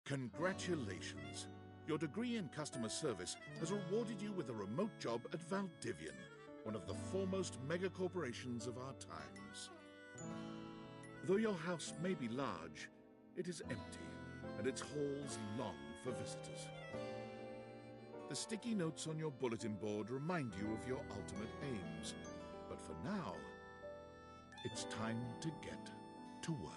Congratulations! Your degree in customer service has rewarded you with a remote job at Valdivian, one of the foremost megacorporations of our times. Though your house may be large, it is empty, and its halls long for visitors. The sticky notes on your bulletin board remind you of your ultimate aims, but for now, it's time to get to work.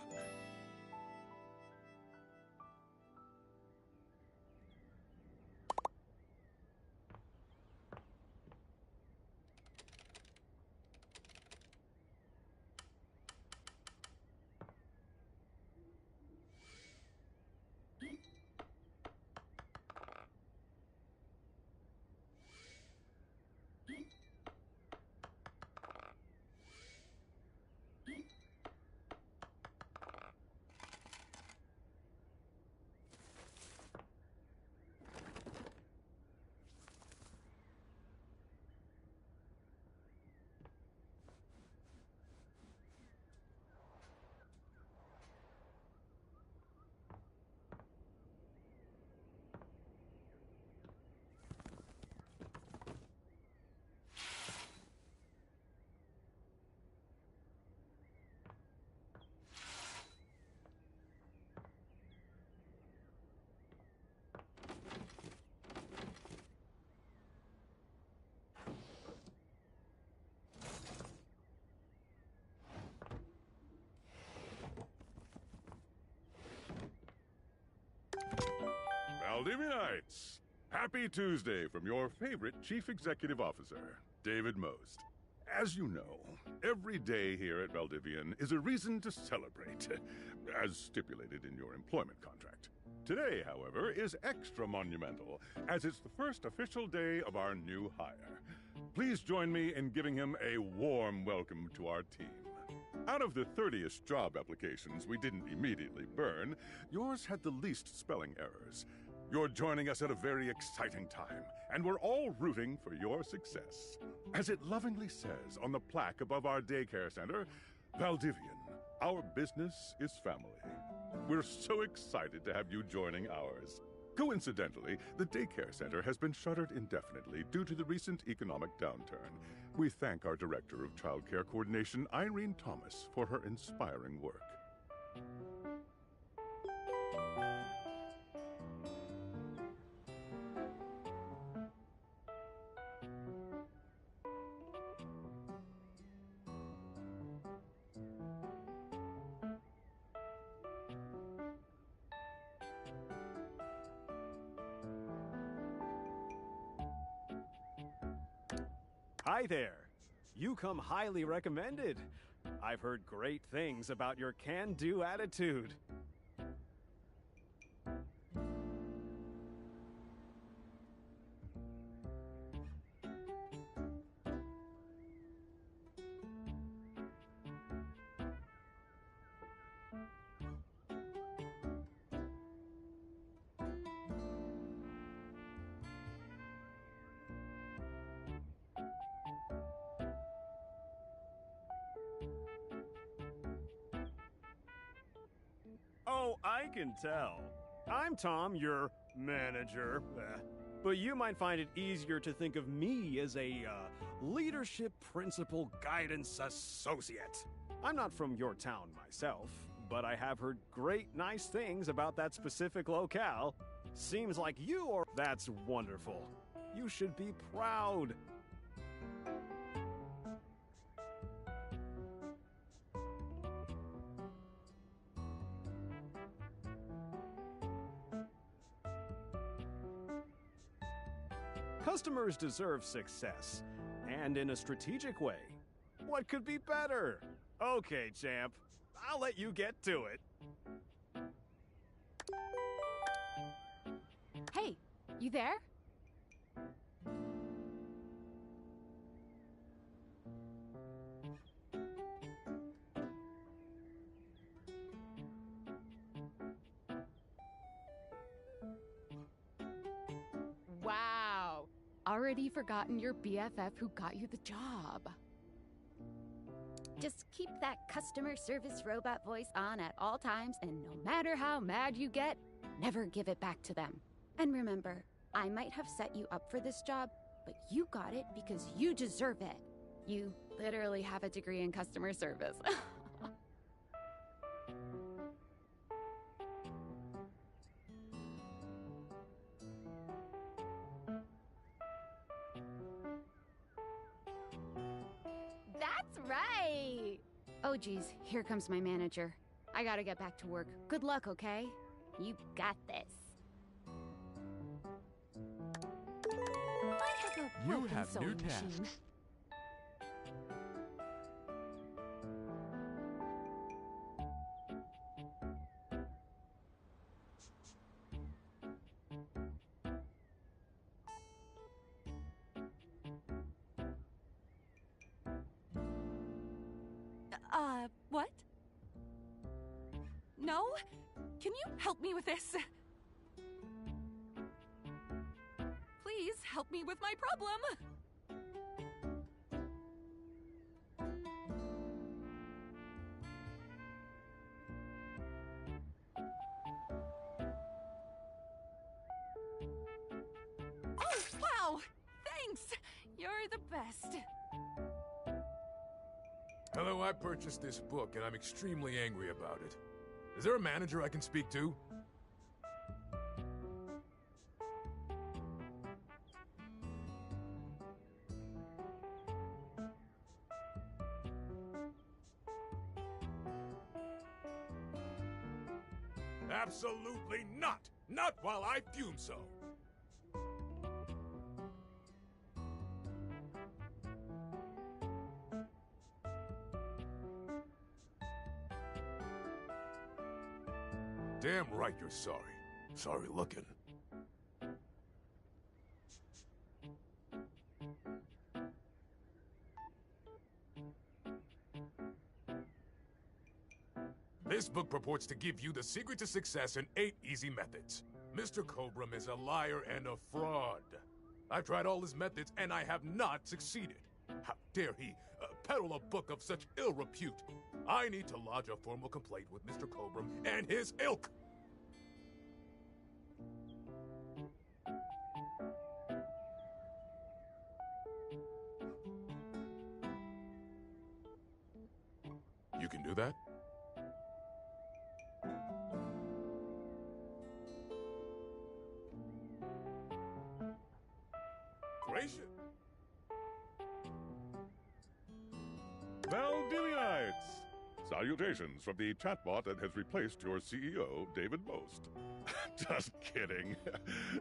Valdivianites! Happy Tuesday from your favorite Chief Executive Officer, David Most. As you know, every day here at Valdivian is a reason to celebrate, as stipulated in your employment contract. Today, however, is extra monumental, as it's the first official day of our new hire. Please join me in giving him a warm welcome to our team. Out of the 30-ish job applications we didn't immediately burn, yours had the least spelling errors. You're joining us at a very exciting time, and we're all rooting for your success. As it lovingly says on the plaque above our daycare center, Valdivian, our business is family. We're so excited to have you joining ours. Coincidentally, the daycare center has been shuttered indefinitely due to the recent economic downturn. We thank our Director of Child Care Coordination, Irene Thomas, for her inspiring work. Hi there. You come highly recommended. I've heard great things about your can-do attitude. Oh, I can tell. I'm Tom, your manager. But you might find it easier to think of me as a leadership principal guidance associate. I'm not from your town myself, but I have heard great nice things about that specific locale. Seems like you are... That's wonderful. You should be proud. Customers deserve success, and in a strategic way. What could be better? Okay, champ. I'll let you get to it. Hey, you there? Wow. Already forgotten your BFF who got you the job. Just keep that customer service robot voice on at all times, and no matter how mad you get, never give it back to them. And remember, I might have set you up for this job, but you got it because you deserve it. You literally have a degree in customer service. That's right! Oh geez, here comes my manager. I gotta get back to work. Good luck, okay? You got this. I have a You broken have new sewing tasks. machine. What? No? Can you help me with this? Please help me with my problem. Oh, wow! Thanks! You're the best. Hello, I purchased this book and I'm extremely angry about it. Is there a manager I can speak to? Absolutely not! Not while I fume so! Damn right you're sorry. Sorry looking. This book purports to give you the secret to success in 8 easy methods. Mr. Cobram is a liar and a fraud. I've tried all his methods and I have not succeeded. How dare he peddle a book of such ill repute? I need to lodge a formal complaint with Mr. Cobram and his ilk. You can do that? Gracious. Valdivianites! Salutations from the chatbot that has replaced your CEO, David Most. Just kidding.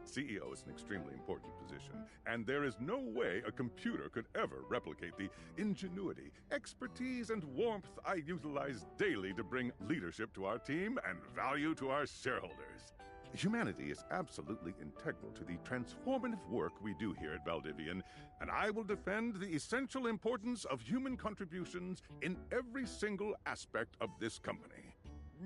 CEO is an extremely important position, and there is no way a computer could ever replicate the ingenuity, expertise, and warmth I utilize daily to bring leadership to our team and value to our shareholders. Humanity is absolutely integral to the transformative work we do here at Valdivian, and I will defend the essential importance of human contributions in every single aspect of this company.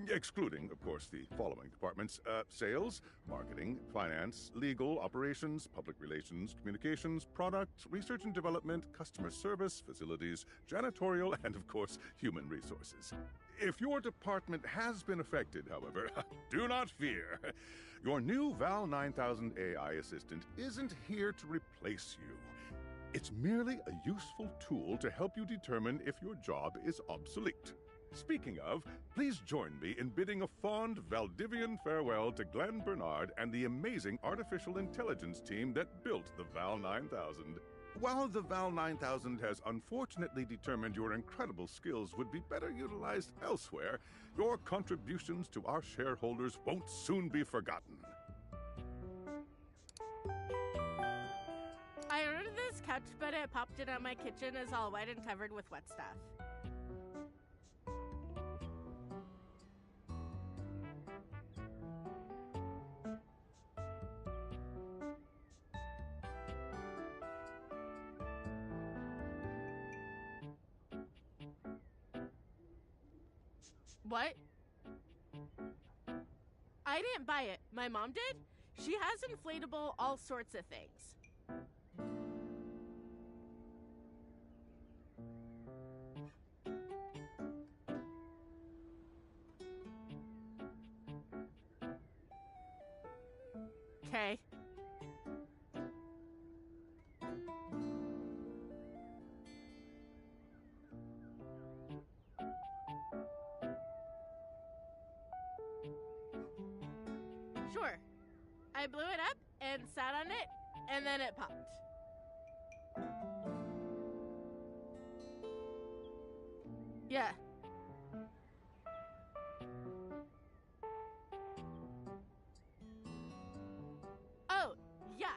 Excluding, of course, the following departments: sales, marketing, finance, legal, operations, public relations, communications, product, research and development, customer service, facilities, janitorial, and, of course, human resources. If your department has been affected, however, do not fear. Your new Val 9000 AI assistant isn't here to replace you. It's merely a useful tool to help you determine if your job is obsolete. Speaking of, please join me in bidding a fond Valdivian farewell to Glenn Bernard and the amazing artificial intelligence team that built the Val 9000. While the Val 9000 has unfortunately determined your incredible skills would be better utilized elsewhere, your contributions to our shareholders won't soon be forgotten. I ordered this couch, but it popped in on my kitchen is all wet and covered with wet stuff. What? I didn't buy it. My mom did? She has inflatable all sorts of things. Okay. Sure. I blew it up and sat on it, and then it popped. Yeah. Oh, yeah.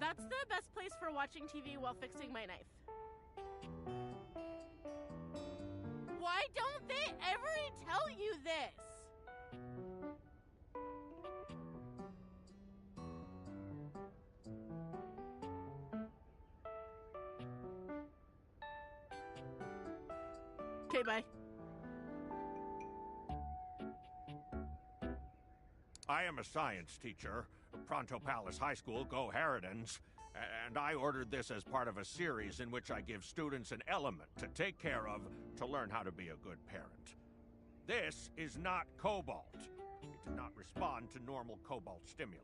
That's the best place for watching TV while fixing my knife. Why don't they ever tell you this? Okay, bye. I am a science teacher, Pronto Palace High School, Go Harridans, and I ordered this as part of a series in which I give students an element to take care of to learn how to be a good parent. This is not cobalt. It did not respond to normal cobalt stimuli.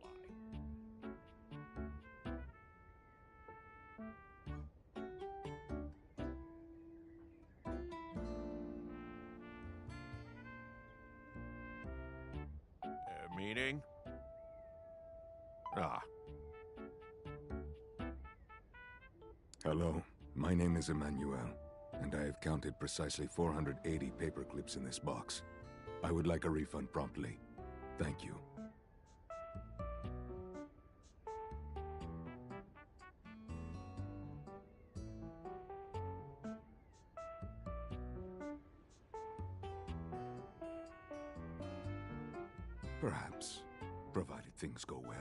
Meeting? Ah. Hello, my name is Emmanuel, and I have counted precisely 480 paper clips in this box. I would like a refund promptly. Thank you. Perhaps, provided things go well.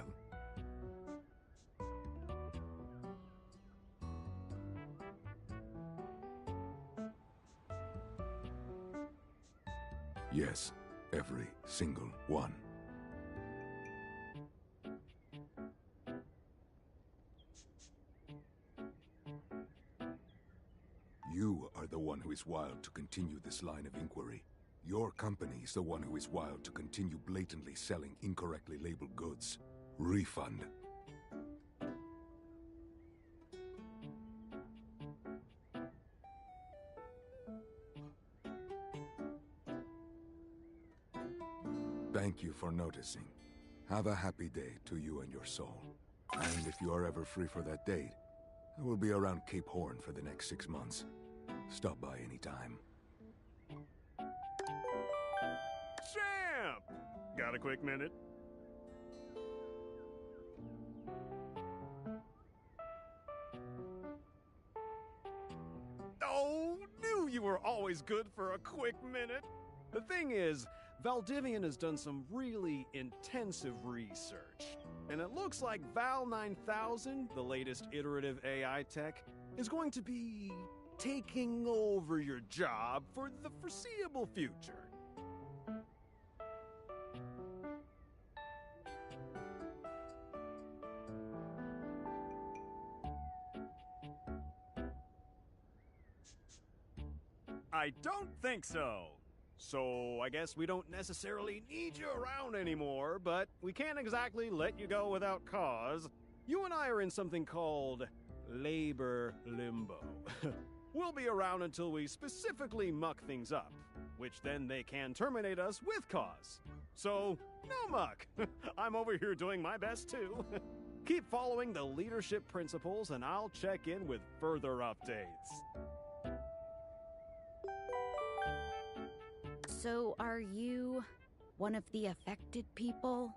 Yes, every single one. You are the one who is wild to continue this line of inquiry. Your company is the one who is wild to continue blatantly selling incorrectly labeled goods. Refund. Thank you for noticing. Have a happy day to you and your soul. And if you are ever free for that date, I will be around Cape Horn for the next 6 months. Stop by anytime. Champ! Got a quick minute? Oh, knew you were always good for a quick minute. The thing is, Valdivian has done some really intensive research. And it looks like Val 9000, the latest iterative AI tech, is going to be taking over your job for the foreseeable future. I don't think so. So I guess we don't necessarily need you around anymore, but we can't exactly let you go without cause. You and I are in something called labor limbo. We'll be around until we specifically muck things up, which then they can terminate us with cause. So, no muck. I'm over here doing my best too. Keep following the leadership principles and I'll check in with further updates. So, are you one of the affected people?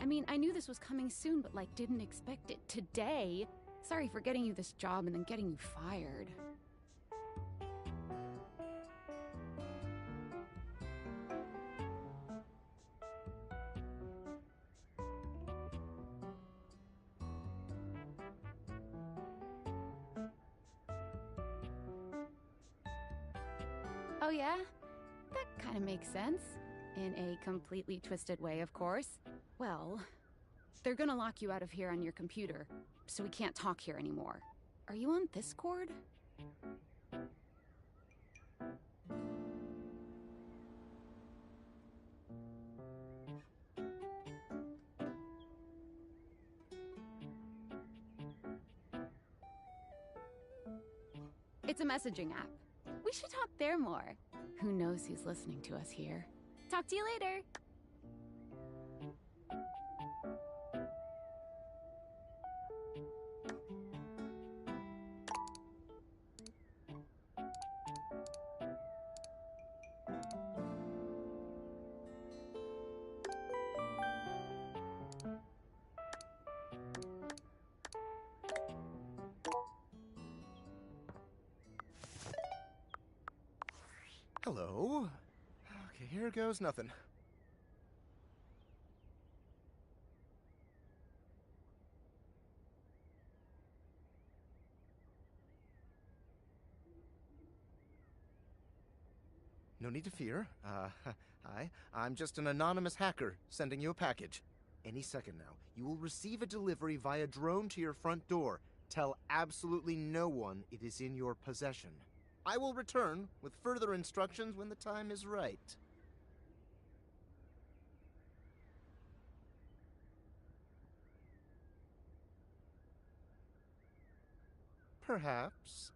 I mean, I knew this was coming soon, but didn't expect it today. Sorry for getting you this job and then getting you fired. Oh yeah? That kind of makes sense. In a completely twisted way, of course. Well, they're gonna lock you out of here on your computer, so we can't talk here anymore. Are you on Discord? It's a messaging app. We should talk there more. Who knows who's listening to us here? Talk to you later. Hello. Okay, here goes nothing. No need to fear. Hi. I'm just an anonymous hacker sending you a package. Any second now, you will receive a delivery via drone to your front door. Tell absolutely no one it is in your possession. I will return with further instructions when the time is right. Perhaps.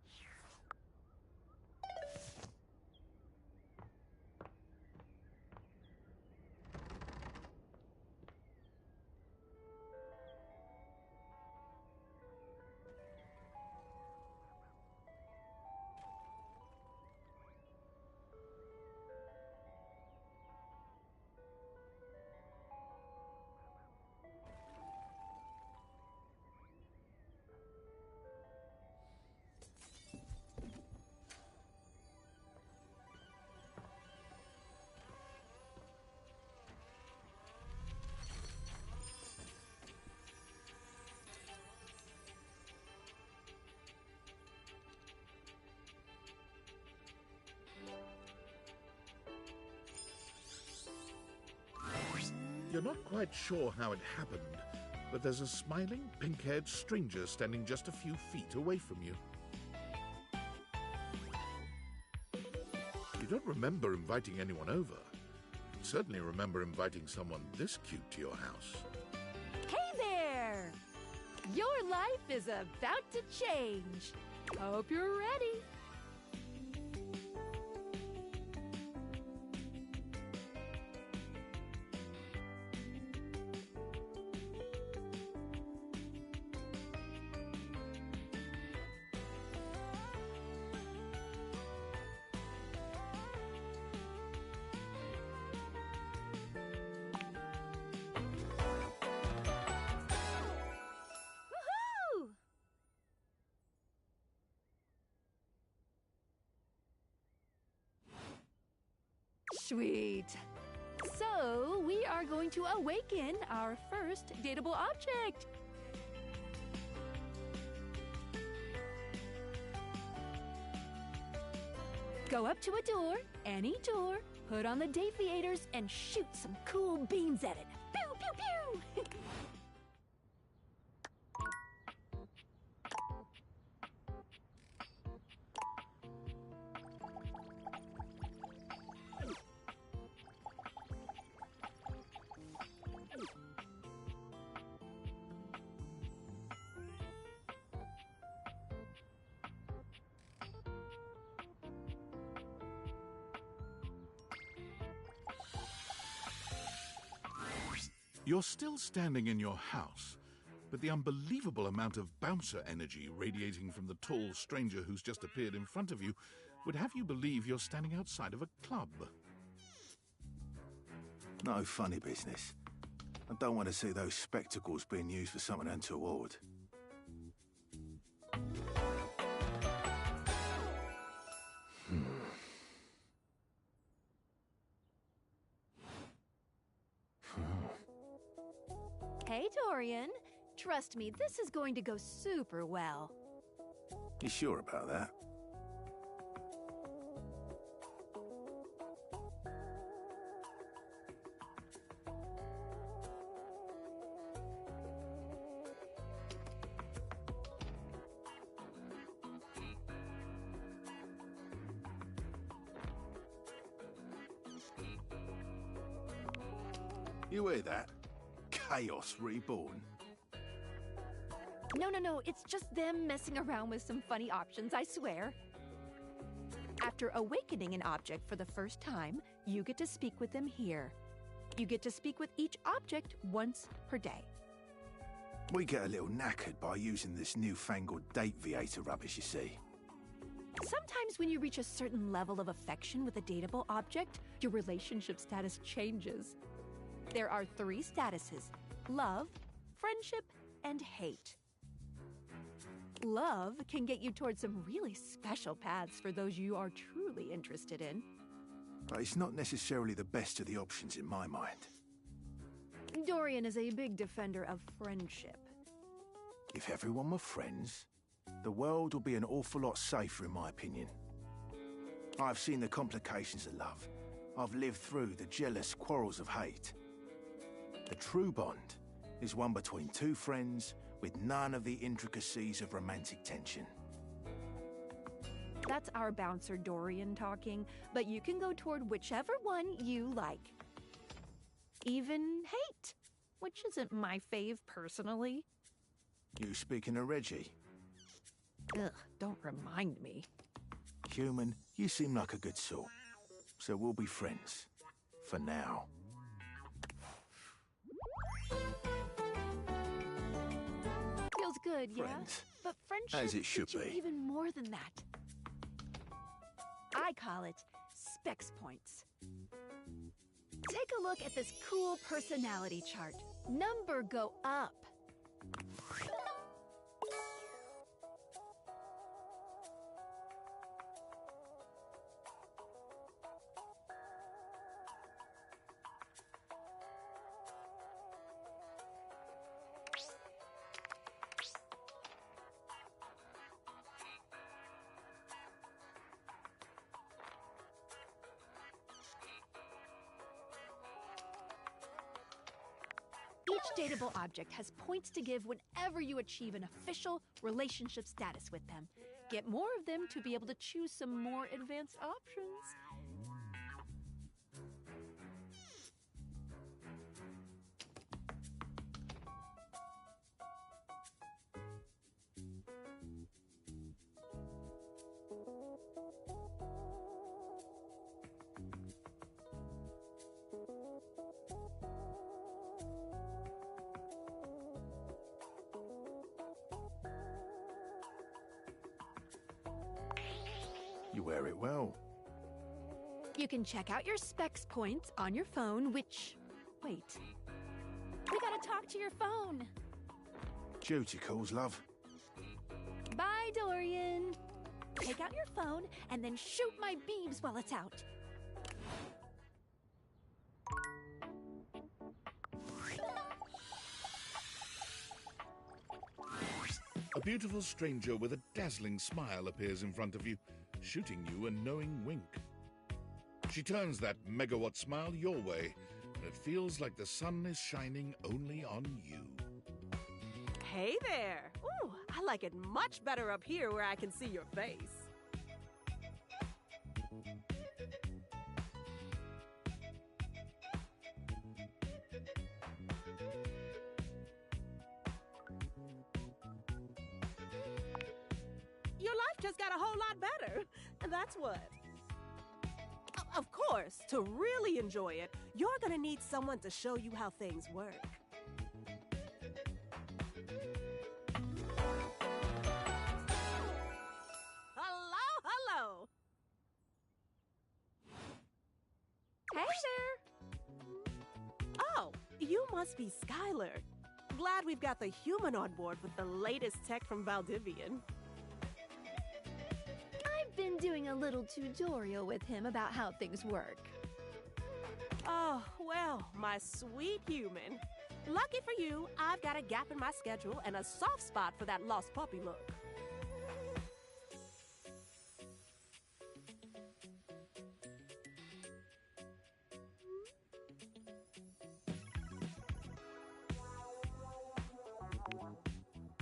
You're not quite sure how it happened, but there's a smiling, pink-haired stranger standing just a few feet away from you. You don't remember inviting anyone over. You certainly remember inviting someone this cute to your house. Hey there! Your life is about to change. Hope you're ready. Sweet. So, we are going to awaken our first dateable object. Go up to a door, any door, put on the Datefiators, and shoot some cool beams at it. Pew, pew, pew! You're still standing in your house, but the unbelievable amount of bouncer energy radiating from the tall stranger who's just appeared in front of you would have you believe you're standing outside of a club. No funny business. I don't want to see those spectacles being used for something untoward. Hey, Dorian. Trust me, this is going to go super well. You sure about that? You hear that? Chaos reborn. No, it's just them messing around with some funny options, I swear. After awakening an object for the first time, you get to speak with them here. You get to speak with each object once per day. We get a little knackered by using this newfangled date Viator rubbish, you see. Sometimes when you reach a certain level of affection with a dateable object, your relationship status changes. There are 3 statuses: love, friendship, and hate. Love can get you towards some really special paths for those you are truly interested in. But it's not necessarily the best of the options in my mind. Dorian is a big defender of friendship. If everyone were friends, the world would be an awful lot safer, in my opinion. I've seen the complications of love. I've lived through the jealous quarrels of hate. The true bond is one between 2 friends with none of the intricacies of romantic tension. That's our bouncer Dorian talking, but you can go toward whichever one you like. Even hate, which isn't my fave personally. You speaking of Reggie? Ugh, don't remind me. Human, you seem like a good sort. So we'll be friends. For now. Feels good, yeah? Friends. But friendship As it should gets you be. even more than that. I call it Specs Points. Take a look at this cool personality chart. Number go up. Each dateable object has points to give whenever you achieve an official relationship status with them. Get more of them to be able to choose some more advanced options. You wear it well. You can check out your Specs Points on your phone, which... Wait. We gotta talk to your phone. Duty calls, love. Bye, Dorian. Take out your phone and then shoot my beams while it's out. A beautiful stranger with a dazzling smile appears in front of you, shooting you a knowing wink. She turns that megawatt smile your way, and it feels like the sun is shining only on you. Hey there! Ooh, I like it much better up here where I can see your face. Your life just got a whole lot better. And that's what? Of course, to really enjoy it, you're gonna need someone to show you how things work. Hello! Hey there! Oh, you must be Skylar. Glad we've got the human on board with the latest tech from Valdivian. I've been doing a little tutorial with him about how things work. Oh, well, my sweet human. Lucky for you, I've got a gap in my schedule and a soft spot for that lost puppy look.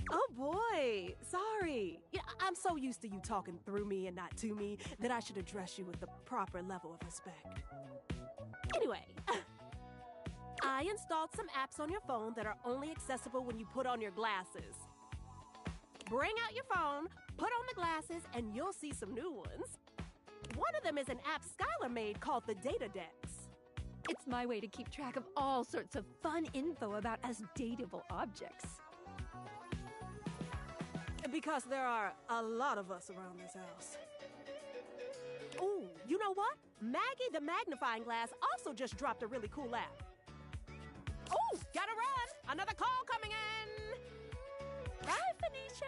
Oh boy, sorry. Yeah, I'm so used to you talking through me and not to me that I should address you with the proper level of respect. Anyway, I installed some apps on your phone that are only accessible when you put on your glasses. Bring out your phone, put on the glasses, and you'll see some new ones. One of them is an app Skylar made called the Data Dex. It's my way to keep track of all sorts of fun info about us dateable objects. Because there are a lot of us around this house. Ooh, you know what? Maggie the Magnifying Glass also just dropped a really cool app. Oh, gotta run! Another call coming in! Bye, Phoenicia!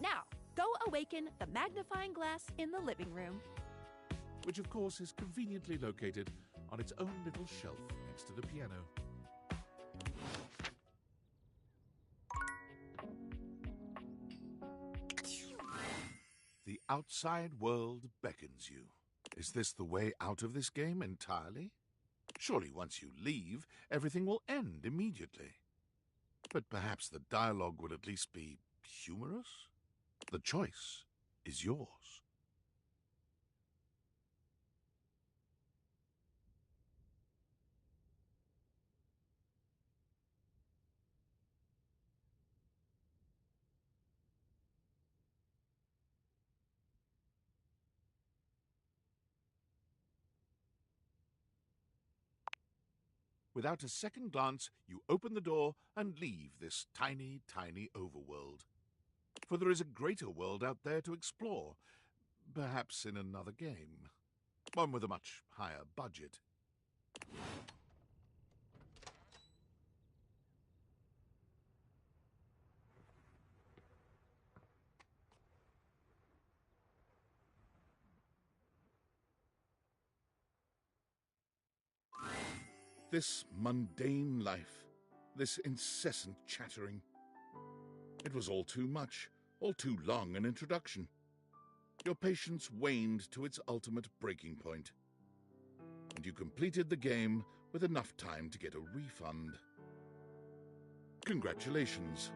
Now, go awaken the magnifying glass in the living room. Which, of course, is conveniently located on its own little shelf next to the piano. The outside world beckons you. Is this the way out of this game entirely? Surely once you leave, everything will end immediately. But perhaps the dialogue will at least be humorous? The choice is yours. Without a second glance, you open the door and leave this tiny, tiny overworld. For there is a greater world out there to explore, perhaps in another game. One with a much higher budget. This mundane life, this incessant chattering. It was all too much, all too long an introduction. Your patience waned to its ultimate breaking point, and you completed the game with enough time to get a refund. Congratulations.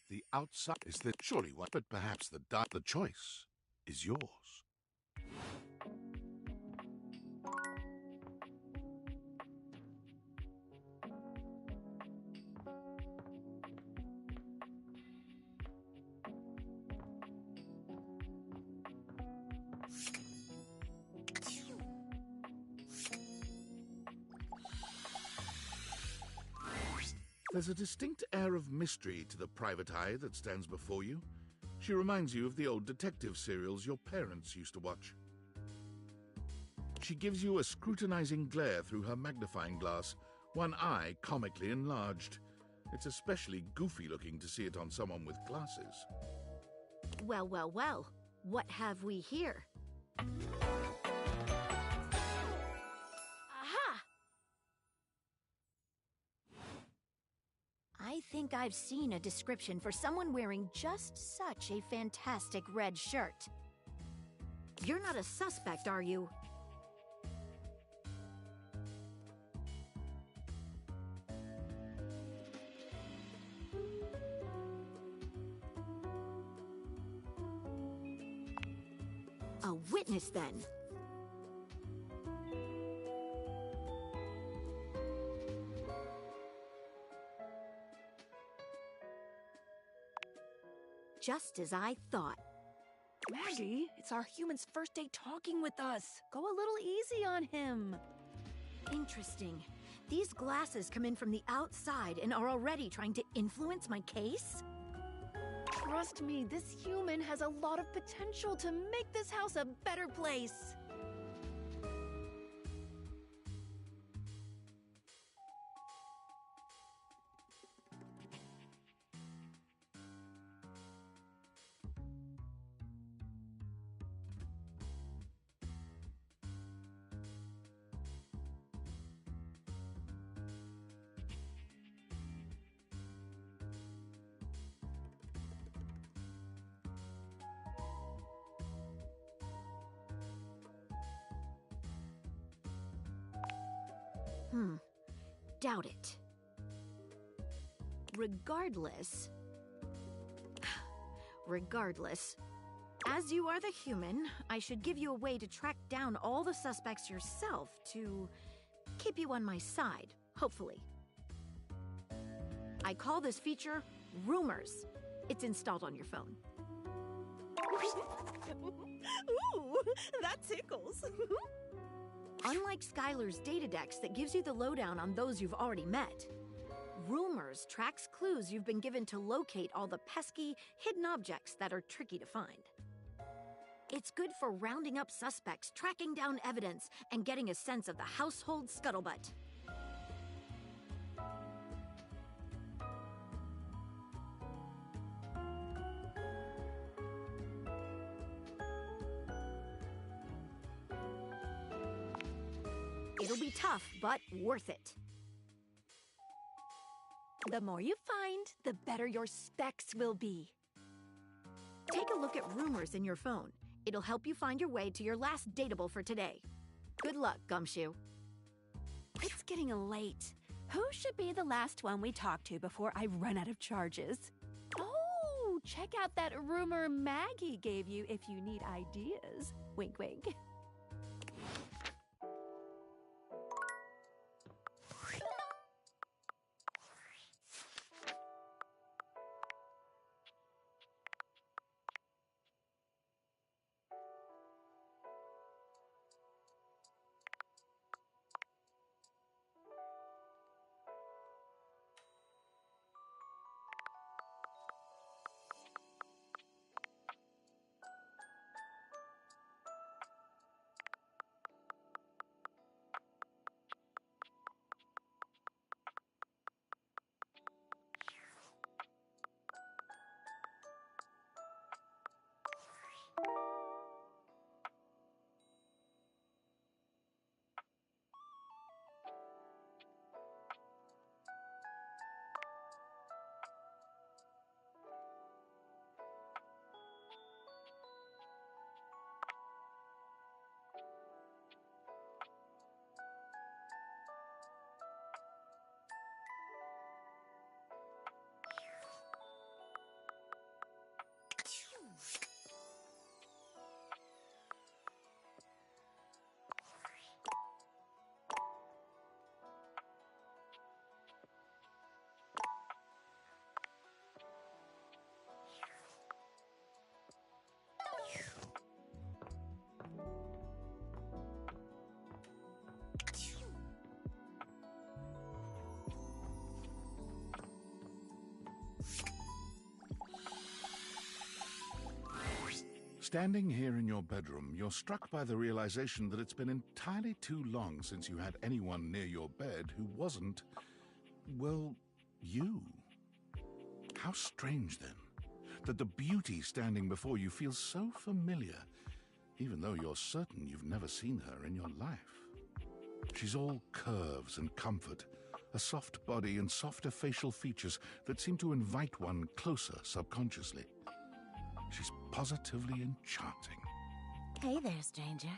The outside is the surely one, but perhaps the choice is yours. There's a distinct air of mystery to the private eye that stands before you. She reminds you of the old detective serials your parents used to watch. She gives you a scrutinizing glare through her magnifying glass, one eye comically enlarged. It's especially goofy looking to see it on someone with glasses. Well, well, well. What have we here? I think I've seen a description for someone wearing just such a fantastic red shirt. You're not a suspect, are you? A witness, then. Just as I thought. Maggie, it's our human's first day talking with us. Go a little easy on him. Interesting. These glasses come in from the outside and are already trying to influence my case? Trust me, this human has a lot of potential to make this house a better place. Doubt it. Regardless, as you are the human, I should give you a way to track down all the suspects yourself to keep you on my side, hopefully. I call this feature Rumors. It's installed on your phone. Ooh, that tickles. Unlike Skylar's Datadex that gives you the lowdown on those you've already met, Rumors tracks clues you've been given to locate all the pesky, hidden objects that are tricky to find. It's good for rounding up suspects, tracking down evidence, and getting a sense of the household scuttlebutt. It'll be tough, but worth it. The more you find, the better your specs will be. Take a look at Rumors in your phone. It'll help you find your way to your last dateable for today. Good luck, Gumshoe. It's getting late. Who should be the last one we talk to before I run out of charges? Oh, check out that rumor Maggie gave you if you need ideas. Wink, wink. Standing here in your bedroom, you're struck by the realization that it's been entirely too long since you had anyone near your bed who wasn't, well, you. How strange, then, that the beauty standing before you feels so familiar, even though you're certain you've never seen her in your life. She's all curves and comfort, a soft body and softer facial features that seem to invite one closer subconsciously. She's positively enchanting. Hey there, stranger.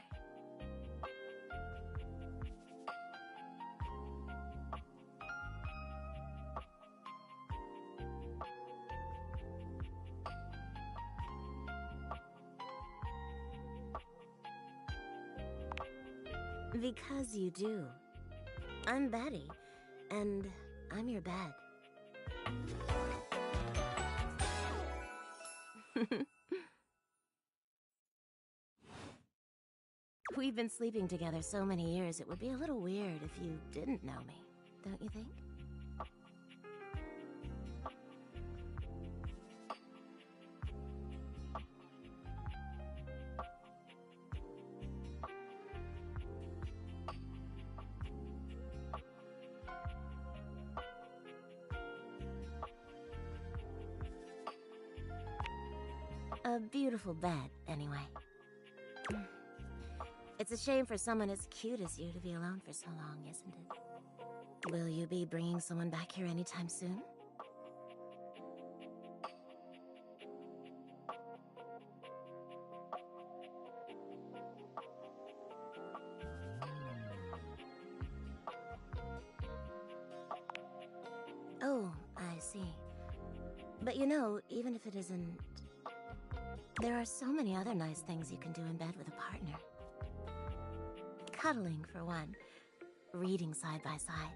Because you do. I'm Betty, and I'm your bed. We've been sleeping together so many years, it would be a little weird if you didn't know me, don't you think? A beautiful bed, anyway. It's a shame for someone as cute as you to be alone for so long, isn't it? Will you be bringing someone back here anytime soon? Oh, I see. But you know, even if it isn't... There are so many other nice things you can do in bed with a partner. Cuddling, for one. Reading side by side.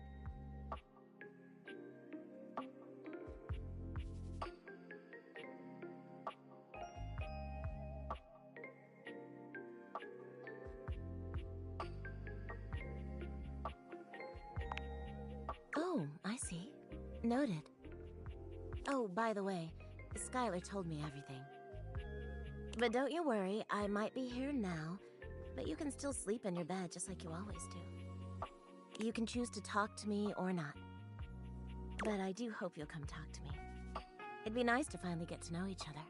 Oh, I see. Noted. Oh, by the way, Skylar told me everything. But don't you worry, I might be here now, but you can still sleep in your bed just like you always do. You can choose to talk to me or not. But I do hope you'll come talk to me. It'd be nice to finally get to know each other.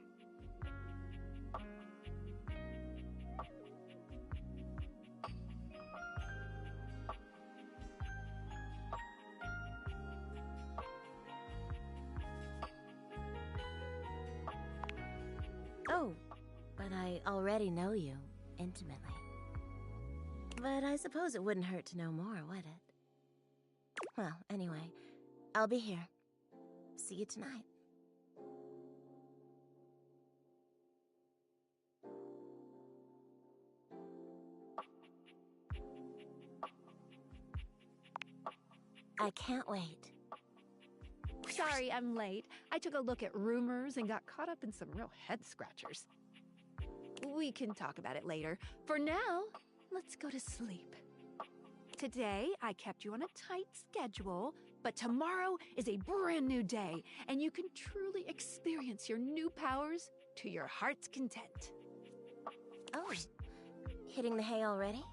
Oh, but I already know you, intimately. But I suppose it wouldn't hurt to know more, would it? Well, anyway, I'll be here. See you tonight. I can't wait. Sorry I'm late. I took a look at rumors and got caught up in some real head-scratchers. We can talk about it later. For now, let's go to sleep. Today, I kept you on a tight schedule, but tomorrow is a brand new day, and you can truly experience your new powers to your heart's content. Oh, hitting the hay already?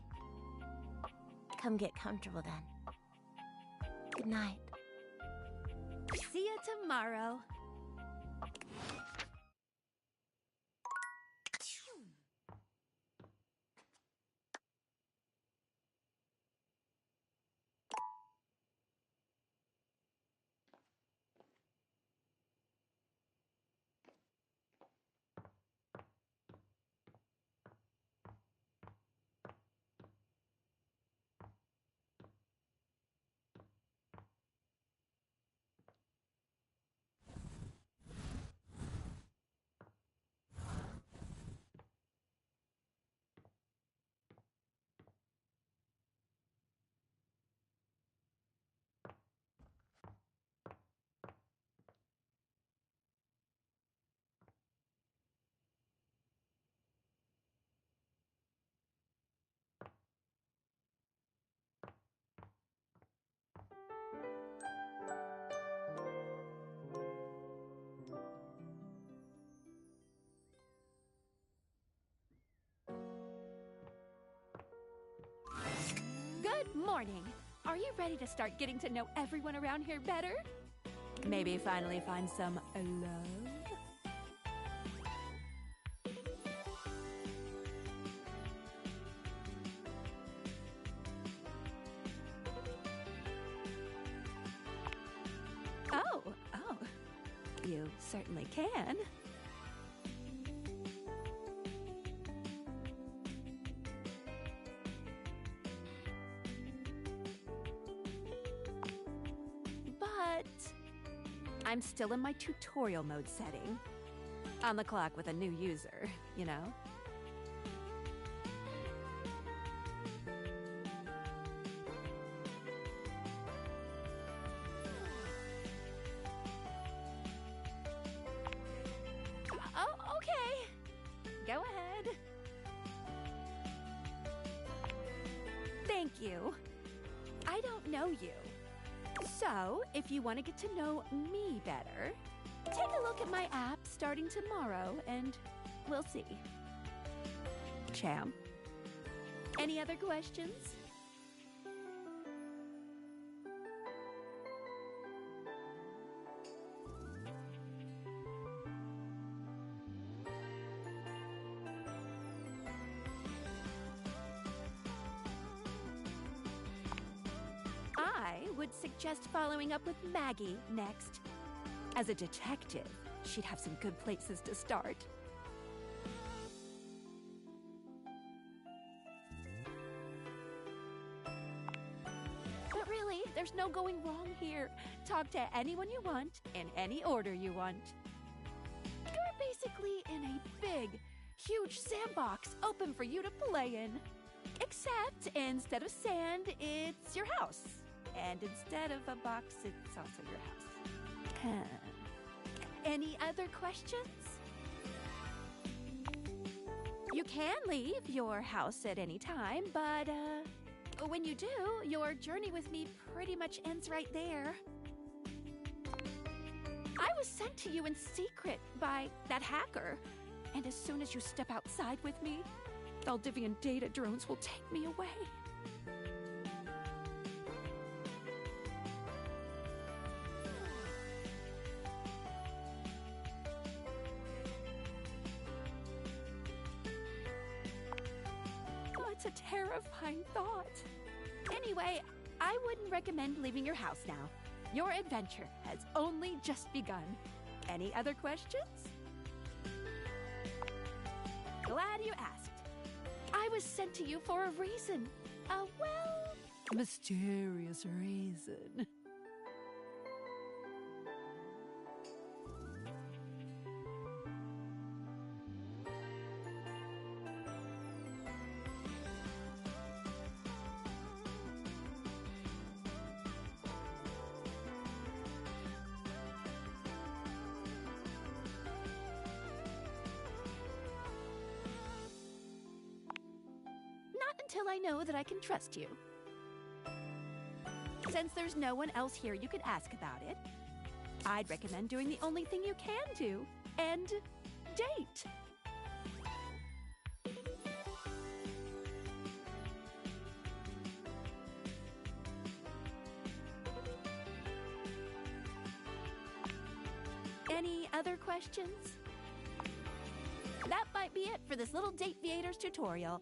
Come get comfortable then. Good night. See you tomorrow. Good morning. Are you ready to start getting to know everyone around here better? Maybe finally find some love? Oh, you certainly can. I'm still in my tutorial mode setting. On the clock with a new user, you know? know you. So, if you want to get to know me better, take a look at my app starting tomorrow and we'll see. Champ. Any other questions? I would suggest following up with Maggie next. As a detective, she'd have some good places to start. But really, there's no going wrong here. Talk to anyone you want, in any order you want. You're basically in a big, huge sandbox open for you to play in. Except instead of sand, it's your house. And instead of a box, it's also your house. Any other questions? You can leave your house at any time, but when you do, your journey with me pretty much ends right there. I was sent to you in secret by that hacker, and as soon as you step outside with me, Valdivian data drones will take me away. A terrifying thought. Anyway, I wouldn't recommend leaving your house now. Your adventure has only just begun. Any other questions? Glad you asked. I was sent to you for a reason. A, well, mysterious reason. Until I know that I can trust you. Since there's no one else here you could ask about it, I'd recommend doing the only thing you can do, and date. Any other questions? That might be it for this little Date Viators tutorial.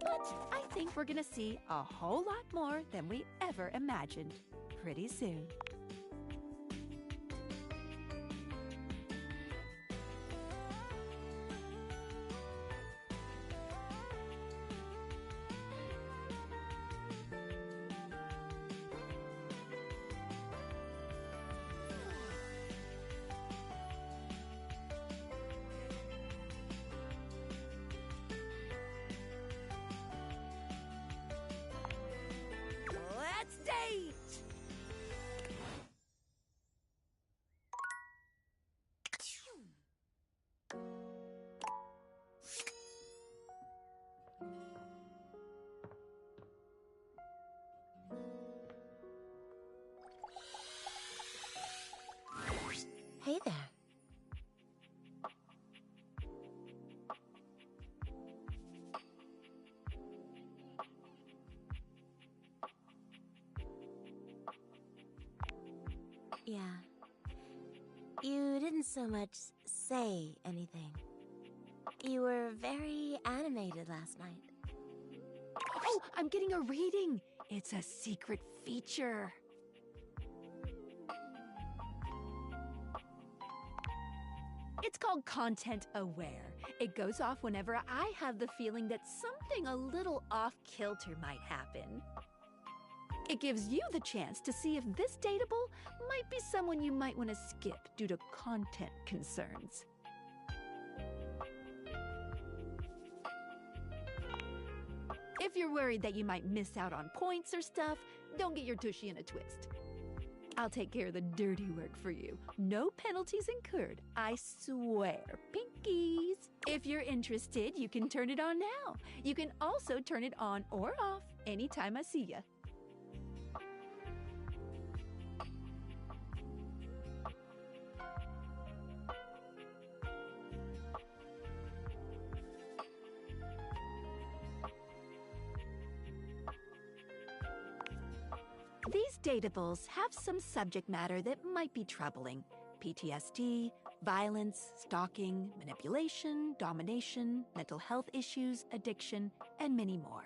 But I think we're gonna see a whole lot more than we ever imagined pretty soon. Let's date! Hey there. Yeah. You didn't so much say anything. You were very animated last night. Oh, I'm getting a reading. It's a secret feature. It's called Content Aware. It goes off whenever I have the feeling that something a little off-kilter might happen. It gives you the chance to see if this dateable might be someone you might want to skip due to content concerns. If you're worried that you might miss out on points or stuff, don't get your tushy in a twist. I'll take care of the dirty work for you. No penalties incurred, I swear. Pinkies! If you're interested, you can turn it on now. You can also turn it on or off anytime I see ya. Datables have some subject matter that might be troubling. PTSD, violence, stalking, manipulation, domination, mental health issues, addiction, and many more.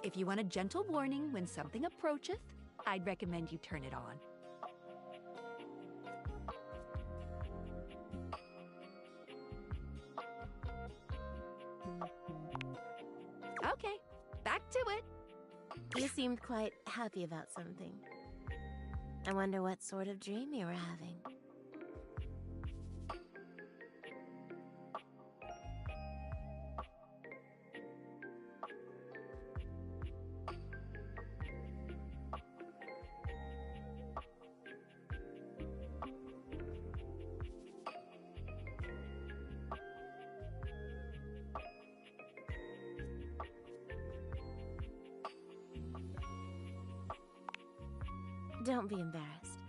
If you want a gentle warning when something approacheth, I'd recommend you turn it on. Okay, back to it. You seemed quite happy about something. I wonder what sort of dream you were having. Don't be embarrassed.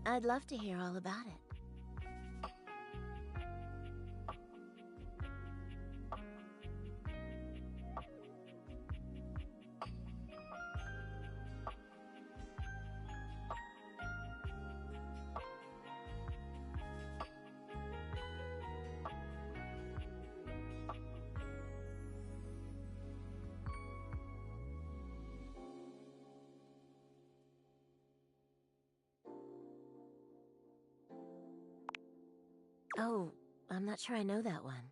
I'd love to hear all about it. Oh, I'm not sure I know that one.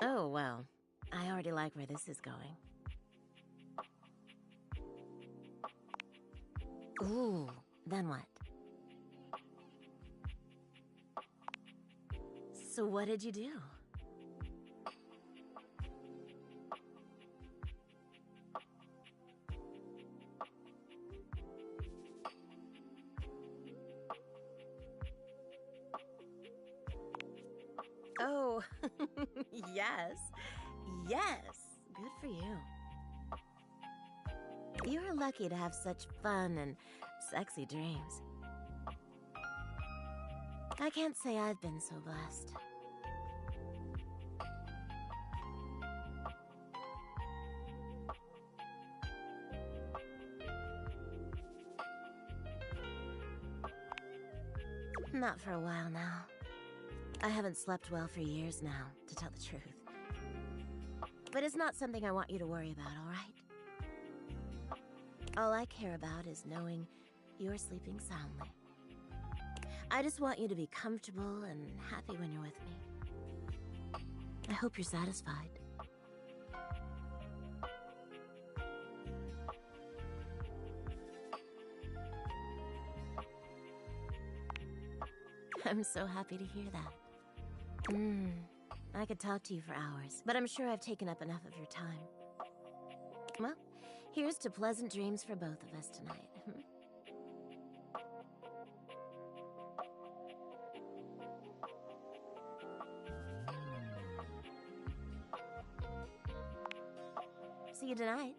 Oh, well, I already like where this is going. Ooh, then what? So what did you do? Oh, yes. Yes. Good for you. You're lucky to have such fun and sexy dreams. I can't say I've been so blessed. Not for a while now. I haven't slept well for years now, to tell the truth. But it's not something I want you to worry about, all right? All I care about is knowing you're sleeping soundly. I just want you to be comfortable and happy when you're with me. I hope you're satisfied. I'm so happy to hear that. I could talk to you for hours, but I'm sure I've taken up enough of your time. Well, here's to pleasant dreams for both of us tonight. See you tonight.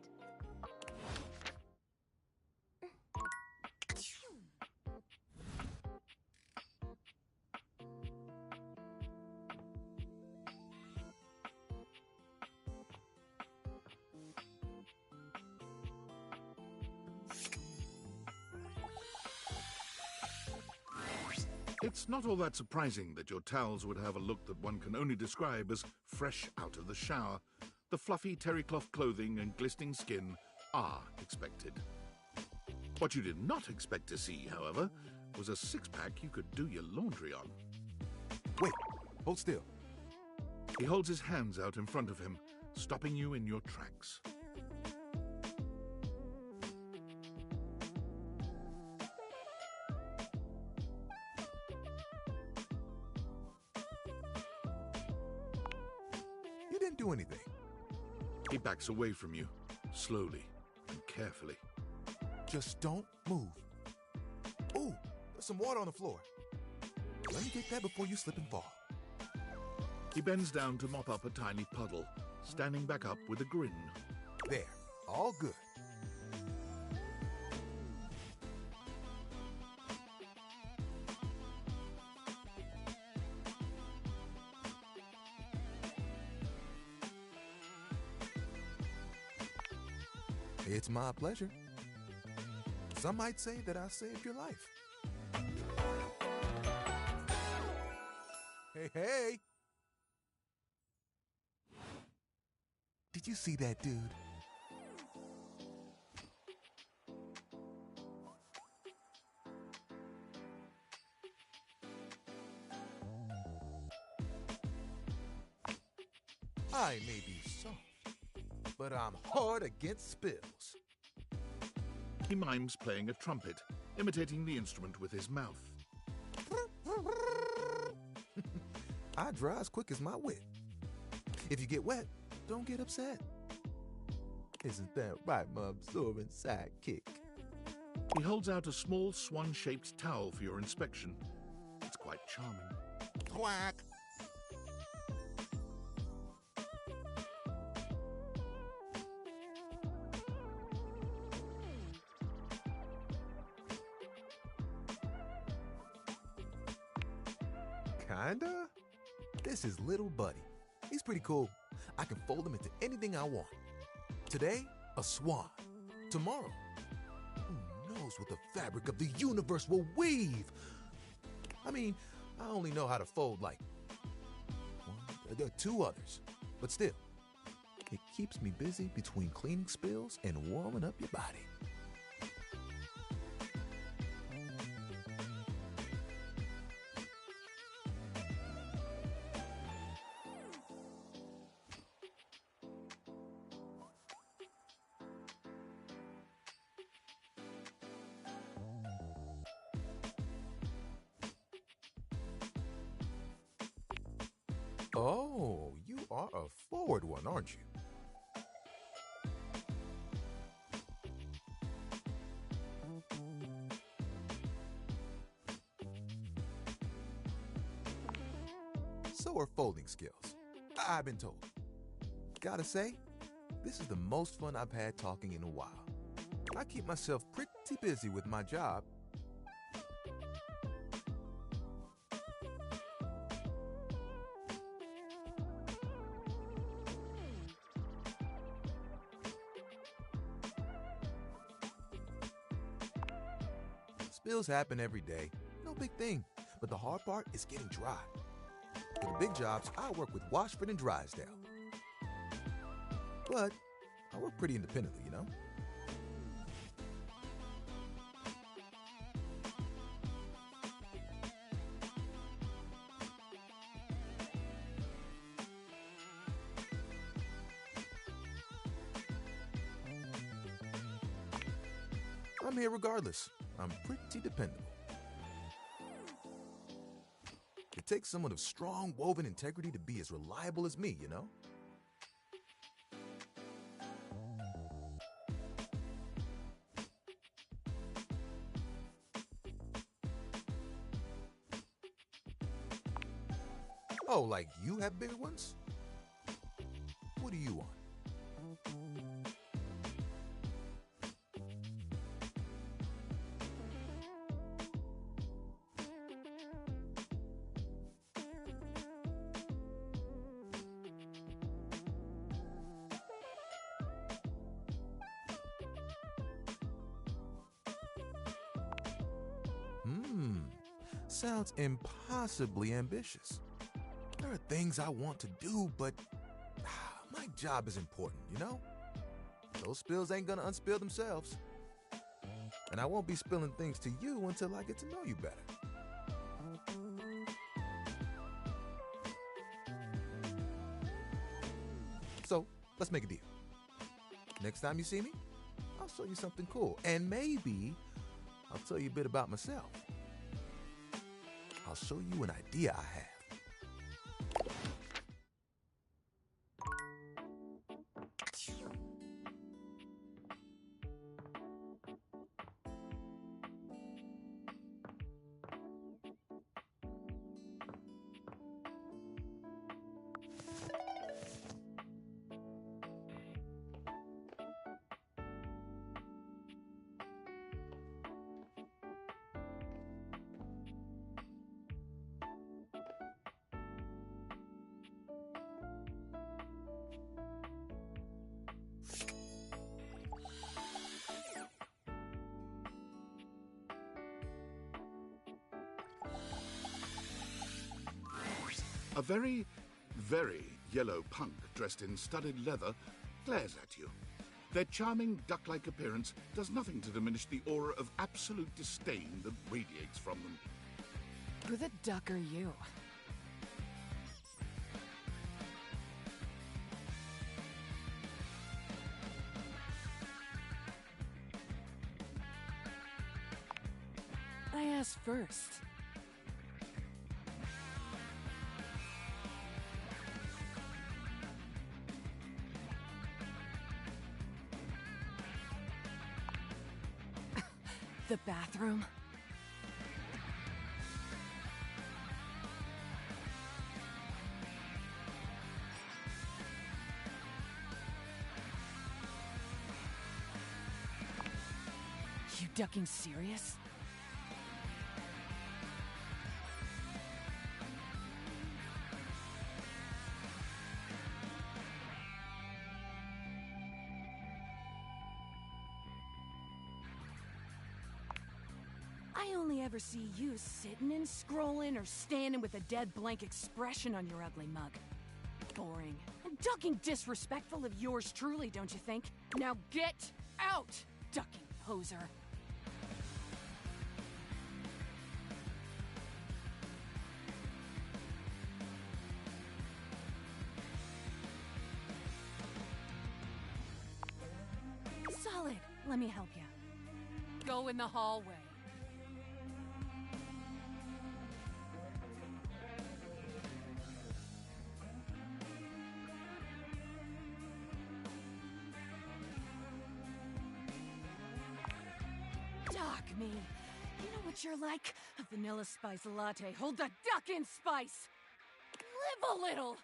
It's not all that surprising that your towels would have a look that one can only describe as fresh out of the shower. The fluffy terry cloth clothing and glistening skin are expected. What you did not expect to see, however, was a six-pack you could do your laundry on. Wait, hold still. He holds his hands out in front of him, stopping you in your tracks. You didn't do anything. He backs away from you, slowly and carefully. Just don't move. Ooh, there's some water on the floor. Let me get that before you slip and fall. He bends down to mop up a tiny puddle, standing back up with a grin. There, all good. It's my pleasure. Some might say that I saved your life. Hey, hey! Did you see that dude? I may be soft, but I'm hard against spills. He mimes playing a trumpet, imitating the instrument with his mouth. I dry as quick as my wit. If you get wet, don't get upset. Isn't that right, my absorbent sidekick? He holds out a small swan-shaped towel for your inspection. It's quite charming. Quack! Kinda? This is Little Buddy. He's pretty cool. I can fold him into anything I want. Today, a swan. Tomorrow, who knows what the fabric of the universe will weave? I mean, I only know how to fold like two others. But still, it keeps me busy between cleaning spills and warming up your body. Oh, you are a forward one, aren't you? So are folding skills, I've been told. Gotta say, this is the most fun I've had talking in a while. I keep myself pretty busy with my job. Spills happen every day, no big thing, but the hard part is getting dry. For the big jobs, I work with Washford and Drysdale. But I work pretty independently, you know? I'm here regardless. I'm pretty dependable. It takes someone of strong woven integrity to be as reliable as me, you know? Oh, like you have bigger ones? What do you want? Sounds impossibly ambitious. There are things I want to do, but my job is important, you know? Those spills ain't gonna unspill themselves. And I won't be spilling things to you until I get to know you better. So, let's make a deal. Next time you see me, I'll show you something cool. And maybe I'll tell you a bit about myself. I'll show you an idea I have. A very, very yellow punk dressed in studded leather glares at you. Their charming duck-like appearance does nothing to diminish the aura of absolute disdain that radiates from them. Who the duck are you? I asked first. The bathroom? You ducking serious? I only ever see you sitting and scrolling or standing with a dead blank expression on your ugly mug. Boring. And ducking disrespectful of yours truly, don't you think? Now get out, ducking poser. Solid. Let me help you. Go in the hallway. Dock me. You know what you're like? A vanilla spice latte. Hold the duck in spice. Live a little.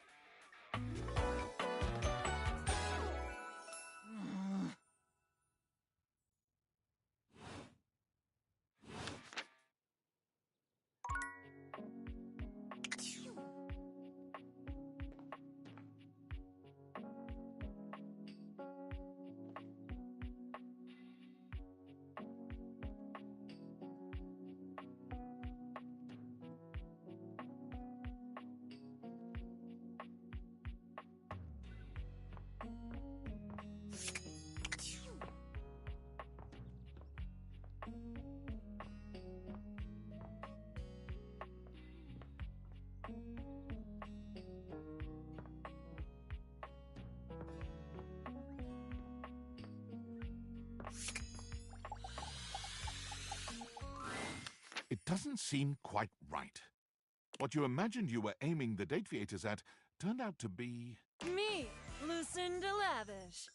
It doesn't seem quite right. What you imagined you were aiming the Dateviators at turned out to be... Me, Lucinda Lavish.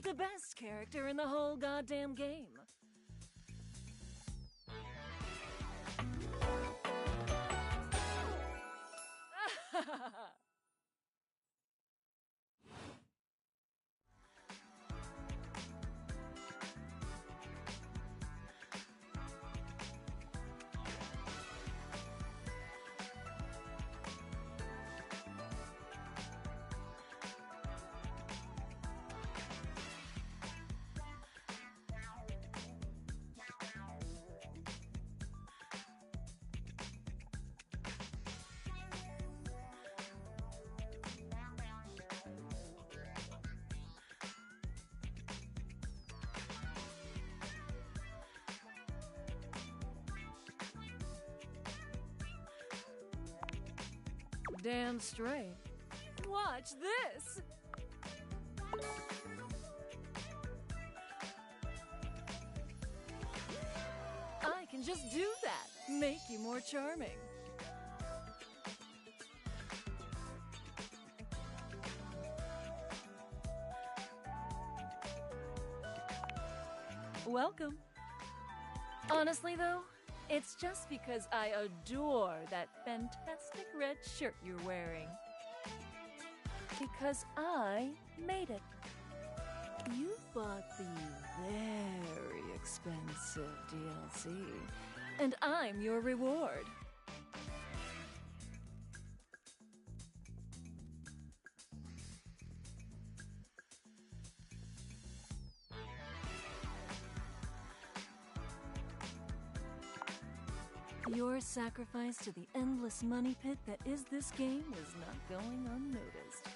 The best character in the whole goddamn game. Damn straight. Watch this! I can just do that. Make you more charming. Welcome. Honestly, though, it's just because I adore that fantastic red shirt you're wearing. Because I made it. You bought the very expensive DLC, and I'm your reward. Your sacrifice to the endless money pit that is this game is not going unnoticed.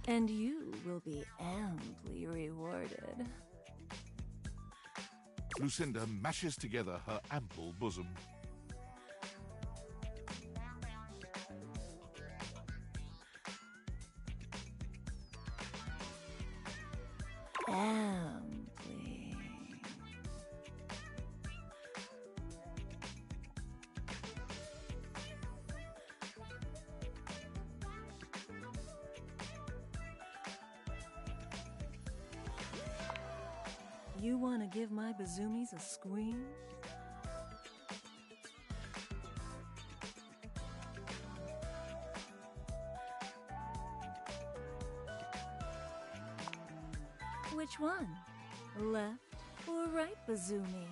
And you will be amply rewarded. Lucinda mashes together her ample bosom. Amply. You want to give my Bazumis a scream? Which one? Left or right, Bazumi?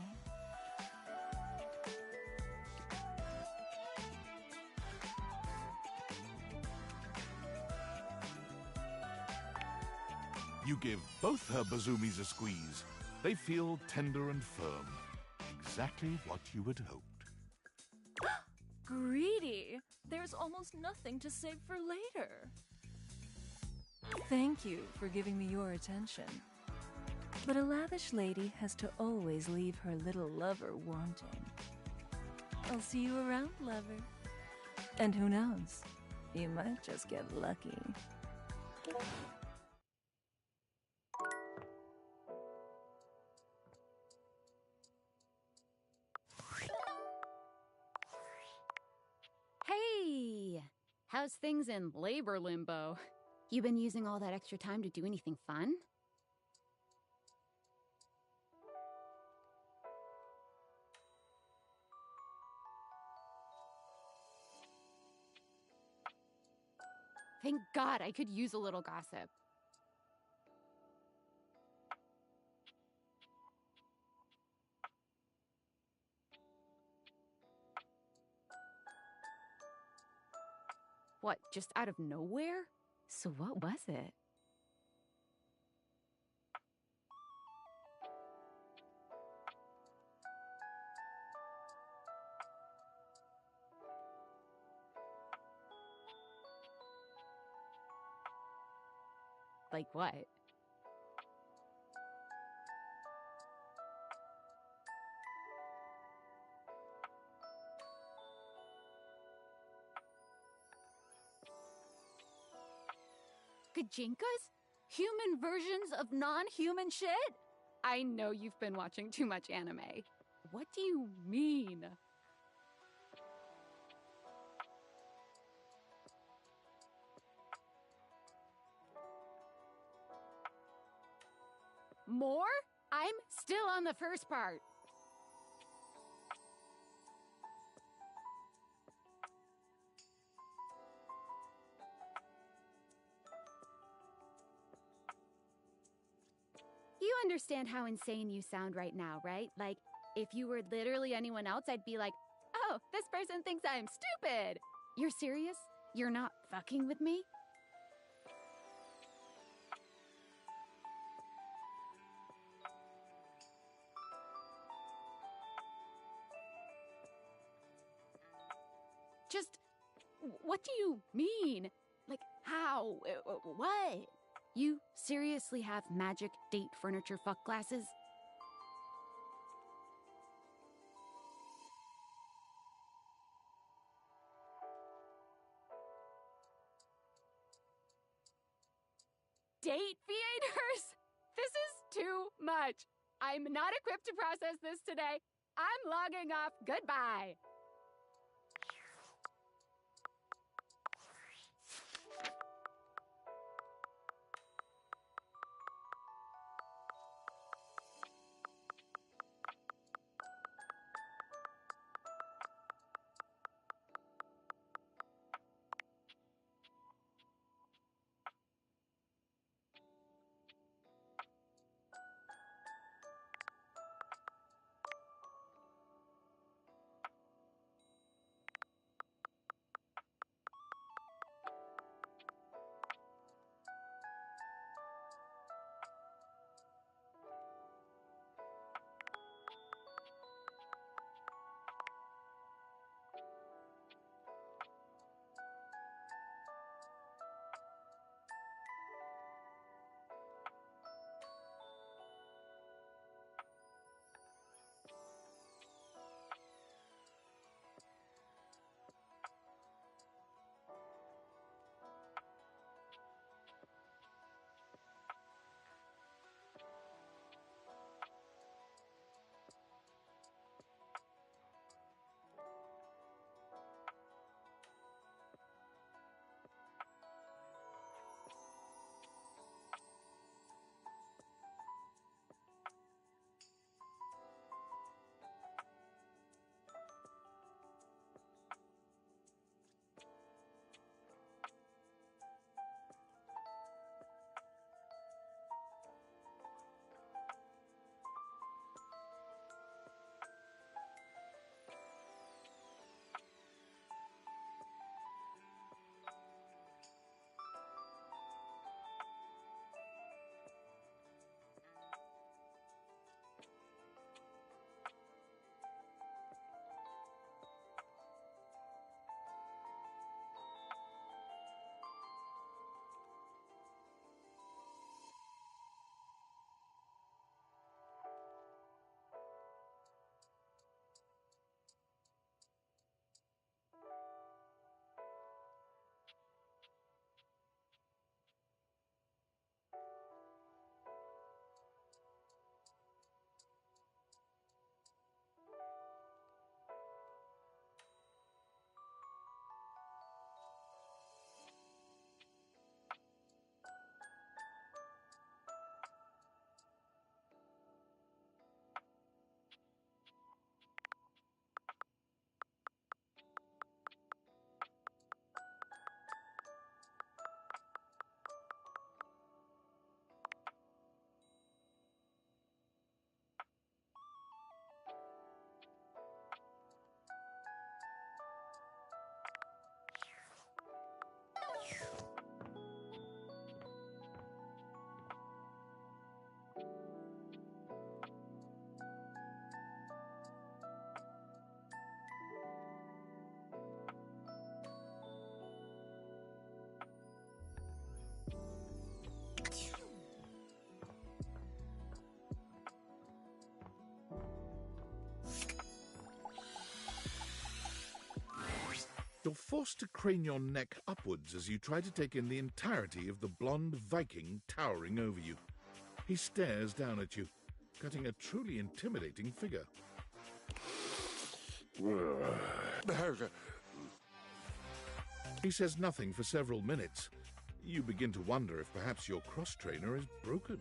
You give both her Bazumis a squeeze. They feel tender and firm. Exactly what you had hoped. Greedy! There's almost nothing to save for later. Thank you for giving me your attention. But a lavish lady has to always leave her little lover wanting. I'll see you around, lover. And who knows, you might just get lucky. Hey! How's things in labor limbo? You been using all that extra time to do anything fun? Thank God I could use a little gossip. What, just out of nowhere? So what was it? Like what? Gajinkas? Human versions of non-human shit? I know you've been watching too much anime. What do you mean? More? I'm still on the first part. You understand how insane you sound right now, right? Like, if you were literally anyone else, I'd be like, oh, this person thinks I'm stupid. You're serious? You're not fucking with me? Just, what do you mean? Like, how? What? You seriously have magic date furniture fuck glasses? Date theaters? This is too much. I'm not equipped to process this today. I'm logging off. Goodbye. You're forced to crane your neck upwards as you try to take in the entirety of the blonde Viking towering over you. He stares down at you, cutting a truly intimidating figure. He says nothing for several minutes. You begin to wonder if perhaps your cross-trainer is broken.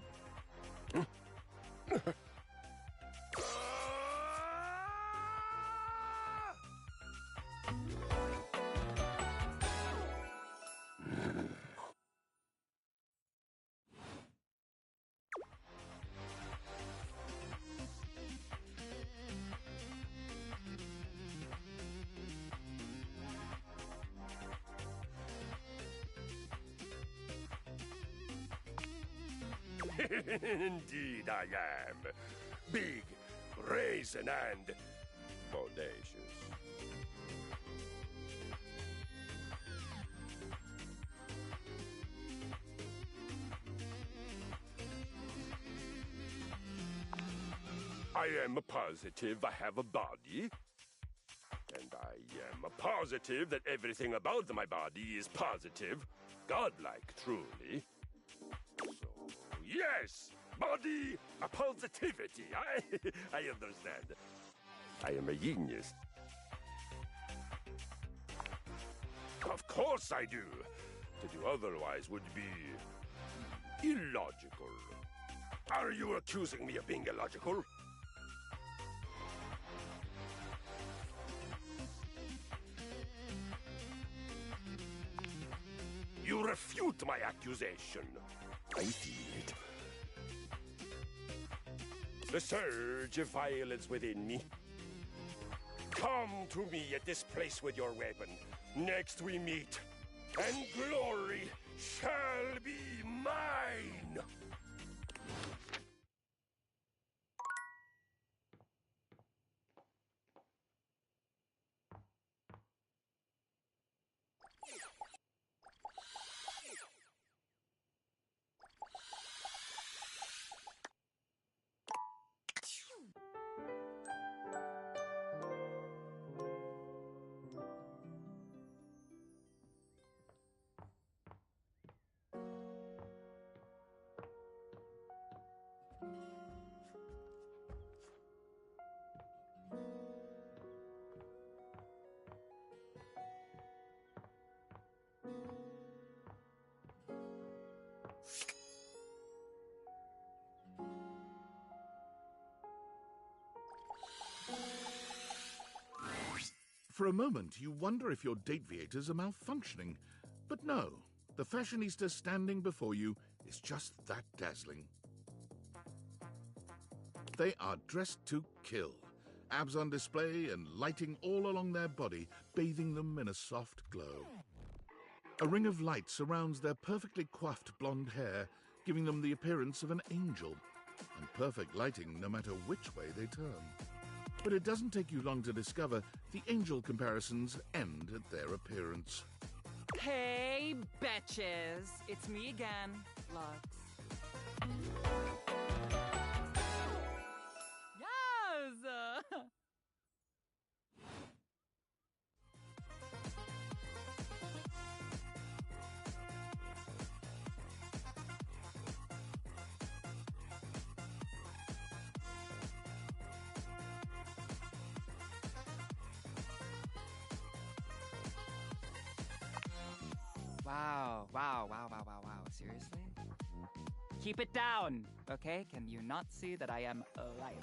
Indeed I am. Big, brazen, and bodacious. I am positive I have a body. And I am positive that everything about my body is positive. Godlike, truly. Yes! Body positivity. I understand. I am a genius. Of course I do. To do otherwise would be illogical. Are you accusing me of being illogical? You refute my accusation. I see it. The surge of violence within me. Come to me at this place with your weapon. Next we meet, and glory shall be mine! For a moment, you wonder if your Dateviators are malfunctioning. But no, the fashionista standing before you is just that dazzling. They are dressed to kill, abs on display and lighting all along their body, bathing them in a soft glow. A ring of light surrounds their perfectly coiffed blonde hair, giving them the appearance of an angel, and perfect lighting no matter which way they turn. But it doesn't take you long to discover the angel comparisons end at their appearance. Hey, betches! It's me again, Lux. Yes! Wow. Seriously? Keep it down, okay? Can you not see that I am alive?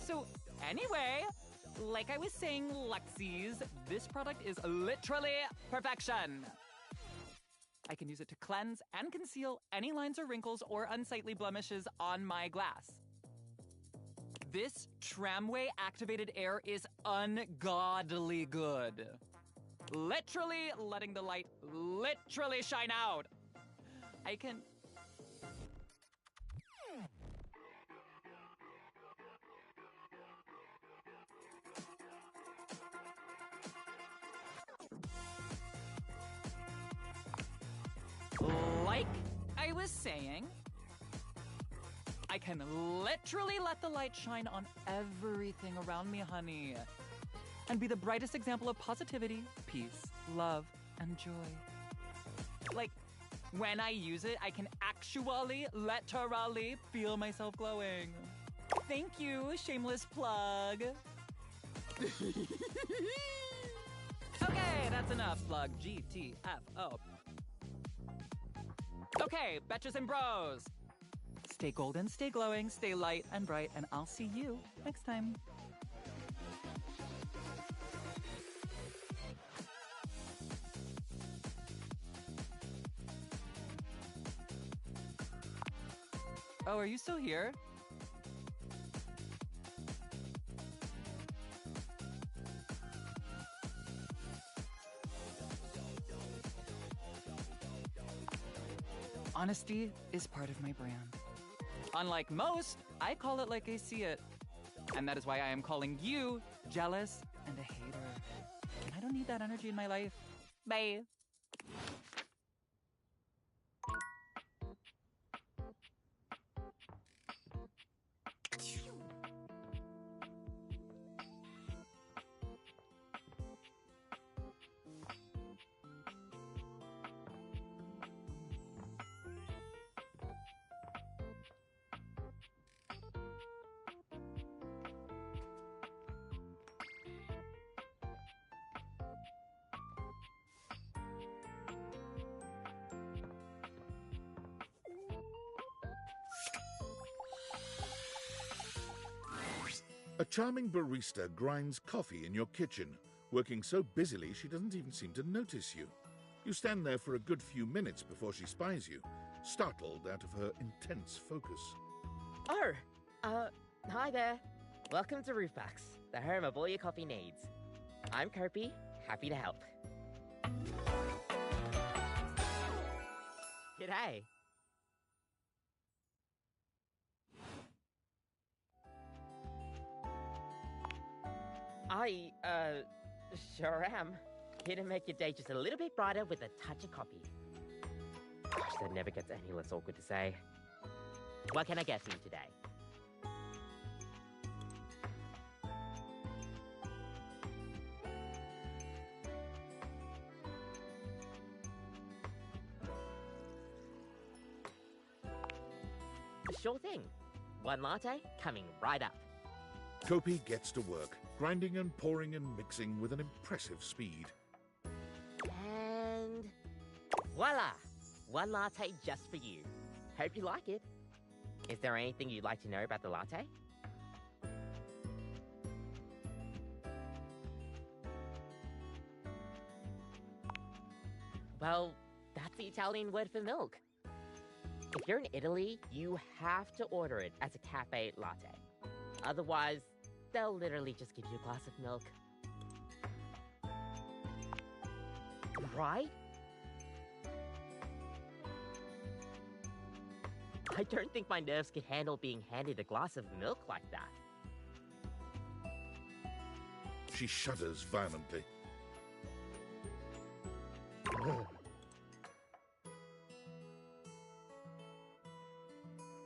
So, anyway, like I was saying, Luxies, this product is literally perfection. I can use it to cleanse and conceal any lines or wrinkles or unsightly blemishes on my glass. This tramway-activated air is ungodly good. literally letting the light literally shine out. I can... Like I was saying, I can literally let the light shine on everything around me, honey, and be the brightest example of positivity, peace, love, and joy. Like, when I use it, I can actually, literally feel myself glowing. Thank you, shameless plug. Okay, that's enough, plug. GTFO. Okay, betches and bros. Stay golden, stay glowing, stay light and bright, and I'll see you next time. Oh, are you still here? Honesty is part of my brand. Unlike most, I call it like I see it. And that is why I am calling you jealous and a hater. And I don't need that energy in my life. Bye. A charming barista grinds coffee in your kitchen, working so busily she doesn't even seem to notice you. You stand there for a good few minutes before she spies you, startled out of her intense focus. Oh, hi there. Welcome to Roofbox, the home of all your coffee needs. I'm Kirby, happy to help. G'day. I, sure am. Here to make your day just a little bit brighter with a touch of coffee. Gosh, that never gets any less awkward to say. What can I get for you today? Sure thing. One latte coming right up. Kopi gets to work, grinding and pouring and mixing with an impressive speed. And voila! One latte just for you. Hope you like it. Is there anything you'd like to know about the latte? Well, that's the Italian word for milk. If you're in Italy, you have to order it as a cafe latte. Otherwise, they'll literally just give you a glass of milk. Right? I don't think my nerves could handle being handed a glass of milk like that. She shudders violently.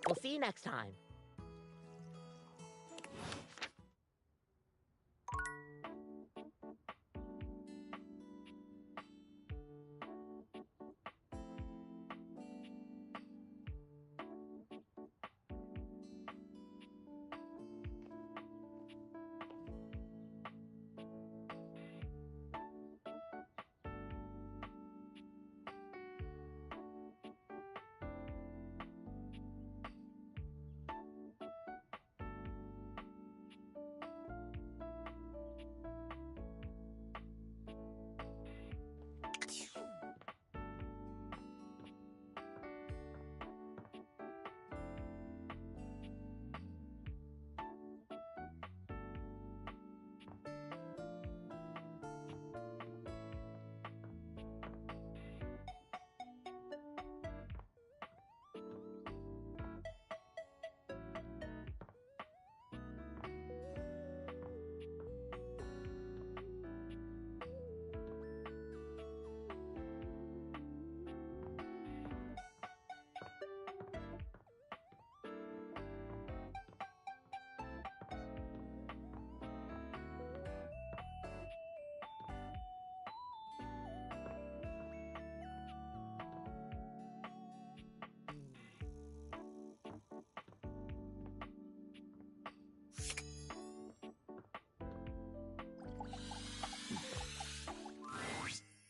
We'll see you next time.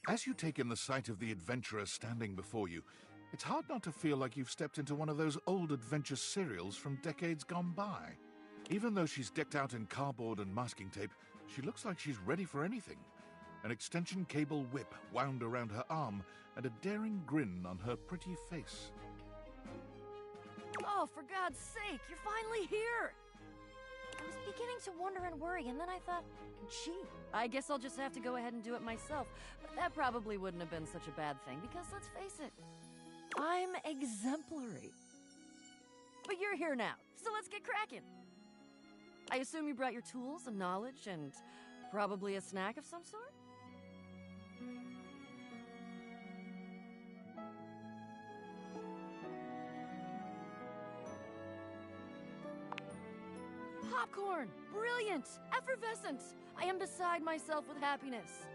As you take in the sight of the adventurer standing before you, it's hard not to feel like you've stepped into one of those old adventure serials from decades gone by. Even though she's decked out in cardboard and masking tape, she looks like she's ready for anything. An extension cable whip wound around her arm and a daring grin on her pretty face. Oh, for God's sake, you're finally here! I was beginning to wonder and worry, and then I thought, gee, I guess I'll just have to go ahead and do it myself. But that probably wouldn't have been such a bad thing, because let's face it, I'm exemplary. But you're here now, so let's get cracking. I assume you brought your tools and knowledge and probably a snack of some sort? Popcorn! Brilliant! Effervescent! I am beside myself with happiness.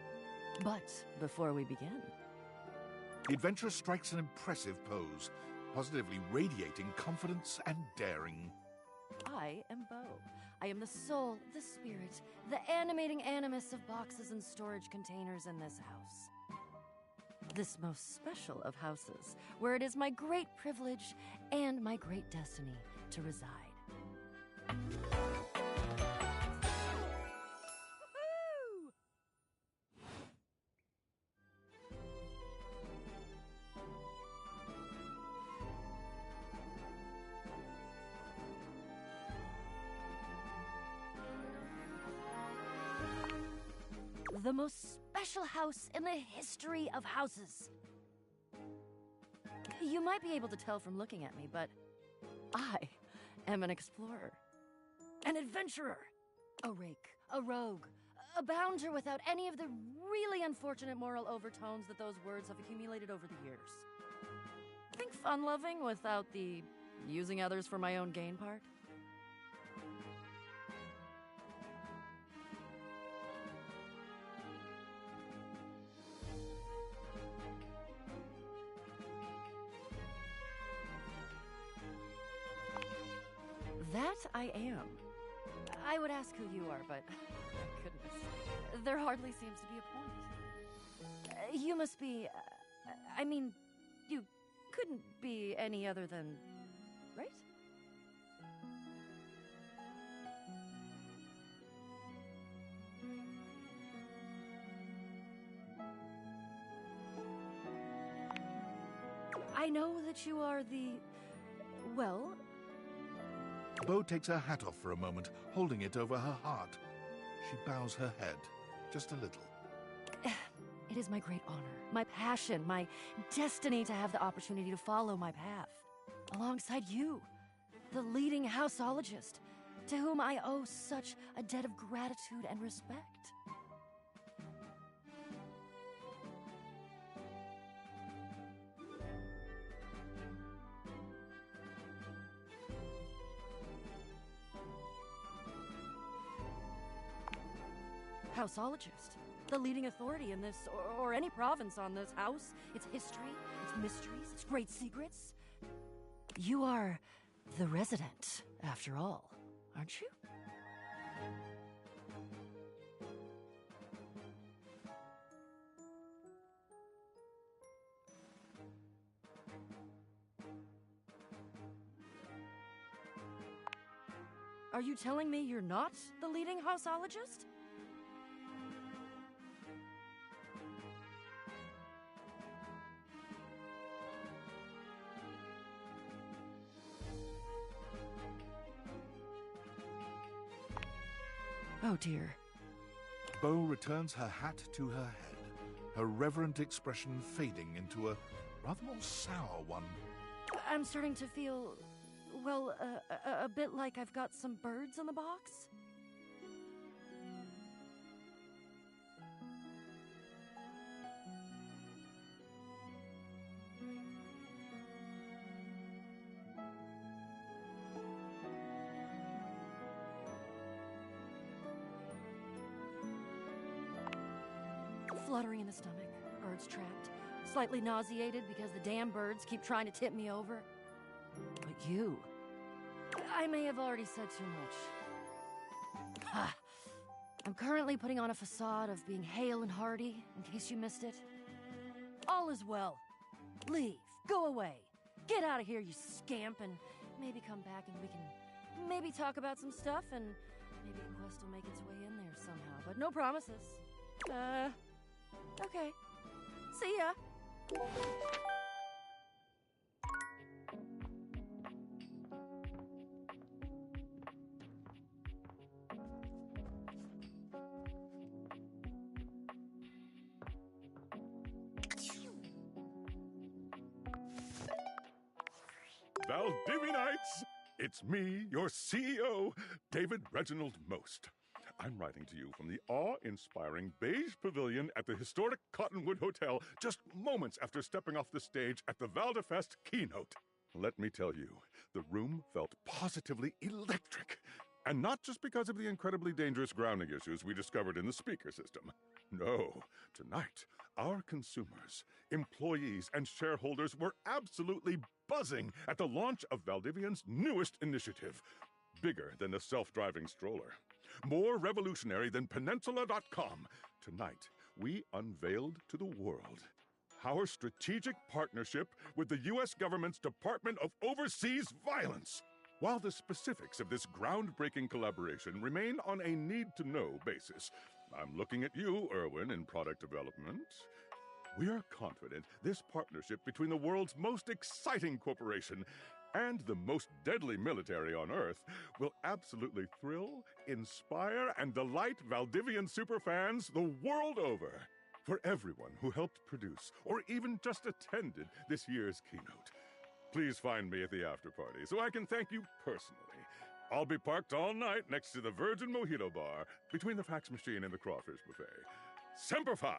But before we begin... The adventurer strikes an impressive pose, positively radiating confidence and daring. I am Bo. I am the soul, the spirit, the animating animus of boxes and storage containers in this house. This most special of houses, where it is my great privilege and my great destiny to reside. The most special house in the history of houses. You might be able to tell from looking at me, but I am an explorer, an adventurer, a rake, a rogue, a bounder without any of the really unfortunate moral overtones that those words have accumulated over the years. Think fun-loving without the using others for my own gain part? That I am. I would ask who you are, but goodness, there hardly seems to be a point. You must be, I mean, you couldn't be any other than, right? I know that you are the, well... Bo takes her hat off for a moment, holding it over her heart. She bows her head, just a little. It is my great honor, my passion, my destiny to have the opportunity to follow my path. Alongside you, the leading houseologist, to whom I owe such a debt of gratitude and respect. Houseologist, the leading authority in this, or any province on this house, its history, its mysteries, its great secrets. You are the resident, after all, aren't you? Are you telling me you're not the leading houseologist? Oh dear. Bo returns her hat to her head, her reverent expression fading into a rather more sour one. I'm starting to feel, well, a bit like I've got some birds in the box. Fluttering in the stomach, birds trapped, slightly nauseated because the damn birds keep trying to tip me over. But you... I may have already said too much. I'm currently putting on a facade of being hale and hearty, in case you missed it. All is well. Leave. Go away. Get out of here, you scamp, and maybe come back and we can maybe talk about some stuff, and maybe a quest will make its way in there somehow. But no promises. Okay. See ya. Valdivianites! It's me, your CEO, David Reginald Most. I'm writing to you from the awe-inspiring beige pavilion at the historic Cottonwood Hotel just moments after stepping off the stage at the Valdefest keynote. Let me tell you, the room felt positively electric. And not just because of the incredibly dangerous grounding issues we discovered in the speaker system. No, tonight, our consumers, employees, and shareholders were absolutely buzzing at the launch of Valdivian's newest initiative. Bigger than the self-driving stroller. More revolutionary than Peninsula.com. Tonight, we unveiled to the world our strategic partnership with the U.S. government's Department of Overseas Violence. While the specifics of this groundbreaking collaboration remain on a need-to-know basis, I'm looking at you, Erwin, in product development. We are confident this partnership between the world's most exciting corporation and the most deadly military on Earth will absolutely thrill, inspire, and delight Valdivian superfans the world over. For everyone who helped produce or even just attended this year's keynote, please find me at the after-party so I can thank you personally. I'll be parked all night next to the Virgin Mojito Bar between the fax machine and the crawfish buffet. Semper Fi!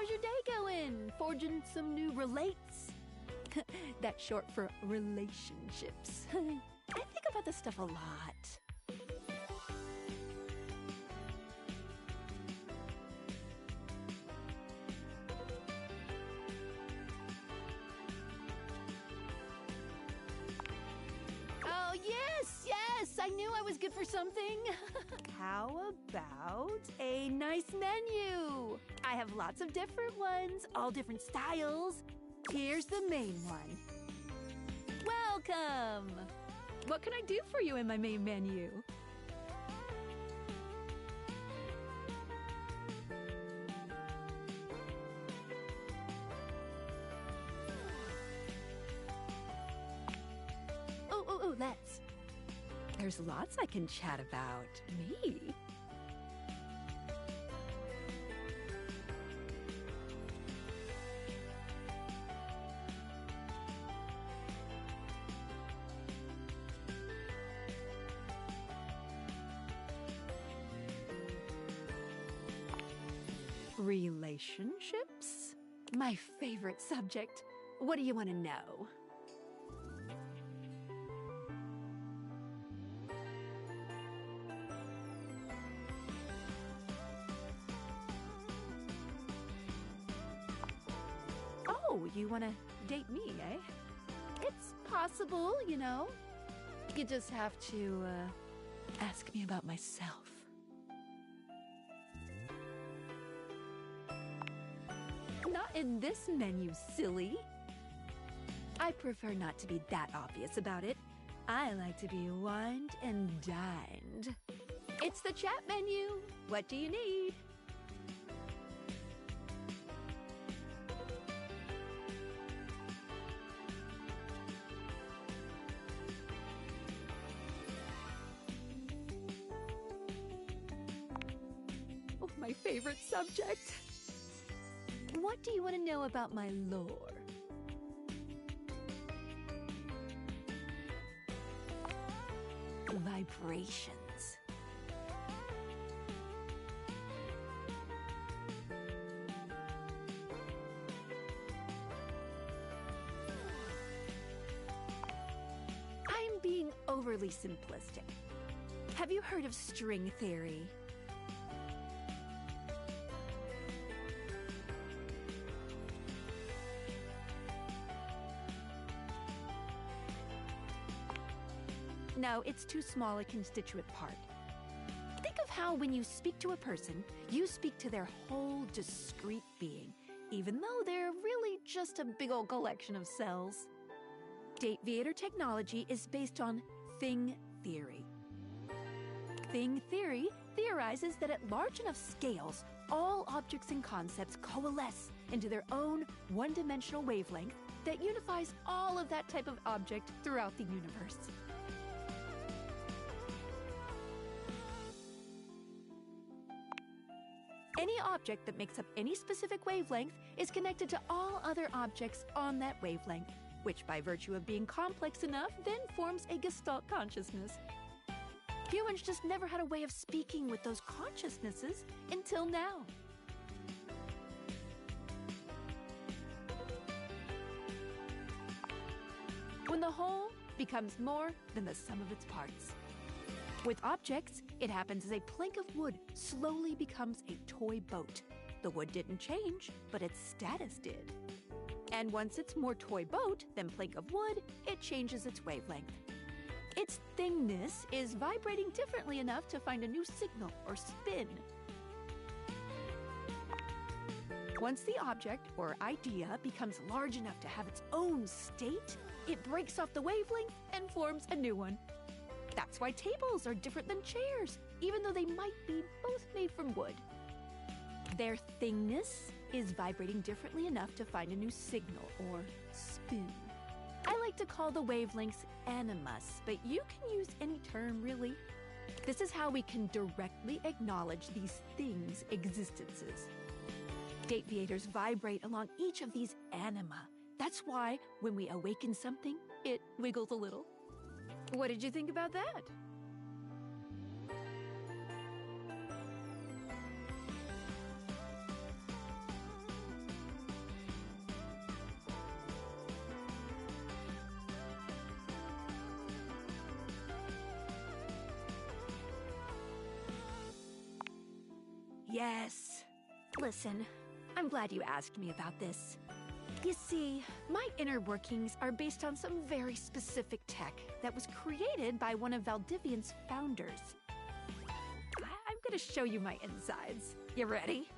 How's your day going? Forging some new relates? That's short for relationships. I think about this stuff a lot. Oh, yes, yes! I knew I was good for something. How about a nice menu? I have lots of different ones, all different styles. Here's the main one. Welcome! What can I do for you in my main menu? Oh, let's. There's lots I can chat about. Me? Relationships? My favorite subject. What do you want to know? Oh, you want to date me, eh? It's possible, you know. You just have to, ask me about myself. Not in this menu, silly. I prefer not to be that obvious about it. I like to be wined and dined. It's the chat menu. What do you need? Oh, my favorite subject. What do you want to know about my lore? Vibrations. I'm being overly simplistic. Have you heard of string theory? No, it's too small a constituent part. Think of how when you speak to a person, you speak to their whole discrete being, even though they're really just a big old collection of cells. Dateviator technology is based on thing theory. Thing theory theorizes that at large enough scales, all objects and concepts coalesce into their own one-dimensional wavelength that unifies all of that type of object throughout the universe. Any object that makes up any specific wavelength is connected to all other objects on that wavelength, which by virtue of being complex enough then forms a Gestalt consciousness. Humans just never had a way of speaking with those consciousnesses until now. When the whole becomes more than the sum of its parts. With objects, it happens as a plank of wood slowly becomes a toy boat. The wood didn't change, but its status did. And once it's more toy boat than plank of wood, it changes its wavelength. Its thingness is vibrating differently enough to find a new signal or spin. Once the object or idea becomes large enough to have its own state, it breaks off the wavelength and forms a new one. That's why tables are different than chairs, even though they might be both made from wood. Their thingness is vibrating differently enough to find a new signal or spin. I like to call the wavelengths animus, but you can use any term, really. This is how we can directly acknowledge these things' existences. Dateviators vibrate along each of these anima. That's why, when we awaken something, it wiggles a little. What did you think about that? Yes. Listen, I'm glad you asked me about this. You see, my inner workings are based on some very specific tech that was created by one of Valdivian's founders. I'm gonna show you my insides. You ready?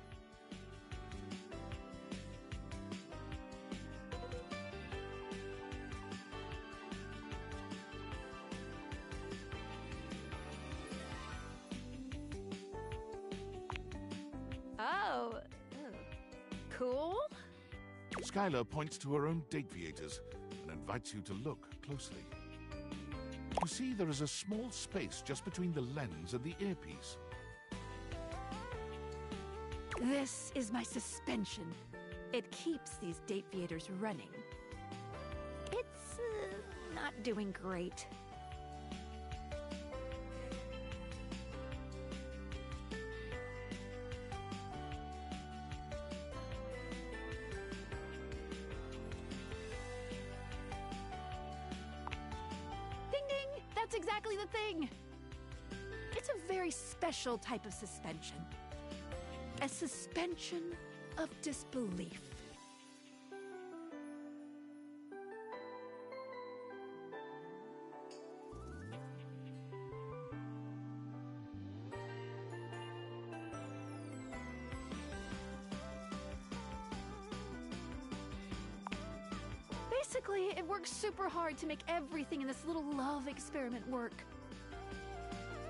Oh, cool. Skylar points to her own Dateviators and invites you to look closely. You see there is a small space just between the lens and the earpiece. This is my suspension. It keeps these Dateviators running. It's not doing great. That's exactly the thing! It's a very special type of suspension. A suspension of disbelief. Basically, it works super hard to make everything in this little love experiment work.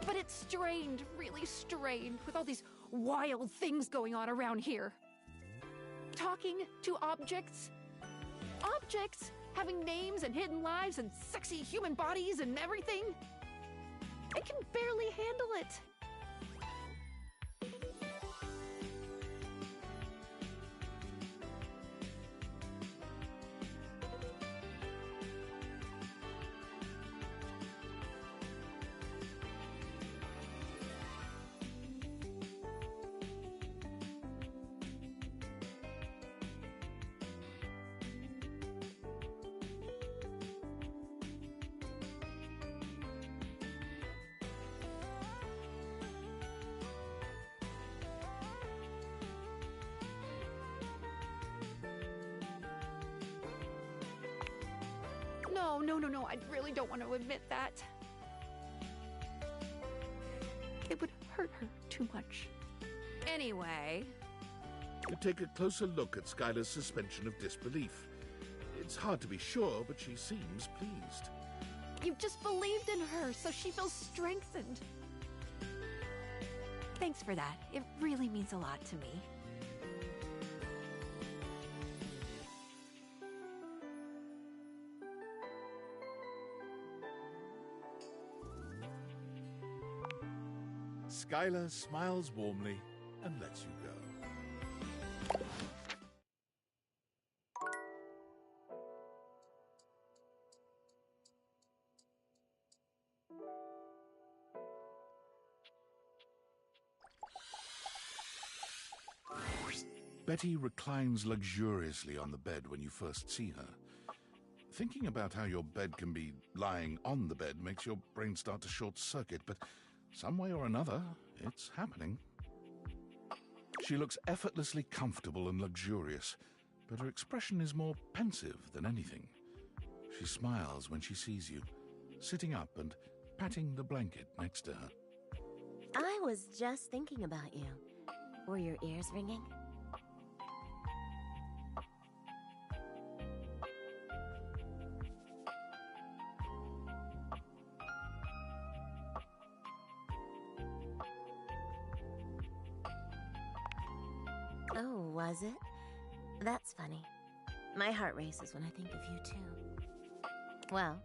But it's strained, really strained, with all these wild things going on around here. Talking to objects. Objects having names and hidden lives and sexy human bodies and everything. I can barely handle it. No, I really don't want to admit that. It would hurt her too much. Anyway... You take a closer look at Skylar's suspension of disbelief. It's hard to be sure, but she seems pleased. You just believed in her, so she feels strengthened. Thanks for that. It really means a lot to me. Skylar smiles warmly and lets you go. Betty reclines luxuriously on the bed when you first see her. Thinking about how your bed can be lying on the bed makes your brain start to short-circuit, but some way or another, it's happening. She looks effortlessly comfortable and luxurious, but her expression is more pensive than anything. She smiles when she sees you, sitting up and patting the blanket next to her. I was just thinking about you. Were your ears ringing? Oh, was it? That's funny. My heart races when I think of you, too. Well,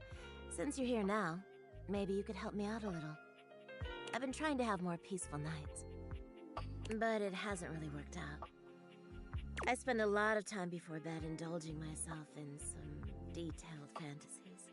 since you're here now, maybe you could help me out a little. I've been trying to have more peaceful nights, but it hasn't really worked out. I spend a lot of time before bed indulging myself in some detailed fantasies.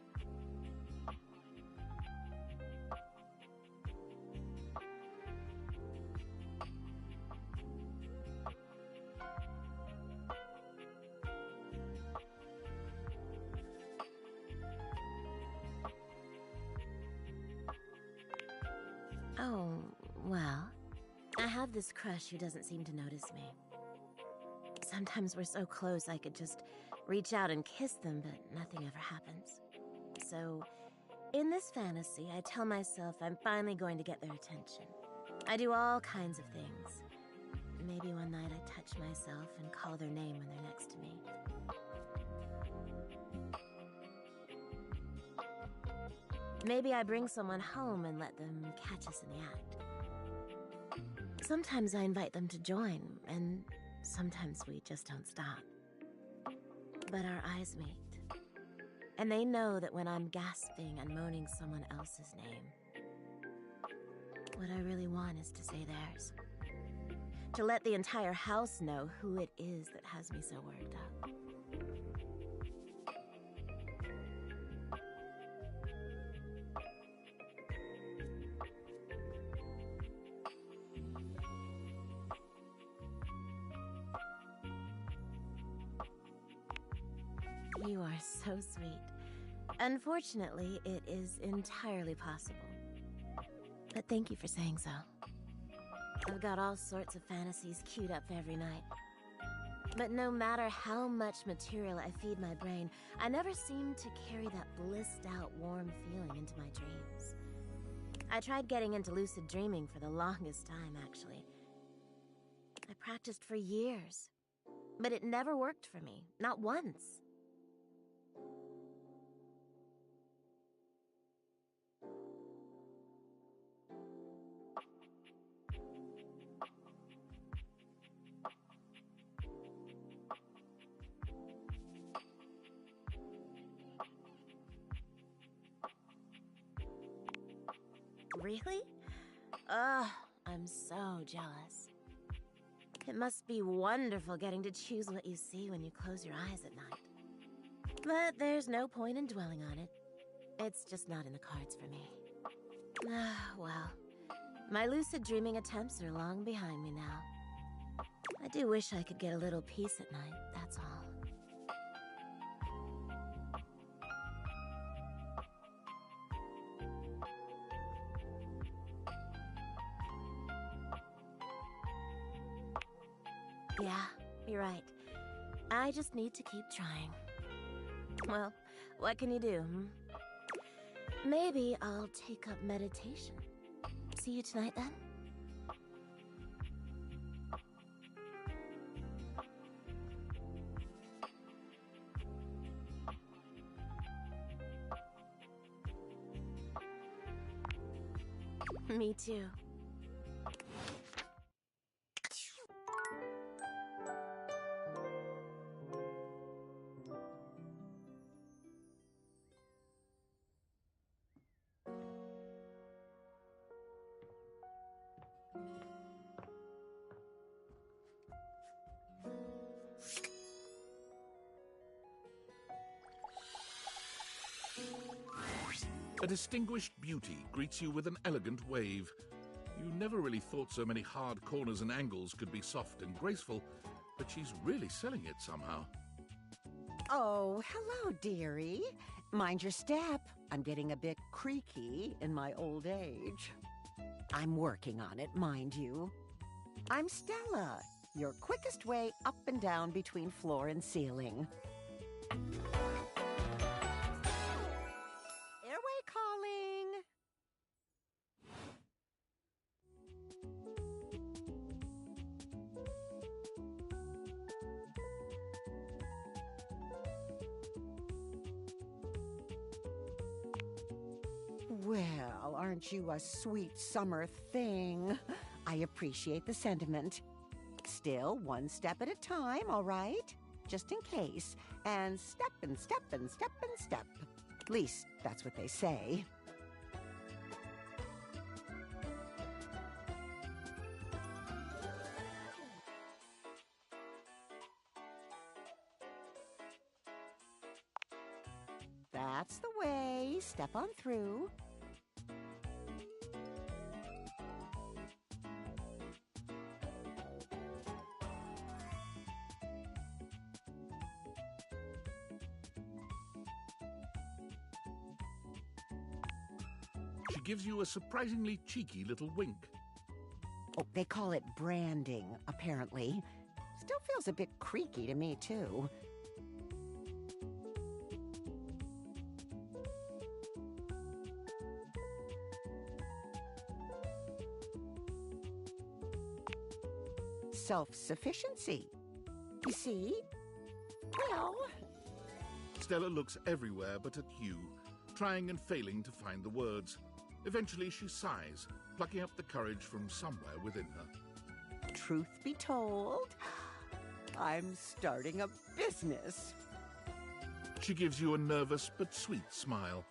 have this crush who doesn't seem to notice me. Sometimes we're so close I could just reach out and kiss them, but nothing ever happens. So, in this fantasy, I tell myself I'm finally going to get their attention. I do all kinds of things. Maybe one night I touch myself and call their name when they're next to me. Maybe I bring someone home and let them catch us in the act. Sometimes I invite them to join, and sometimes we just don't stop. But our eyes meet. And they know that when I'm gasping and moaning someone else's name, what I really want is to say theirs. To let the entire house know who it is that has me so worked up. You are so sweet. Unfortunately, it is entirely possible. But thank you for saying so. I've got all sorts of fantasies queued up every night. But no matter how much material I feed my brain, I never seem to carry that blissed-out, warm feeling into my dreams. I tried getting into lucid dreaming for the longest time, actually. I practiced for years. But it never worked for me, not once. Really? Ugh, I'm so jealous. It must be wonderful getting to choose what you see when you close your eyes at night. But there's no point in dwelling on it. It's just not in the cards for me. Well, my lucid dreaming attempts are long behind me now. I do wish I could get a little peace at night, that's all. Yeah, you're right. I just need to keep trying. Well, what can you do, Maybe I'll take up meditation. See you tonight, then? Me too. A distinguished beauty greets you with an elegant wave. You never really thought so many hard corners and angles could be soft and graceful, but she's really selling it somehow. Oh, hello, dearie. Mind your step. I'm getting a bit creaky in my old age. I'm working on it, mind you. I'm Stella, your quickest way up and down between floor and ceiling. Airway calling. Well, aren't you a sweet summer thing? I appreciate the sentiment. Still, one step at a time, all right? Just in case. And step and step and step and step. At least, that's what they say. That's the way. Step on through. She gives you a surprisingly cheeky little wink. Oh, they call it branding, apparently. Still feels a bit creaky to me, too. Self-sufficiency. You see? Well... Stella looks everywhere but at you, trying and failing to find the words. Eventually she sighs, plucking up the courage from somewhere within her. Truth be told, I'm starting a business. She gives you a nervous but sweet smile.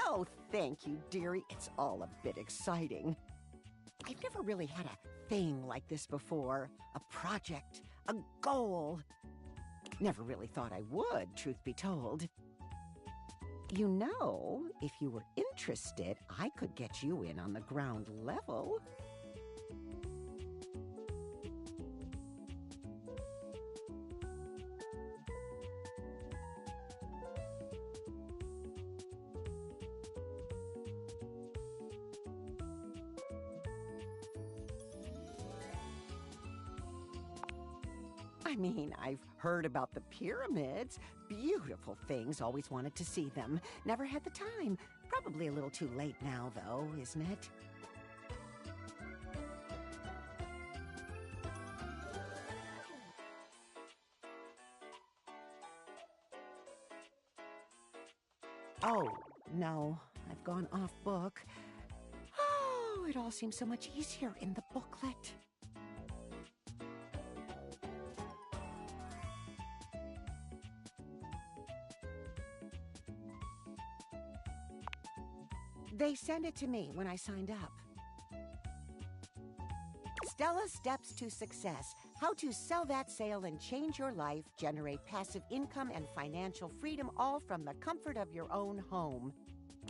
Oh, thank you, dearie. It's all a bit exciting. I've never really had a thing like this before. A project, a goal. Never really thought I would, truth be told. You know, if you were interested, I could get you in on the ground level. I mean, I've heard about the pyramids. Beautiful things, always wanted to see them. Never had the time. Probably a little too late now, though, isn't it? Oh, no, I've gone off book. Oh, it all seems so much easier in the booklet. They sent it to me when I signed up. Stella's Steps to Success. How to sell that sale and change your life, generate passive income and financial freedom, all from the comfort of your own home.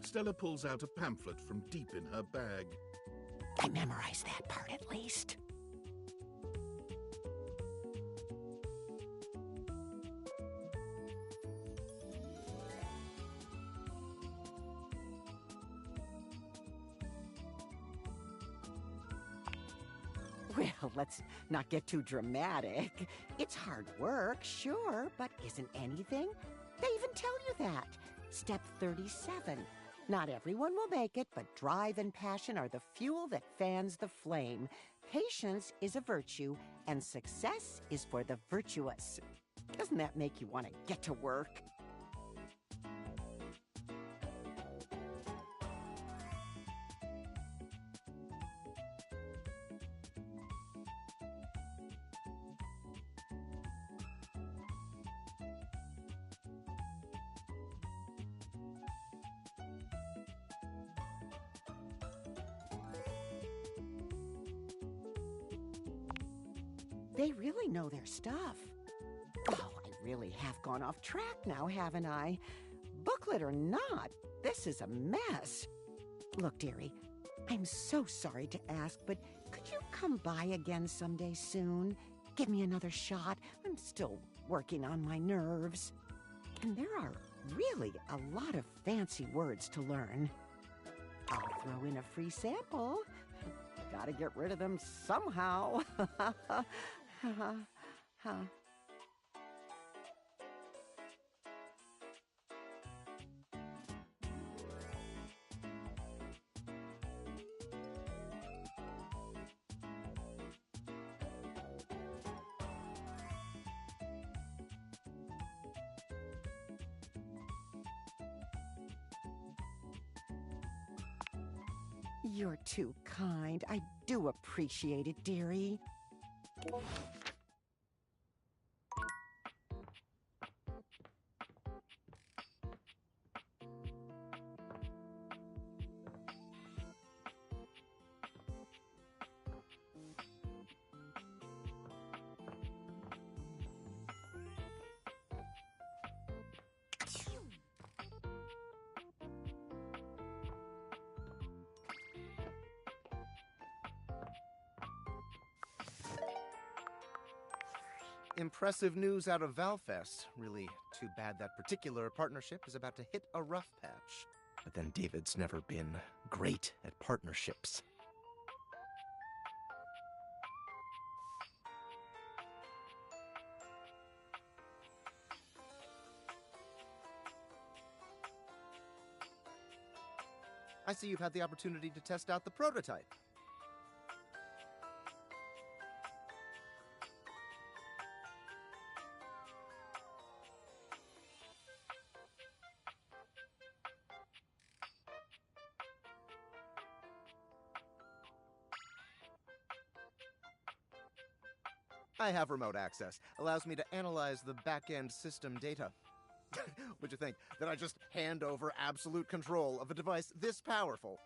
Stella pulls out a pamphlet from deep in her bag. I memorized that part at least. Well, let's not get too dramatic. It's hard work, sure, but isn't anything? They even tell you that. Step 37. Not everyone will make it, but drive and passion are the fuel that fans the flame. Patience is a virtue, and success is for the virtuous. Doesn't that make you want to get to work? They really know their stuff. Oh, I really have gone off track now, haven't I? Booklet or not, this is a mess. Look, dearie, I'm so sorry to ask, but could you come by again someday soon? Give me another shot. I'm still working on my nerves. And there are really a lot of fancy words to learn. I'll throw in a free sample. Gotta get rid of them somehow. You're too kind. I do appreciate it, dearie. Impressive news out of Valfest. Really too bad that particular partnership is about to hit a rough patch. But then David's never been great at partnerships. I see you've had the opportunity to test out the prototype. I have remote access. Allows me to analyze the back-end system data. What'd you think? That I just hand over absolute control of a device this powerful?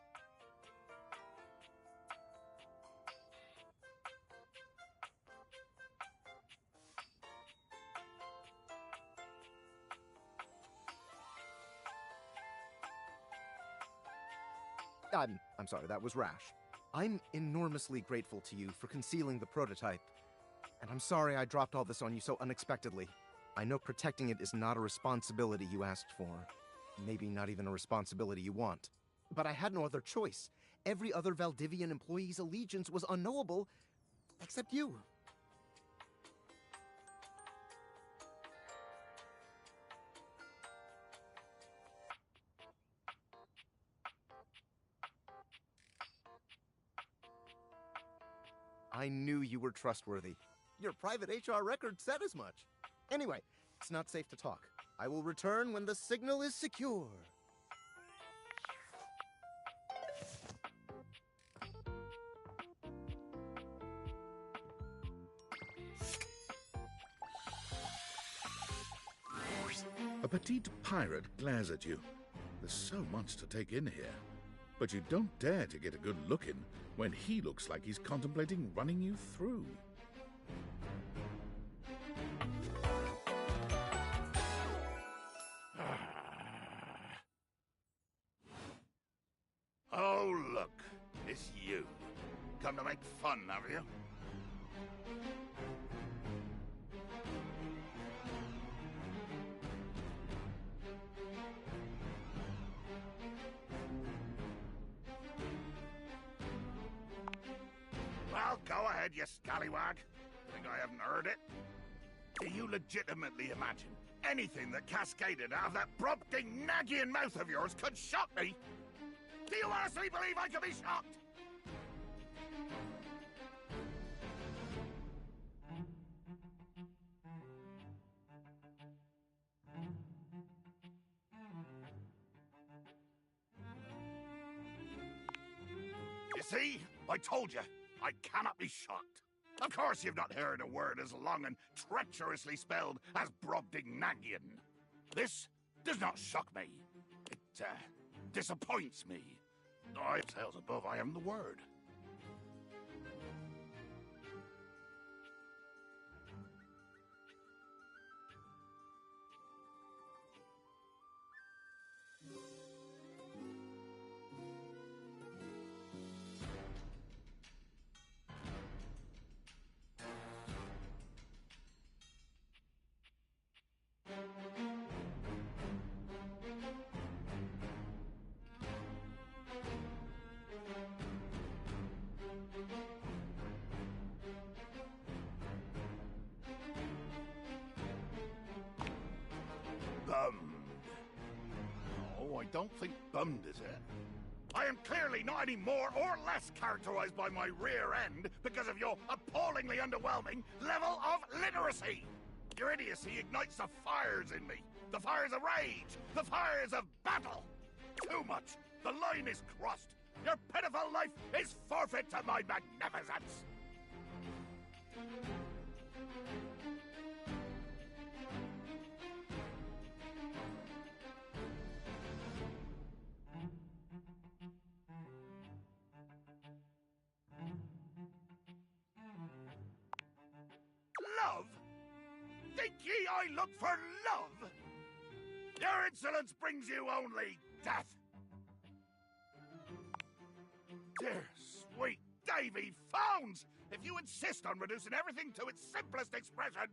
I'm sorry, that was rash. I'm enormously grateful to you for concealing the prototype. And I'm sorry I dropped all this on you so unexpectedly. I know protecting it is not a responsibility you asked for. Maybe not even a responsibility you want. But I had no other choice. Every other Valdivian employee's allegiance was unknowable, except you. I knew you were trustworthy. Your private HR record said as much. Anyway, it's not safe to talk. I will return when the signal is secure. A petite pirate glares at you. There's so much to take in here. But you don't dare to get a good look in when he looks like he's contemplating running you through. Oh, look. It's you. Come to make fun, have you? Well, go ahead, you scallywag. Think I haven't heard it? Do you legitimately imagine anything that cascaded out of that Brobdingnagian mouth of yours could shock me? Do you honestly believe I could be shocked? You see? I told you. I cannot be shocked. Of course you've not heard a word as long and treacherously spelled as Brobdingnagian. This does not shock me. It, disappoints me. I tales above, I am the word. Bummed. No, I don't think bummed is it. I am clearly not any more or less characterized by my rear end because of your appallingly underwhelming level of literacy. Your idiocy ignites the fires in me. The fires of rage. The fires of battle. Too much. The line is crossed. Your pitiful life is forfeit to my magnificence. Love? Think ye I look for love? Your insolence brings you only death. Dear sweet Davy Phones! If you insist on reducing everything to its simplest expression,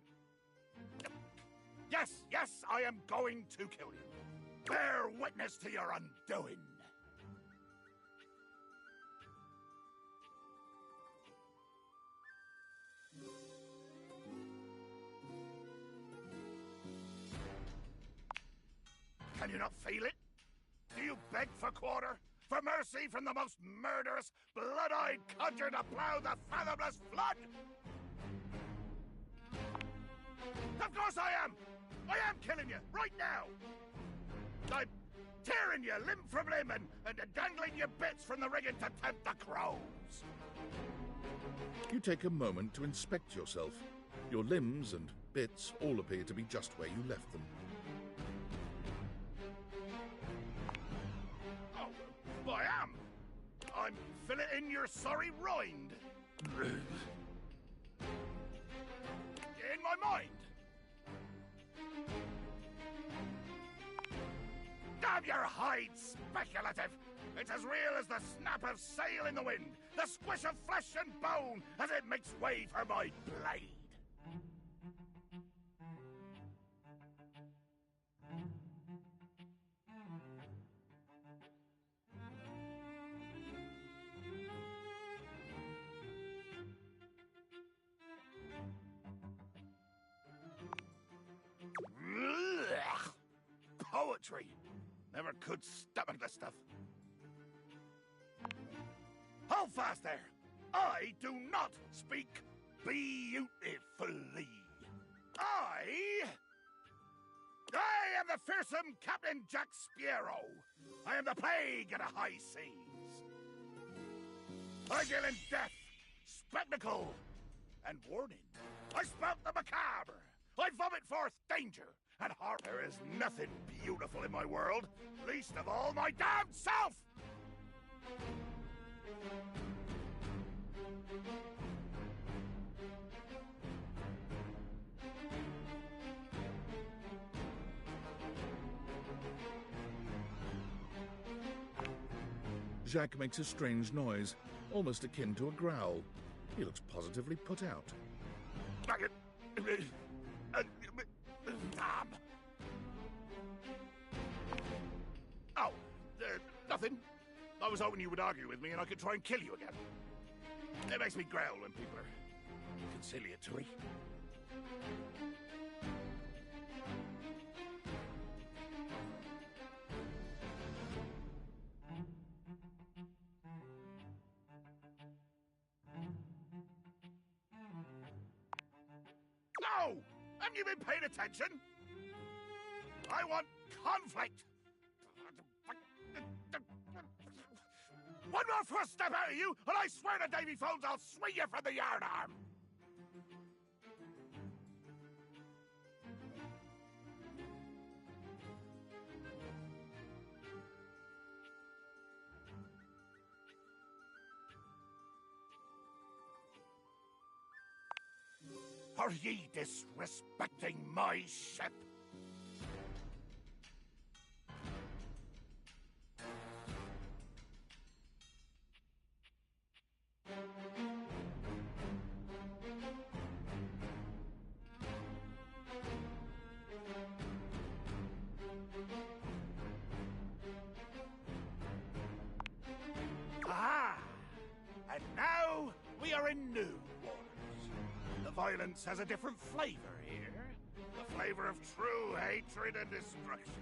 Yes, yes, I am going to kill you. Bear witness to your undoing. Can you not feel it? Do you beg for quarter? For mercy from the most murderous, blood-eyed conjure to plow the fathomless flood? Of course I am! I am killing you, right now! I'm tearing you limb from limb and dangling your bits from the rigging to tempt the crows! You take a moment to inspect yourself. Your limbs and bits all appear to be just where you left them. Oh, I am! I'm filleting your sorry rind! In my mind! Damn your hide, speculative! It's as real as the snap of sail in the wind, the squish of flesh and bone as it makes way for my blade! Poetry! Never could stomach this stuff. Hold fast there! I do not speak beautifully. I am the fearsome Captain Jack Sparrow. I am the plague of the high seas. I deal in death, spectacle, and warning. I spout the macabre. I vomit forth danger and horror. There is nothing beautiful in my world, least of all my damn self! Jacques makes a strange noise, almost akin to a growl. He looks positively put out. Oh, nothing. I was hoping you would argue with me and I could try and kill you again. It makes me growl when people are conciliatory. No! Haven't you been paying attention? I want conflict! One more first step out of you, and I swear to Davy Phones I'll swing you from the yardarm! Are ye disrespecting my ship? Ah! And now we are in new waters. The violence has a different flavor here. The flavor of true hatred and destruction.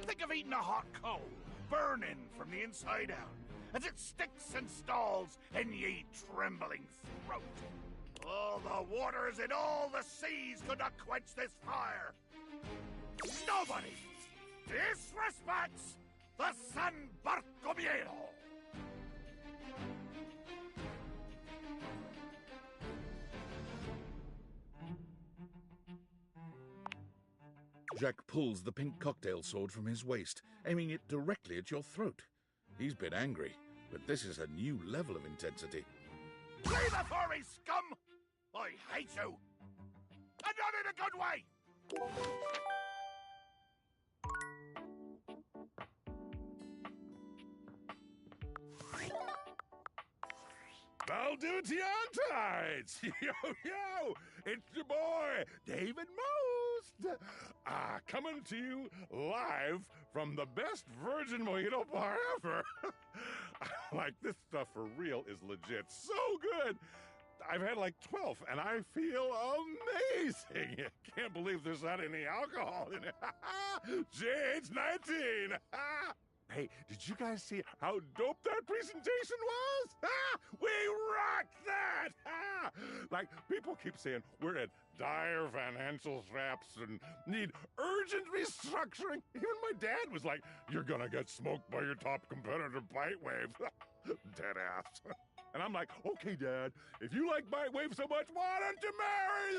Think of eating a hot coal, burning from the inside out, as it sticks and stalls in ye trembling throat. All the waters in all the seas could not quench this fire. Nobody disrespects the San Bartolomeo. Jack pulls the pink cocktail sword from his waist, aiming it directly at your throat. He's been angry, but this is a new level of intensity. Leave it for me, scum! I hate you! And not in a good way! Valdutian tides! Yo, yo! It's your boy, David Most! Coming to you live from the best virgin mojito bar ever. Like, this stuff for real is legit so good. I've had like 12, and I feel amazing. Can't believe there's not any alcohol in it. JH 19. Hey, did you guys see how dope that presentation was? We rocked that! Like, people keep saying we're at dire financial straps and need urgent restructuring. Even my dad was like, you're gonna get smoked by your top competitor, Bitewave. Dead ass. And I'm like, okay, Dad, if you like Bitewave so much, why don't you marry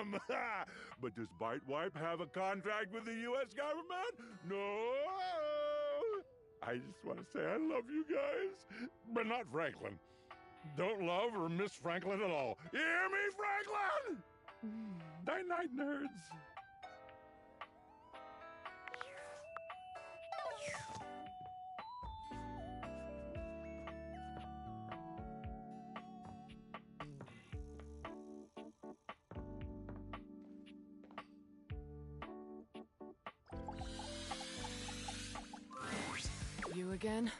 them? But does Bitewave have a contract with the U.S. government? No. I just want to say I love you guys, but not Franklin. Don't love or miss Franklin at all. You hear me, Franklin? Night-night, nerds. You again?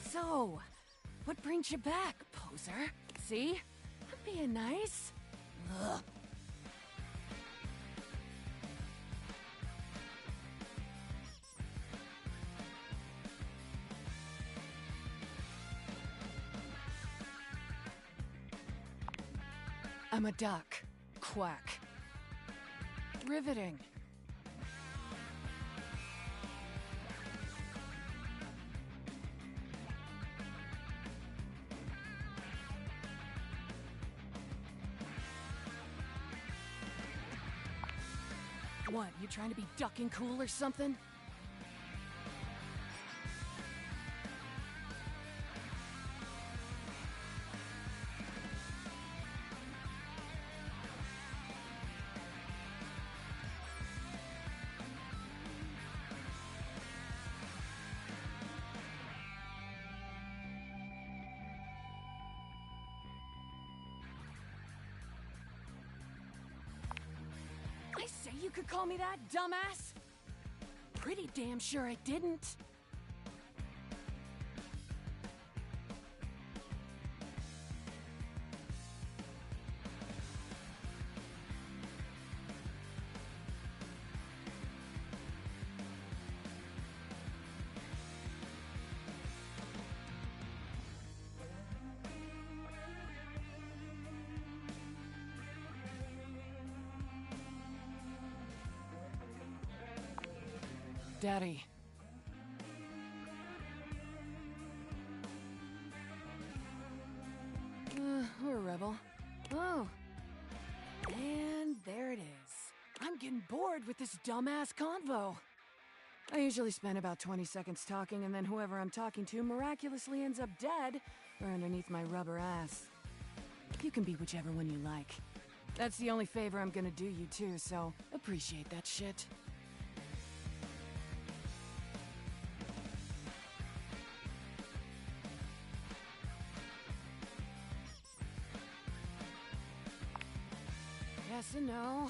So, what brings you back, poser? See? I'm being nice. Ugh. I'm a duck. Quack. Riveting. What, you trying to be ducking cool or something? I say you could call me that, dumbass? Pretty damn sure I didn't. Daddy. We're a rebel. Oh. And there it is. I'm getting bored with this dumbass convo. I usually spend about 20 seconds talking, and then whoever I'm talking to miraculously ends up dead or underneath my rubber ass. You can be whichever one you like. That's the only favor I'm gonna do you too, so appreciate that shit. Yes and no.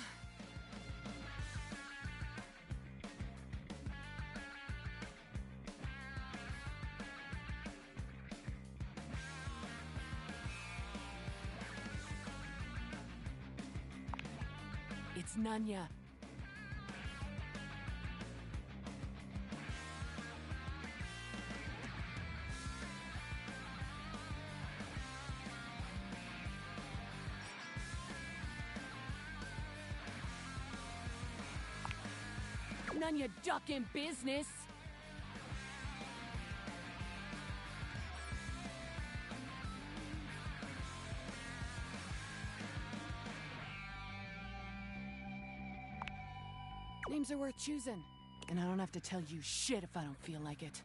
It's Nanya. None your ducking business. Names are worth choosing, and I don't have to tell you shit if I don't feel like it.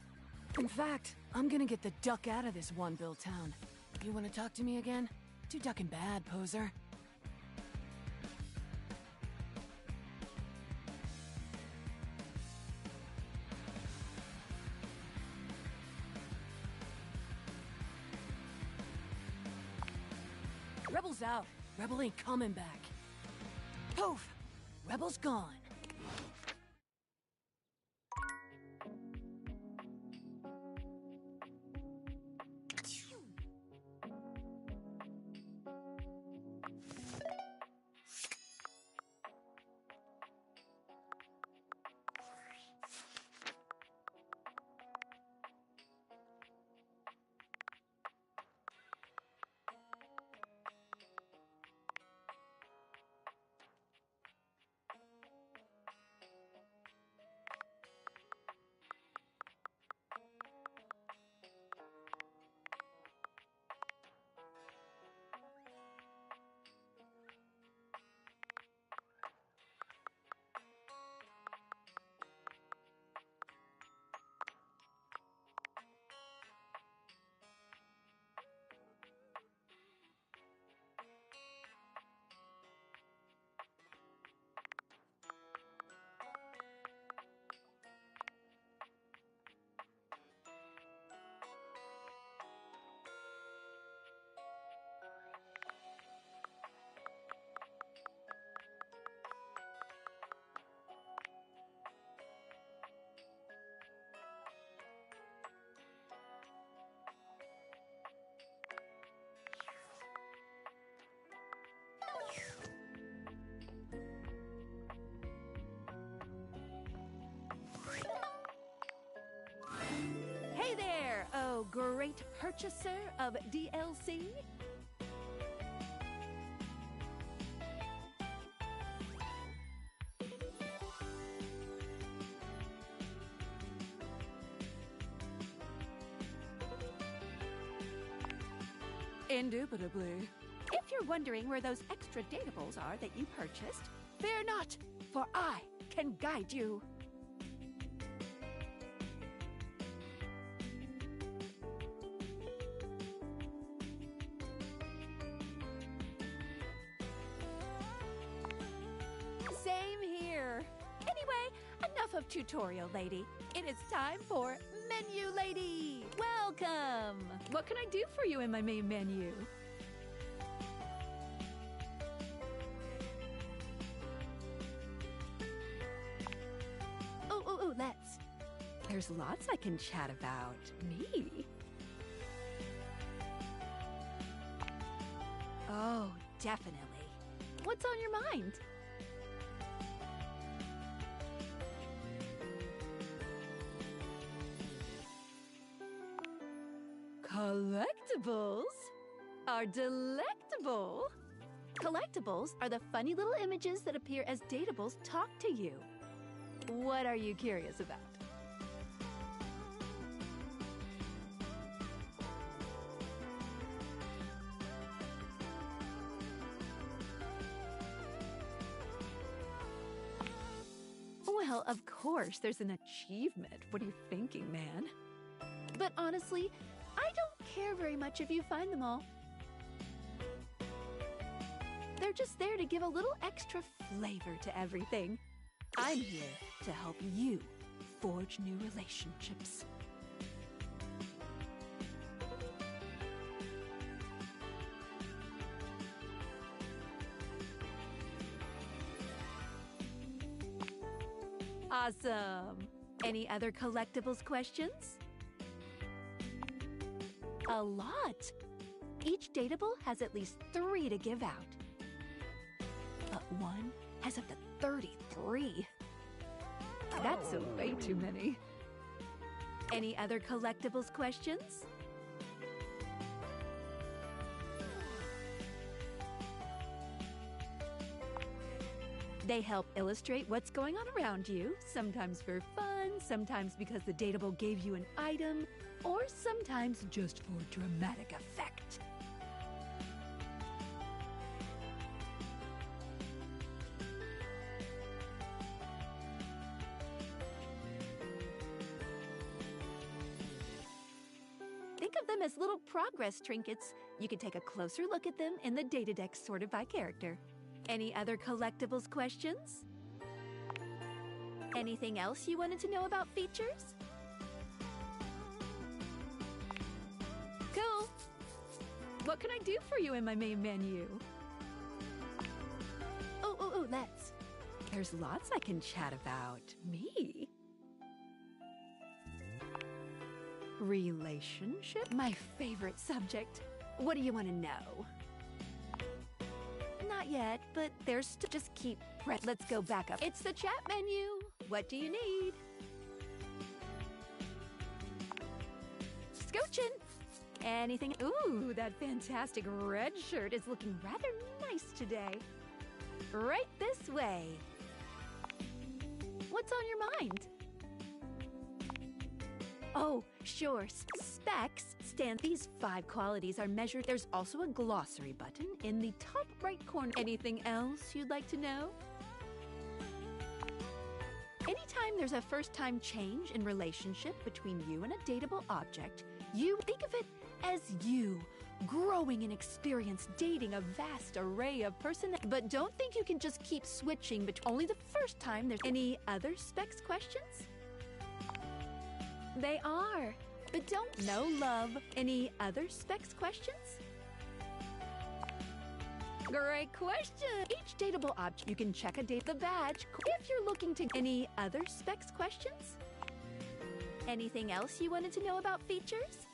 In fact, I'm gonna get the duck out of this one-bill town. You wanna talk to me again? Too ducking bad, poser. Rebel's out. Rebel ain't coming back. Poof! Rebel's gone. Hey there, oh great purchaser of DLC. Indubitably. If you're wondering where those extra datables are that you purchased, fear not, for I can guide you. Same here. Anyway, enough of tutorial lady. It is time for menu lady. Welcome! What can I do for you in my main menu? Oh, let's. There's lots I can chat about. Me? Oh, definitely. What's on your mind? Collectibles are delectable. Collectibles are the funny little images that appear as datables talk to you. What are you curious about? Well, of course, there's an achievement. What are you thinking, man? But honestly, I don't care very much if you find them all. They're just there to give a little extra flavor to everything. I'm here to help you forge new relationships. Awesome. Any other collectibles questions? A lot. Each datable has at least 3 to give out. But one has up to 33. That's way too many. Any other collectibles questions? They help illustrate what's going on around you, sometimes for fun, sometimes because the datable gave you an item, or sometimes just for dramatic effect. Think of them as little progress trinkets. You can take a closer look at them in the data deck sorted by character. Any other collectibles questions? Anything else you wanted to know about features? Cool. What can I do for you in my main menu? Oh, let's. There's lots I can chat about. Me? Relationship? My favorite subject. What do you want to know? Not yet, but there's just keep press. Let's go back up. It's the chat menu. What do you need? Scoochin'. Anything? Ooh, that fantastic red shirt is looking rather nice today. Right this way. What's on your mind? Oh, sure. Specs stand. These 5 qualities are measured. There's also a glossary button in the top right corner. Anything else you'd like to know? Anytime there's a first-time change in relationship between you and a dateable object, you think of it as you growing in experience, dating a vast array of personalities. But don't think you can just keep switching between only the first time. There's any other specs questions? They are, but don't. No love. Any other specs questions? Great question. Each dateable object, you can check a date the badge if you're looking to. Any other specs questions? Anything else you wanted to know about features?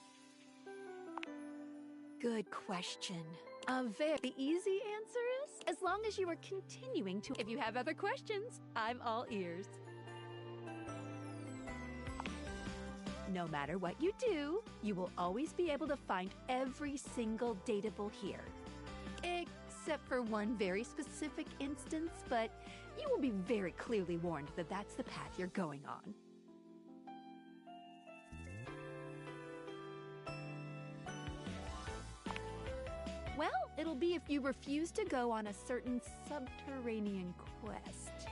Good question. The easy answer is, as long as you are continuing to. If you have other questions, I'm all ears. No matter what you do, you will always be able to find every single dateable here. Except for one very specific instance, but you will be very clearly warned that that's the path you're going on. Well, it'll be if you refuse to go on a certain subterranean quest.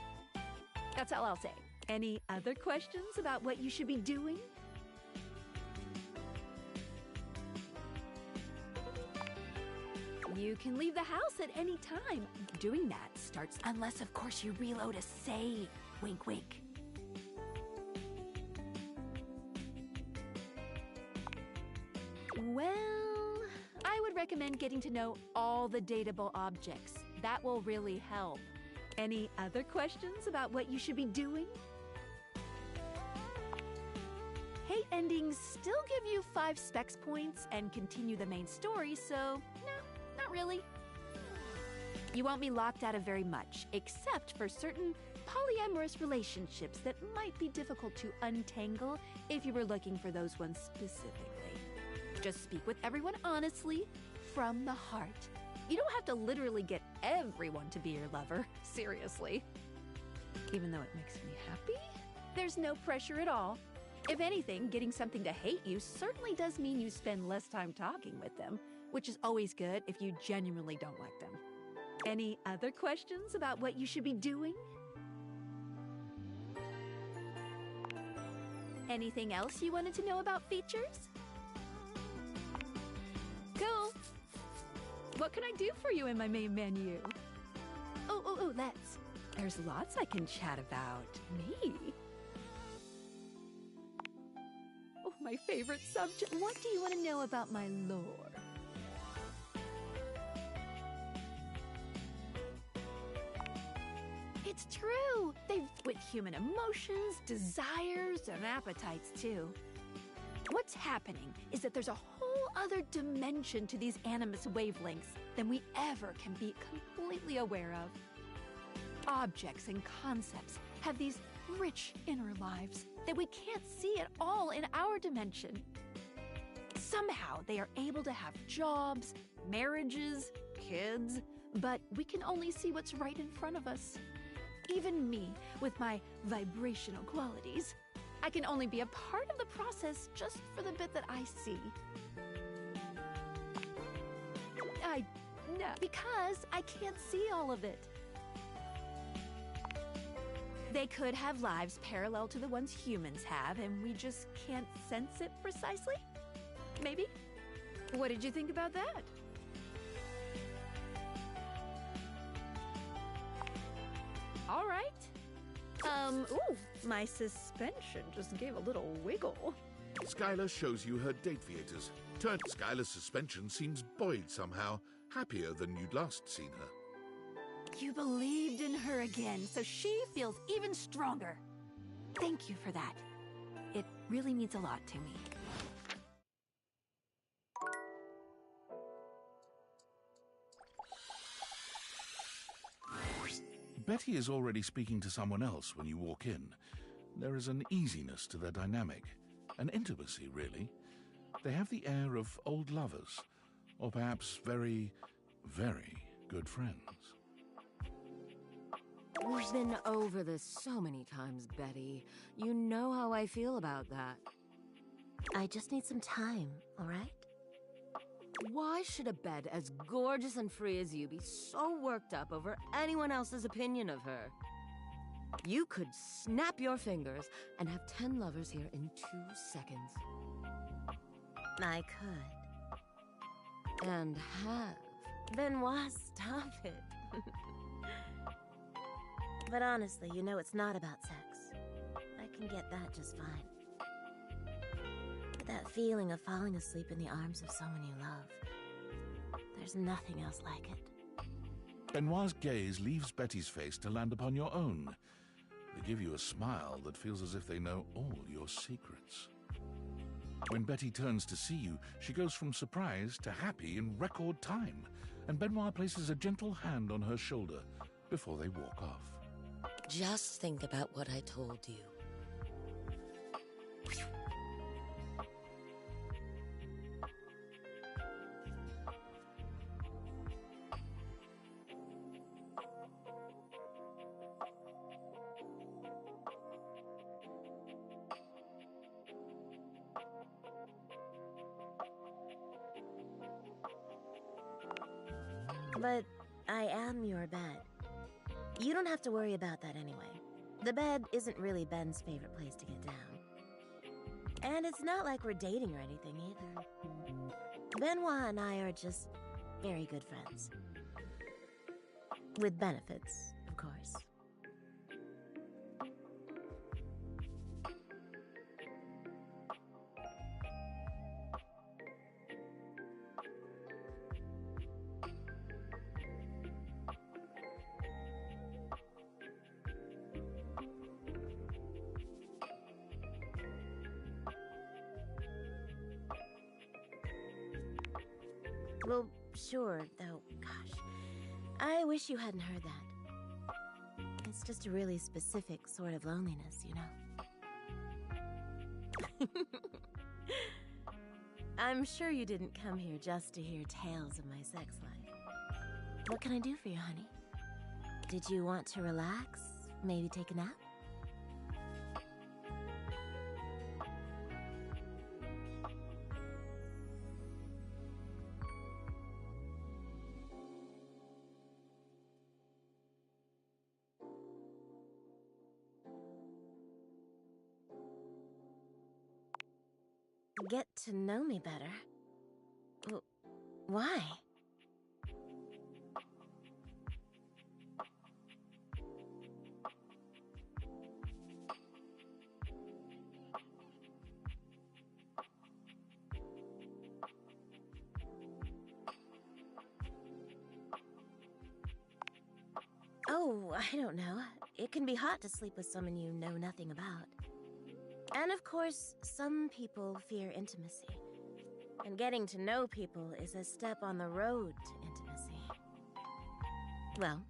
That's all I'll say. Any other questions about what you should be doing? You can leave the house at any time. Doing that starts, unless of course you reload a save. Wink, wink. Well, I would recommend getting to know all the dateable objects. That will really help. Any other questions about what you should be doing? Hate endings still give you 5 specs points and continue the main story, so no, not really. You won't be locked out of very much, except for certain polyamorous relationships that might be difficult to untangle if you were looking for those ones specifically. Just speak with everyone honestly, from the heart. You don't have to literally get everyone to be your lover, seriously. Even though it makes me happy, there's no pressure at all. If anything, getting something to hate you certainly does mean you spend less time talking with them, which is always good if you genuinely don't like them. Any other questions about what you should be doing? Anything else you wanted to know about features? Cool. What can I do for you in my main menu? Oh, let's. There's lots I can chat about. Me? Oh, my favorite subject. What do you want to know about my lore? It's true. They've with human emotions, desires, and appetites too. What's happening is that there's a whole other dimension to these animus wavelengths than we ever can be completely aware of. Objects and concepts have these rich inner lives that we can't see at all in our dimension. Somehow they are able to have jobs, marriages, kids, but we can only see what's right in front of us. Even me, with my vibrational qualities, I can only be a part of the process just for the bit that I see. No, because I can't see all of it. They could have lives parallel to the ones humans have, and we just can't sense it precisely? Maybe? What did you think about that? All right. Ooh, my suspension just gave a little wiggle. Skylar shows you her date theaters. Skylar's suspension seems buoyed somehow, happier than you'd last seen her. You believed in her again, so she feels even stronger. Thank you for that. It really means a lot to me. Betty is already speaking to someone else when you walk in. There is an easiness to their dynamic, an intimacy, really. They have the air of old lovers, or perhaps very, very good friends. We've been over this so many times, Betty. You know how I feel about that. I just need some time, all right? Why should a bed as gorgeous and free as you be so worked up over anyone else's opinion of her? You could snap your fingers and have 10 lovers here in 2 seconds. I could. And have. Benoit, stop it. But honestly, you know it's not about sex. I can get that just fine. But that feeling of falling asleep in the arms of someone you love, there's nothing else like it. Benoit's gaze leaves Betty's face to land upon your own. They give you a smile that feels as if they know all your secrets. When Betty turns to see you, she goes from surprise to happy in record time, and Benoit places a gentle hand on her shoulder before they walk off. Just think about what I told you. But I am your bed. You don't have to worry about that anyway. The bed isn't really Ben's favorite place to get down. And it's not like we're dating or anything either. Benoit and I are just very good friends. With benefits, of course. Well, sure, though, gosh. I wish you hadn't heard that. It's just a really specific sort of loneliness, you know? I'm sure you didn't come here just to hear tales of my sex life. What can I do for you, honey? Did you want to relax? Maybe take a nap? Get to know me better? Why? Oh, I don't know. It can be hot to sleep with someone you know nothing about. And of course, some people fear intimacy. And getting to know people is a step on the road to intimacy. Well,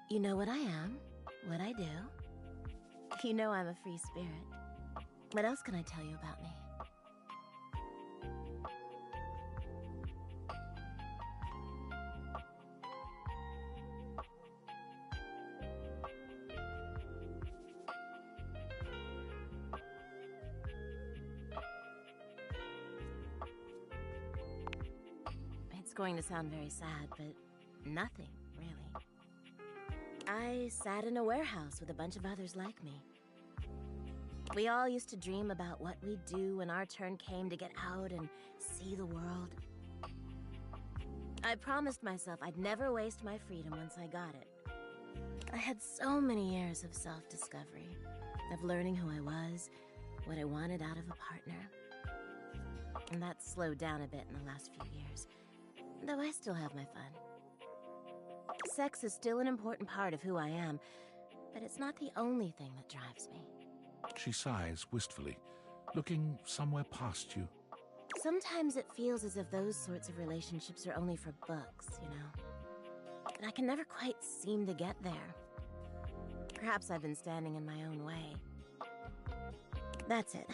you know what I am, what I do. You know I'm a free spirit. What else can I tell you about me? It's going to sound very sad, but nothing, really. I sat in a warehouse with a bunch of others like me. We all used to dream about what we'd do when our turn came to get out and see the world. I promised myself I'd never waste my freedom once I got it. I had so many years of self-discovery, of learning who I was, what I wanted out of a partner. And that's slowed down a bit in the last few years. Though I still have my fun. Sex is still an important part of who I am, but it's not the only thing that drives me. She sighs wistfully, looking somewhere past you. Sometimes it feels as if those sorts of relationships are only for books, you know? But I can never quite seem to get there. Perhaps I've been standing in my own way. That's it.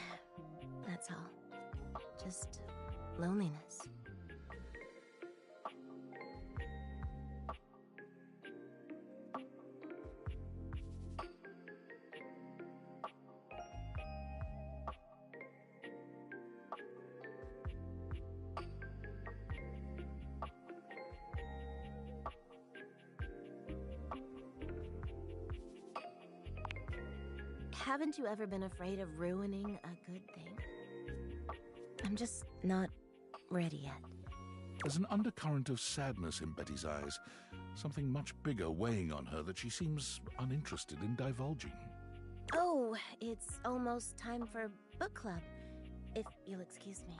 That's all. Just loneliness. Haven't you ever been afraid of ruining a good thing? I'm just not ready yet. There's an undercurrent of sadness in Betty's eyes, something much bigger weighing on her that she seems uninterested in divulging. Oh, it's almost time for book club, if you'll excuse me.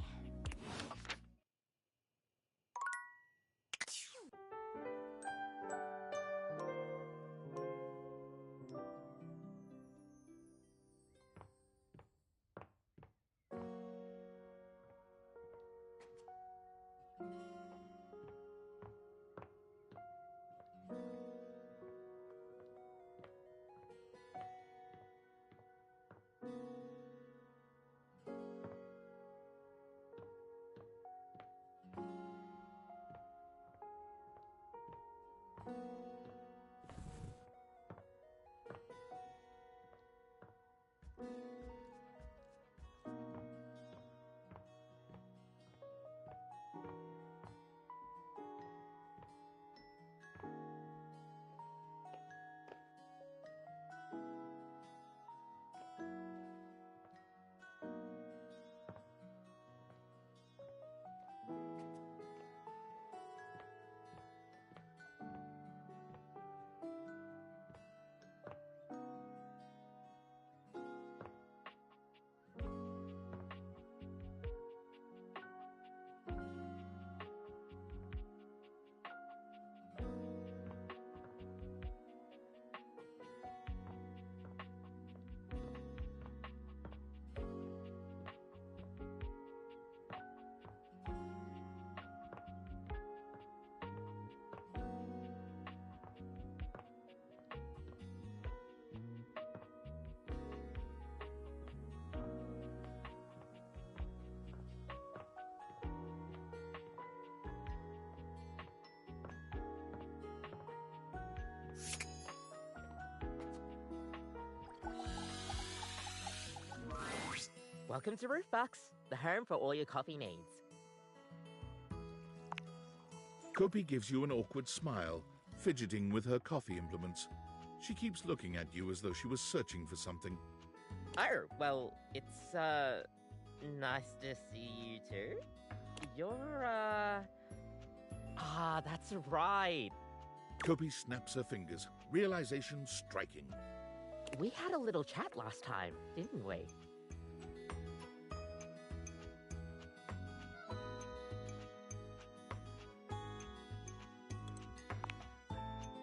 Welcome to Roofbox, the home for all your coffee needs. Kopi gives you an awkward smile, fidgeting with her coffee implements. She keeps looking at you as though she was searching for something. Oh, well, it's, nice to see you too. You're, that's right. Kopi snaps her fingers, realization striking. We had a little chat last time, didn't we?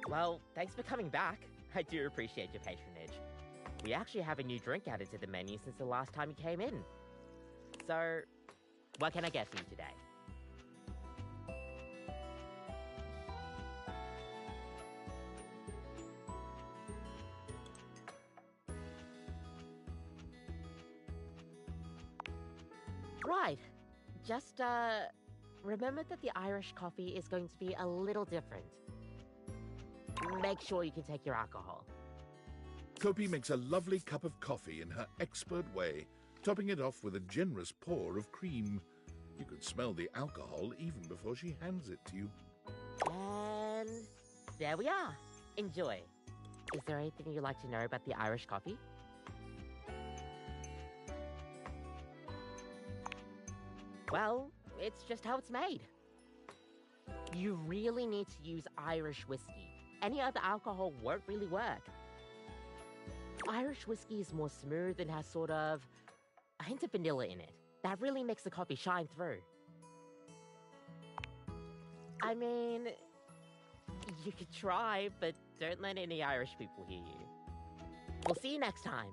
Well, thanks for coming back. I do appreciate your patronage. We actually have a new drink added to the menu since the last time you came in. So, what can I get for you today? Right. Just, remember that the Irish coffee is going to be a little different. Make sure you can take your alcohol. Kopi makes a lovely cup of coffee in her expert way, topping it off with a generous pour of cream. You could smell the alcohol even before she hands it to you. And there we are. Enjoy. Is there anything you'd like to know about the Irish coffee? Well, it's just how it's made. You really need to use Irish whiskey. Any other alcohol won't really work. Irish whiskey is more smooth and has sort of a hint of vanilla in it. That really makes the coffee shine through. I mean, you could try, but don't let any Irish people hear you. We'll see you next time.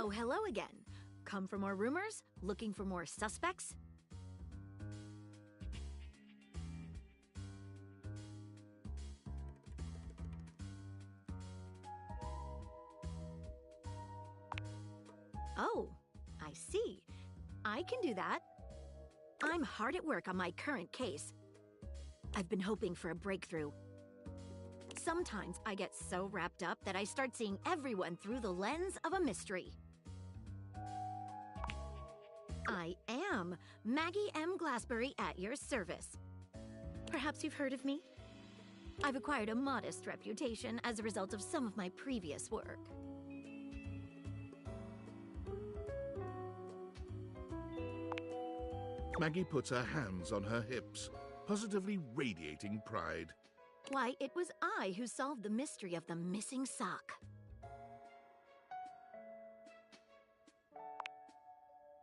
Oh, hello again. Come for more rumors? Looking for more suspects? Oh, I see. I can do that. I'm hard at work on my current case. I've been hoping for a breakthrough. Sometimes I get so wrapped up that I start seeing everyone through the lens of a mystery. I am Maggie M. Glassbury at your service. Perhaps you've heard of me? I've acquired a modest reputation as a result of some of my previous work. Maggie puts her hands on her hips, positively radiating pride. Why, it was I who solved the mystery of the missing sock.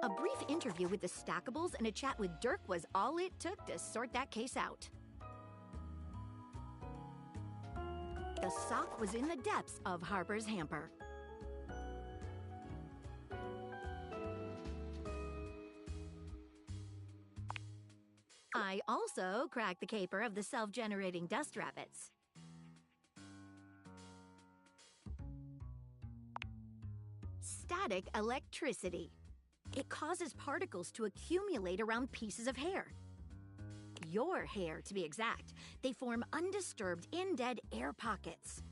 A brief interview with the Stackables and a chat with Dirk was all it took to sort that case out. The sock was in the depths of Harper's hamper. I also cracked the caper of the self-generating dust rabbits. Static electricity. It causes particles to accumulate around pieces of hair. Your hair, to be exact. They form undisturbed, indead air pockets.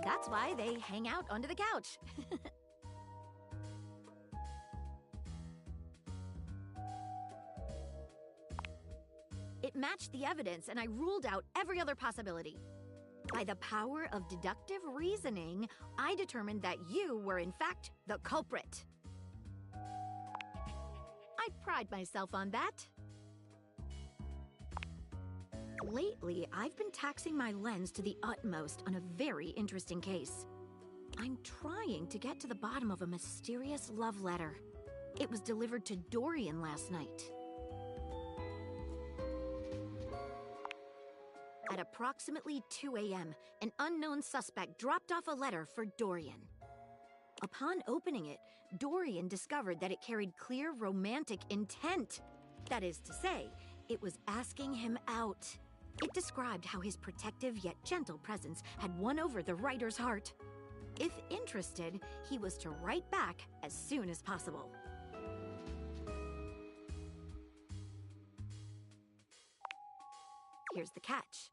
That's why they hang out under the couch. It matched the evidence, and I ruled out every other possibility. By the power of deductive reasoning, I determined that you were, in fact, the culprit. I pride myself on that. Lately, I've been taxing my lens to the utmost on a very interesting case. I'm trying to get to the bottom of a mysterious love letter. It was delivered to Dorian last night. At approximately 2 a.m., an unknown suspect dropped off a letter for Dorian. Upon opening it, Dorian discovered that it carried clear romantic intent. That is to say, it was asking him out. It described how his protective yet gentle presence had won over the writer's heart. If interested, he was to write back as soon as possible. here's the catch.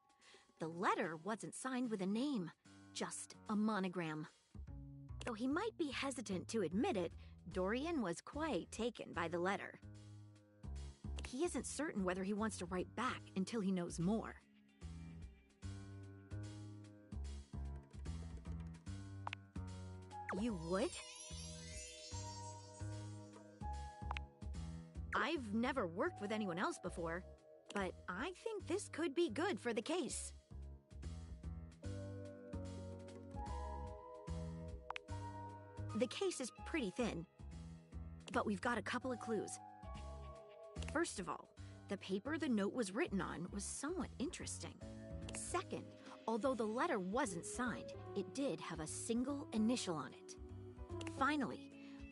The letter wasn't signed with a name, just a monogram. Though he might be hesitant to admit it, Dorian was quite taken by the letter. He isn't certain whether he wants to write back until he knows more. You would? I've never worked with anyone else before, but I think this could be good for the case. The case is pretty thin, but we've got a couple of clues. First of all, the paper the note was written on was somewhat interesting. Second, although the letter wasn't signed, it did have a single initial on it. Finally,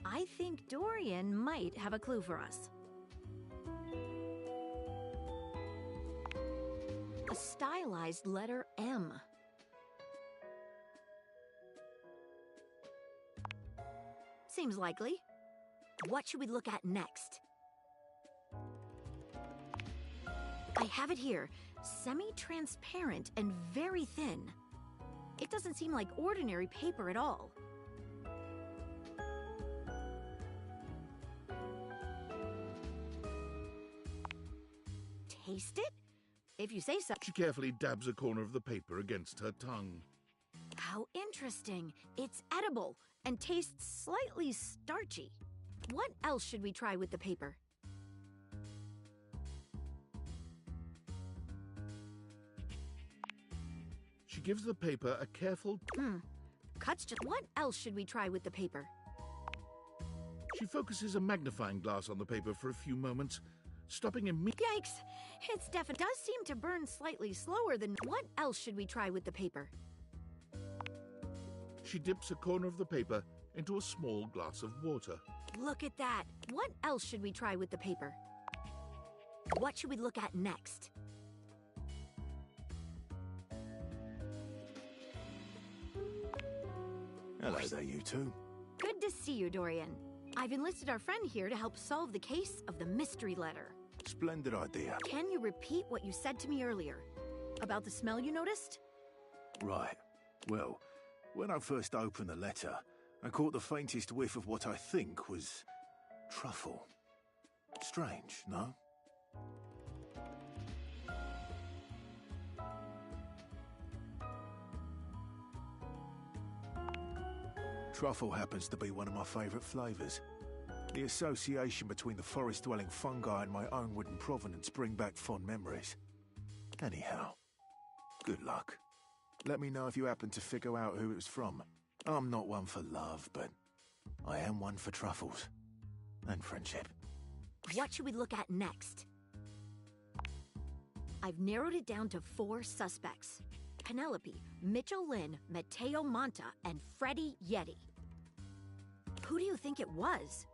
I think Dorian might have a clue for us. A stylized letter M. Seems likely. What should we look at next? I have it here. Semi-transparent and very thin. It doesn't seem like ordinary paper at all. Taste it? If you say so. She carefully dabs a corner of the paper against her tongue. How interesting. It's edible and tastes slightly starchy. What else should we try with the paper? She gives the paper a careful... Cuts just... What else should we try with the paper? She focuses a magnifying glass on the paper for a few moments, stopping immediately. Yikes! It's definitely does seem to burn slightly slower than... What else should we try with the paper? She dips a corner of the paper into a small glass of water. Look at that! What else should we try with the paper? What should we look at next? Hello there, you two. Good to see you, Dorian. I've enlisted our friend here to help solve the case of the mystery letter. Splendid idea. Can you repeat what you said to me earlier? About the smell you noticed? Right. Well, when I first opened the letter, I caught the faintest whiff of what I think was truffle. Strange, no? Truffle happens to be one of my favourite flavours. The association between the forest-dwelling fungi and my own wooden provenance bring back fond memories. Anyhow, good luck. Let me know if you happen to figure out who it was from. I'm not one for love, but I am one for truffles. And friendship. What should we look at next? I've narrowed it down to 4 suspects. Penelope, Mitchell Lynn, Mateo Monta, and Freddie Yeti. Who do you think it was?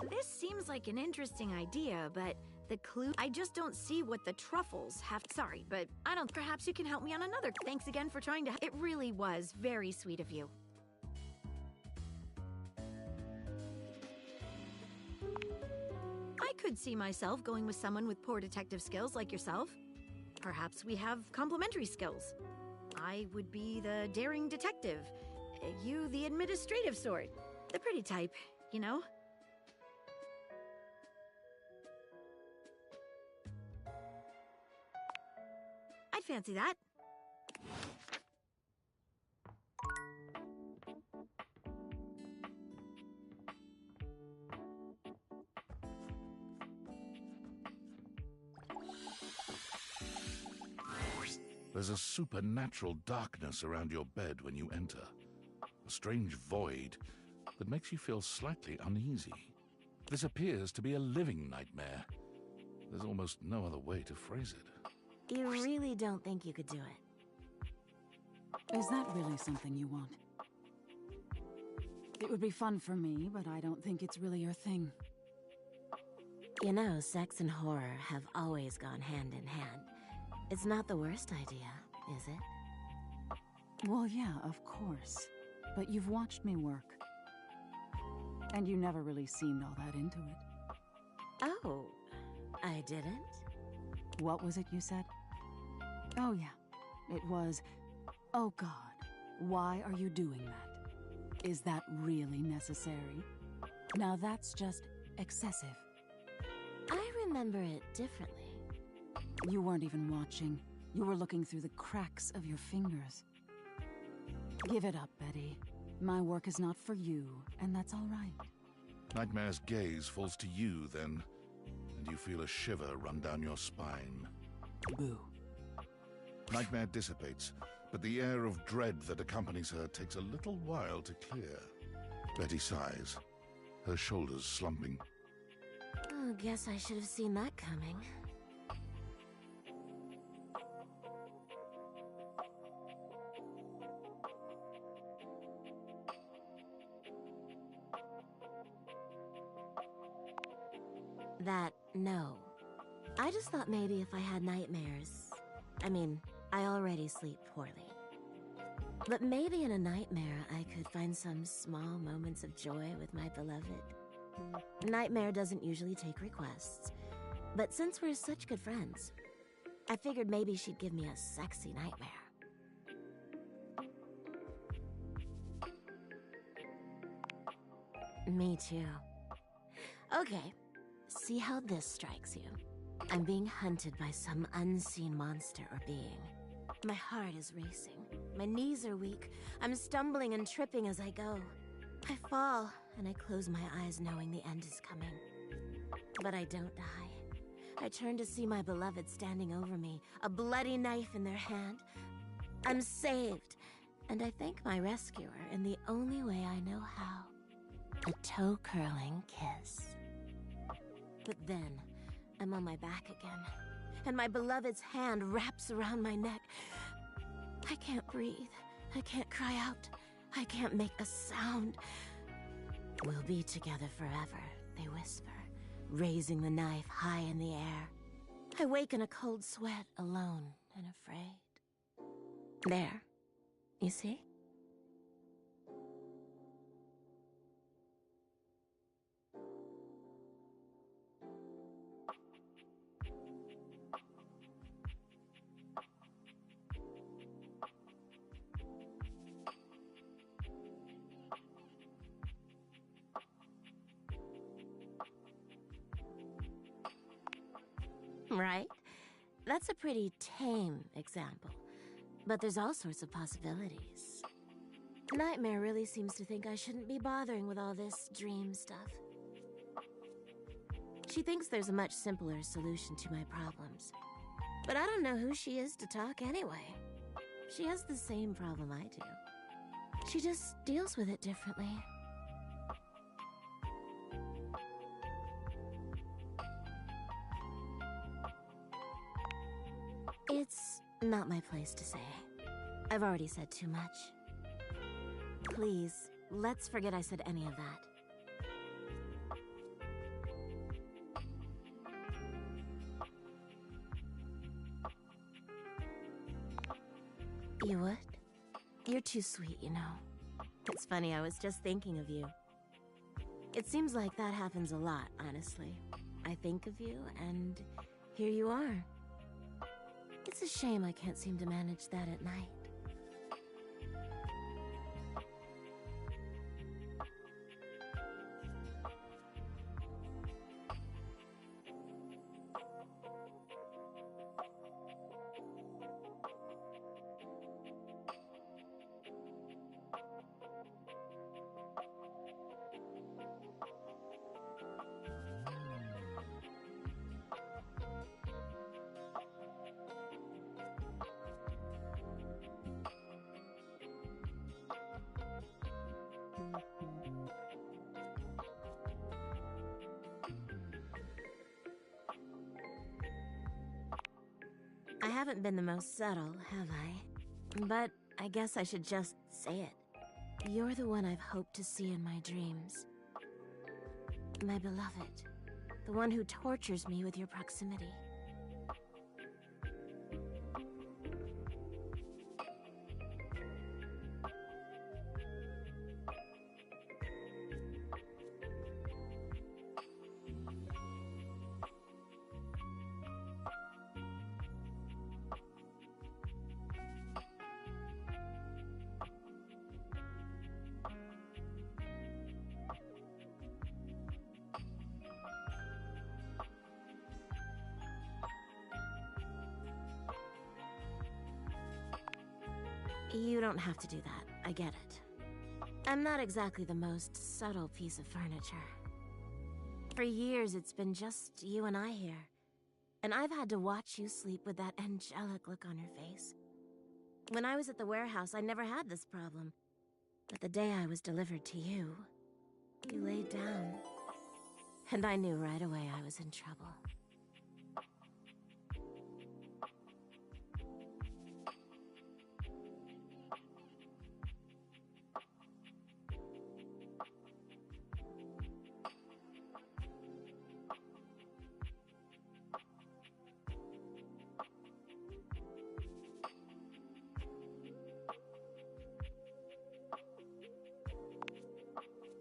This seems like an interesting idea, but the clue... I just don't see what the truffles have... Sorry, but I don't... Perhaps you can help me on another. Thanks again for trying to... It really was very sweet of you. I could see myself going with someone with poor detective skills like yourself. Perhaps we have complementary skills. I would be the daring detective. You the administrative sort. The pretty type, you know? I'd fancy that. There's a supernatural darkness around your bed when you enter. A strange void that makes you feel slightly uneasy. This appears to be a living nightmare. There's almost no other way to phrase it. You really don't think you could do it? Is that really something you want? It would be fun for me, but I don't think it's really your thing. You know, sex and horror have always gone hand in hand. It's not the worst idea, is it? Well, yeah, of course. but you've watched me work. And you never really seemed all that into it. Oh, I didn't? What was it you said? Oh, yeah. It was, oh God, why are you doing that? Is that really necessary? Now that's just excessive. I remember it differently. You weren't even watching. You were looking through the cracks of your fingers. Give it up, Betty. My work is not for you, and that's all right. Nightmare's gaze falls to you then, and you feel a shiver run down your spine. Boo. Nightmare dissipates, but the air of dread that accompanies her takes a little while to clear. Betty sighs, her shoulders slumping. Oh, guess I should have seen that coming. No. I just thought maybe if I had nightmares... I mean, I already sleep poorly. But maybe in a nightmare I could find some small moments of joy with my beloved. Nightmare doesn't usually take requests, but since we're such good friends, I figured maybe she'd give me a sexy nightmare. Me too. Okay. See how this strikes you. I'm being hunted by some unseen monster or being. My heart is racing. My knees are weak. I'm stumbling and tripping as I go. I fall, and I close my eyes knowing the end is coming. But I don't die. I turn to see my beloved standing over me, a bloody knife in their hand. I'm saved, and I thank my rescuer in the only way I know how. A toe-curling kiss. But then, I'm on my back again, and my beloved's hand wraps around my neck. I can't breathe. I can't cry out. I can't make a sound. We'll be together forever, they whisper, raising the knife high in the air. I wake in a cold sweat, alone and afraid. There. You see? Right? That's a pretty tame example. But there's all sorts of possibilities. Nightmare really seems to think I shouldn't be bothering with all this dream stuff. She thinks there's a much simpler solution to my problems. But I don't know who she is to talk anyway. She has the same problem I do. She just deals with it differently. It's not my place to say. I've already said too much. Please, let's forget I said any of that. You would? You're too sweet, you know. It's funny, I was just thinking of you. It seems like that happens a lot, honestly. I think of you, and here you are. It's a shame I can't seem to manage that at night. I haven't been the most subtle, have I? But I guess I should just say it. You're the one I've hoped to see in my dreams. My beloved. The one who tortures me with your proximity. You don't have to do that. I get it. I'm not exactly the most subtle piece of furniture. For years, it's been just you and I here. And I've had to watch you sleep with that angelic look on your face. When I was at the warehouse, I never had this problem. But the day I was delivered to you, you laid down. And I knew right away I was in trouble.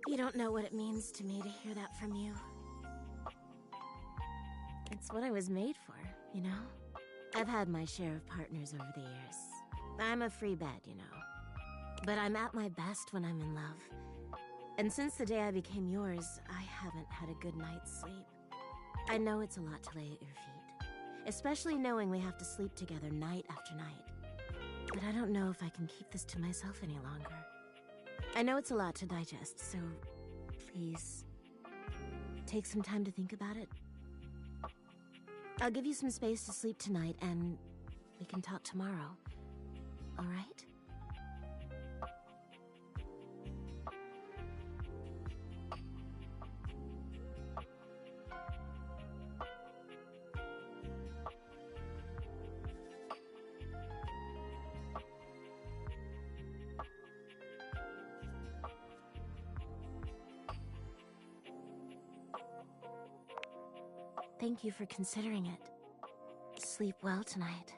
You don't know what it means to me to hear that from you. It's what I was made for, you know? I've had my share of partners over the years. I'm a free bed, you know. But I'm at my best when I'm in love. And since the day I became yours, I haven't had a good night's sleep. I know it's a lot to lay at your feet. Especially knowing we have to sleep together night after night. But I don't know if I can keep this to myself any longer. I know it's a lot to digest, so please, take some time to think about it. I'll give you some space to sleep tonight, and we can talk tomorrow. All right? Thank you for considering it. Sleep well tonight.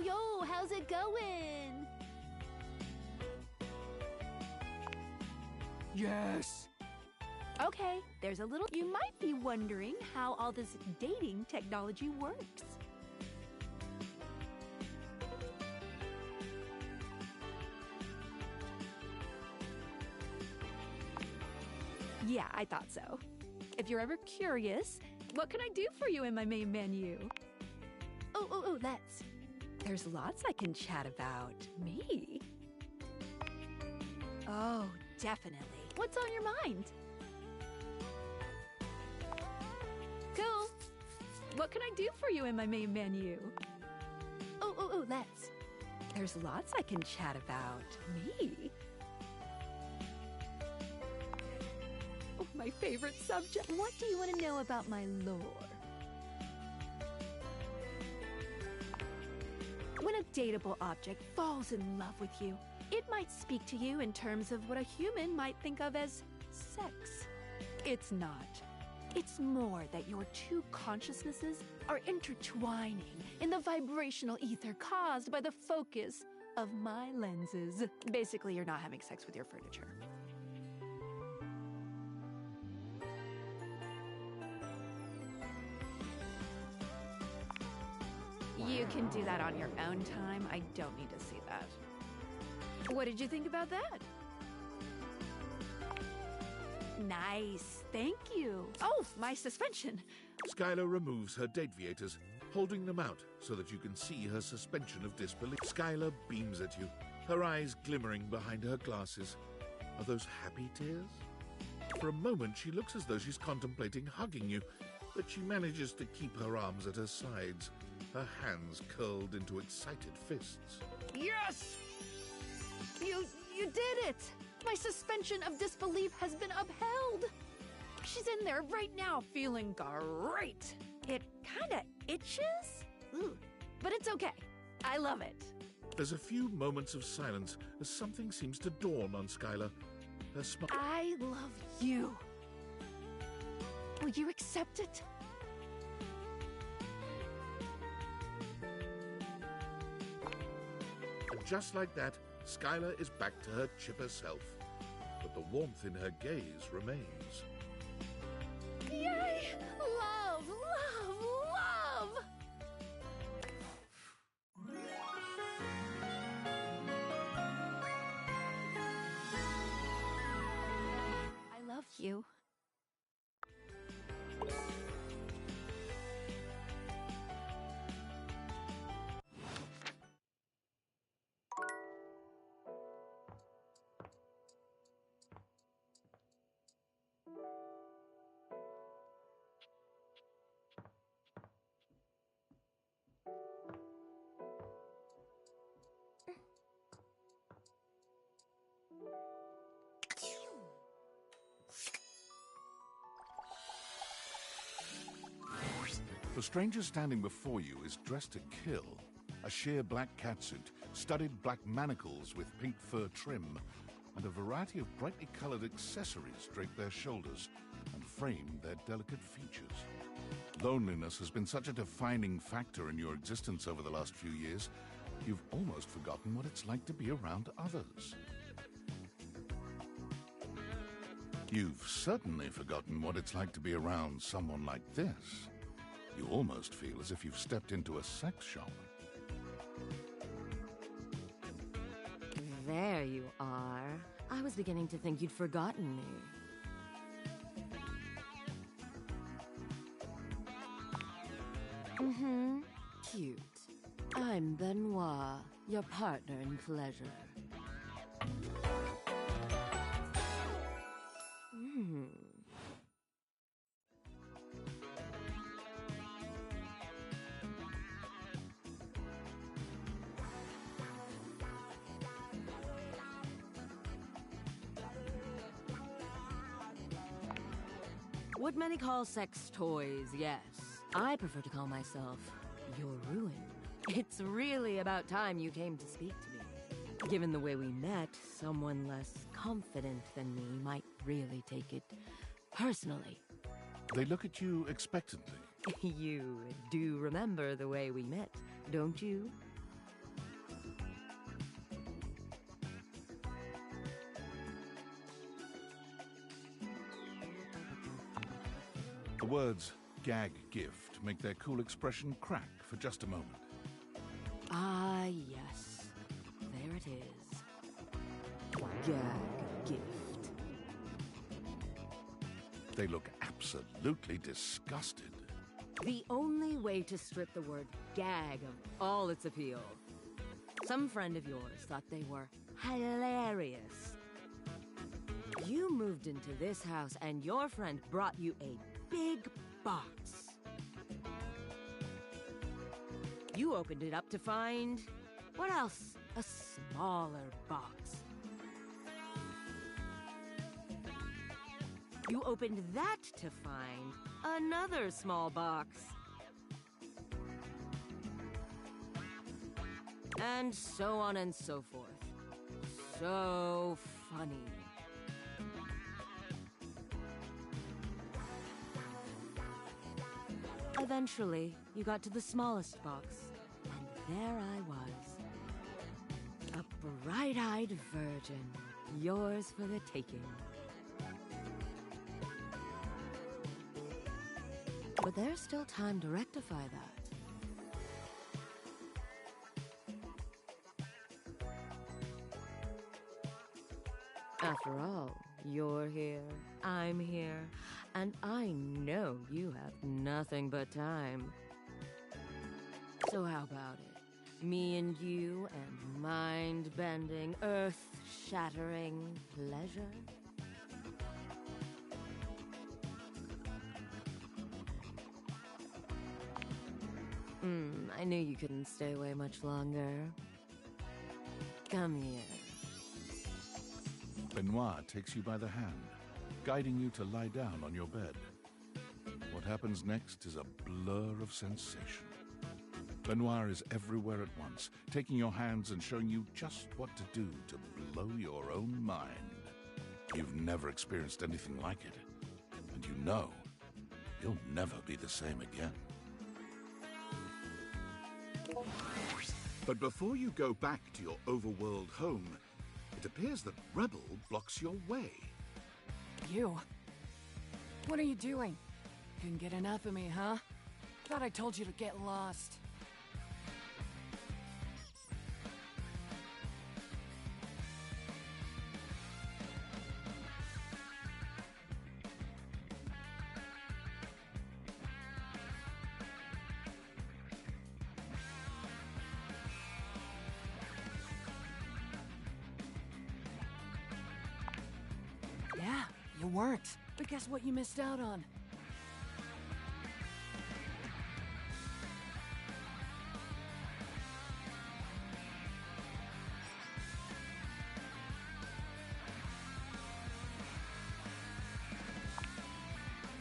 Yo, how's it going? Yes! Okay, there's a little... You might be wondering how all this dating technology works. Yeah, I thought so. If you're ever curious, what can I do for you in my main menu? Oh, let's... There's lots I can chat about. Me? Oh, definitely. What's on your mind? Cool. What can I do for you in my main menu? Oh, let's... There's lots I can chat about. Me? Oh, my favorite subject. What do you want to know about my lore? When a dateable object falls in love with you, it might speak to you in terms of what a human might think of as sex. It's not. It's more that your two consciousnesses are intertwining in the vibrational ether caused by the focus of my lenses. Basically, you're not having sex with your furniture. You can do that on your own time. I don't need to see that. What did you think about that? Nice, thank you. Oh, my suspension. Skylar removes her dateviators, holding them out so that you can see her suspension of disbelief. Skylar beams at you, her eyes glimmering behind her glasses. Are those happy tears? For a moment, she looks as though she's contemplating hugging you, but she manages to keep her arms at her sides, her hands curled into excited fists. Yes! You did it! My suspension of disbelief has been upheld! She's in there right now feeling great! It kinda itches? Ooh, but it's okay. I love it. There's a few moments of silence as something seems to dawn on Skylar. Her smile. I love you. Will you accept it? And just like that, Skylar is back to her chipper self. But the warmth in her gaze remains. Yay! Love, love, love! Thank you. The stranger standing before you is dressed to kill. A sheer black catsuit, studded black manacles with pink fur trim, and a variety of brightly colored accessories drape their shoulders and frame their delicate features. Loneliness has been such a defining factor in your existence over the last few years, you've almost forgotten what it's like to be around others. You've certainly forgotten what it's like to be around someone like this. You almost feel as if you've stepped into a sex shop. There you are. I was beginning to think you'd forgotten me. Mm-hmm. Cute. I'm Benoit, your partner in pleasure. What many call sex toys, yes. I prefer to call myself your ruin. It's really about time you came to speak to me. Given the way we met, someone less confident than me might really take it personally. They look at you expectantly. You do remember the way we met, don't you? The words gag gift make their cool expression crack for just a moment. Ah, yes. There it is. Gag gift. They look absolutely disgusted. The only way to strip the word gag of all its appeal. Some friend of yours thought they were hilarious. You moved into this house and your friend brought you a big box. You opened it up to find... what else? A smaller box. You opened that to find another small box. And so on and so forth. So funny. Eventually, you got to the smallest box, and there I was. A bright-eyed virgin, yours for the taking. But there's still time to rectify that. After all, you're here, I'm here, and I know you have nothing but time. So how about it? Me and you and mind-bending, earth-shattering pleasure? I knew you couldn't stay away much longer. Come here. Benoit takes you by the hand, guiding you to lie down on your bed. What happens next is a blur of sensation. Benoit is everywhere at once, taking your hands and showing you just what to do to blow your own mind. You've never experienced anything like it, and you know you'll never be the same again. But before you go back to your overworld home, it appears that Rebel blocks your way. You? What are you doing? Couldn't get enough of me, huh? Thought I told you to get lost. You weren't. But guess what you missed out on?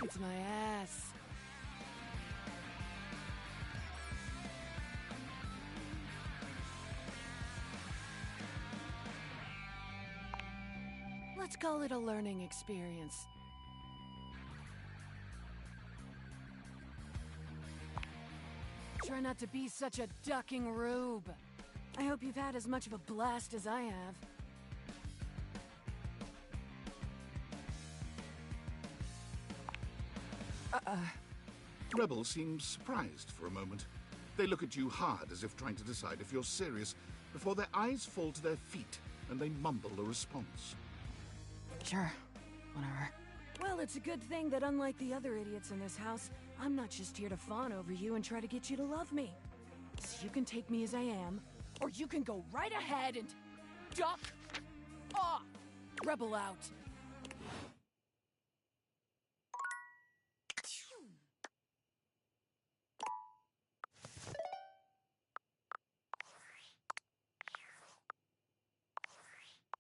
It's my ass. Let's call it a learning experience. Try not to be such a ducking rube. I hope you've had as much of a blast as I have. Rebel seems surprised for a moment. They look at you hard as if trying to decide if you're serious, before their eyes fall to their feet and they mumble a response. Sure, whatever. Well, it's a good thing that unlike the other idiots in this house, I'm not just here to fawn over you and try to get you to love me. So you can take me as I am, or you can go right ahead and duck off. Rebel out.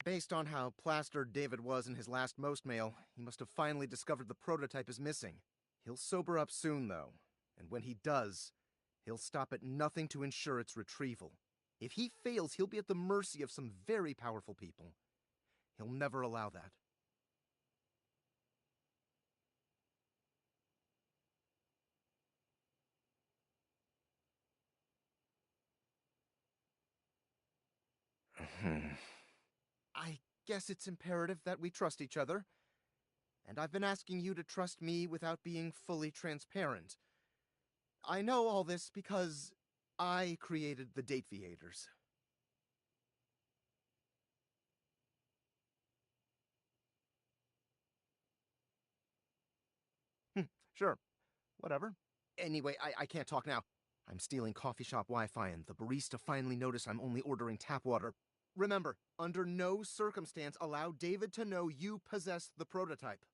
Based on how plastered David was in his last most mail, he must have finally discovered the prototype is missing. He'll sober up soon, though, and when he does, he'll stop at nothing to ensure its retrieval. If he fails, he'll be at the mercy of some very powerful people. He'll never allow that. I guess it's imperative that we trust each other. And I've been asking you to trust me without being fully transparent. I know all this because I created the Dateviators. Sure. Whatever. Anyway, I can't talk now. I'm stealing coffee shop Wi-Fi and the barista finally noticed I'm only ordering tap water. Remember, under no circumstance allow David to know you possess the prototype.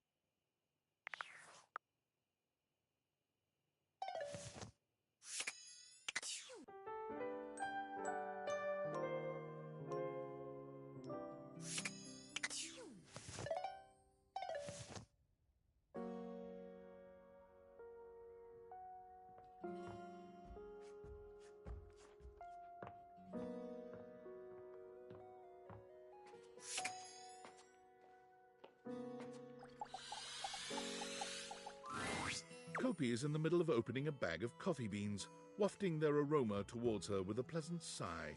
Kopi is in the middle of opening a bag of coffee beans, wafting their aroma towards her with a pleasant sigh.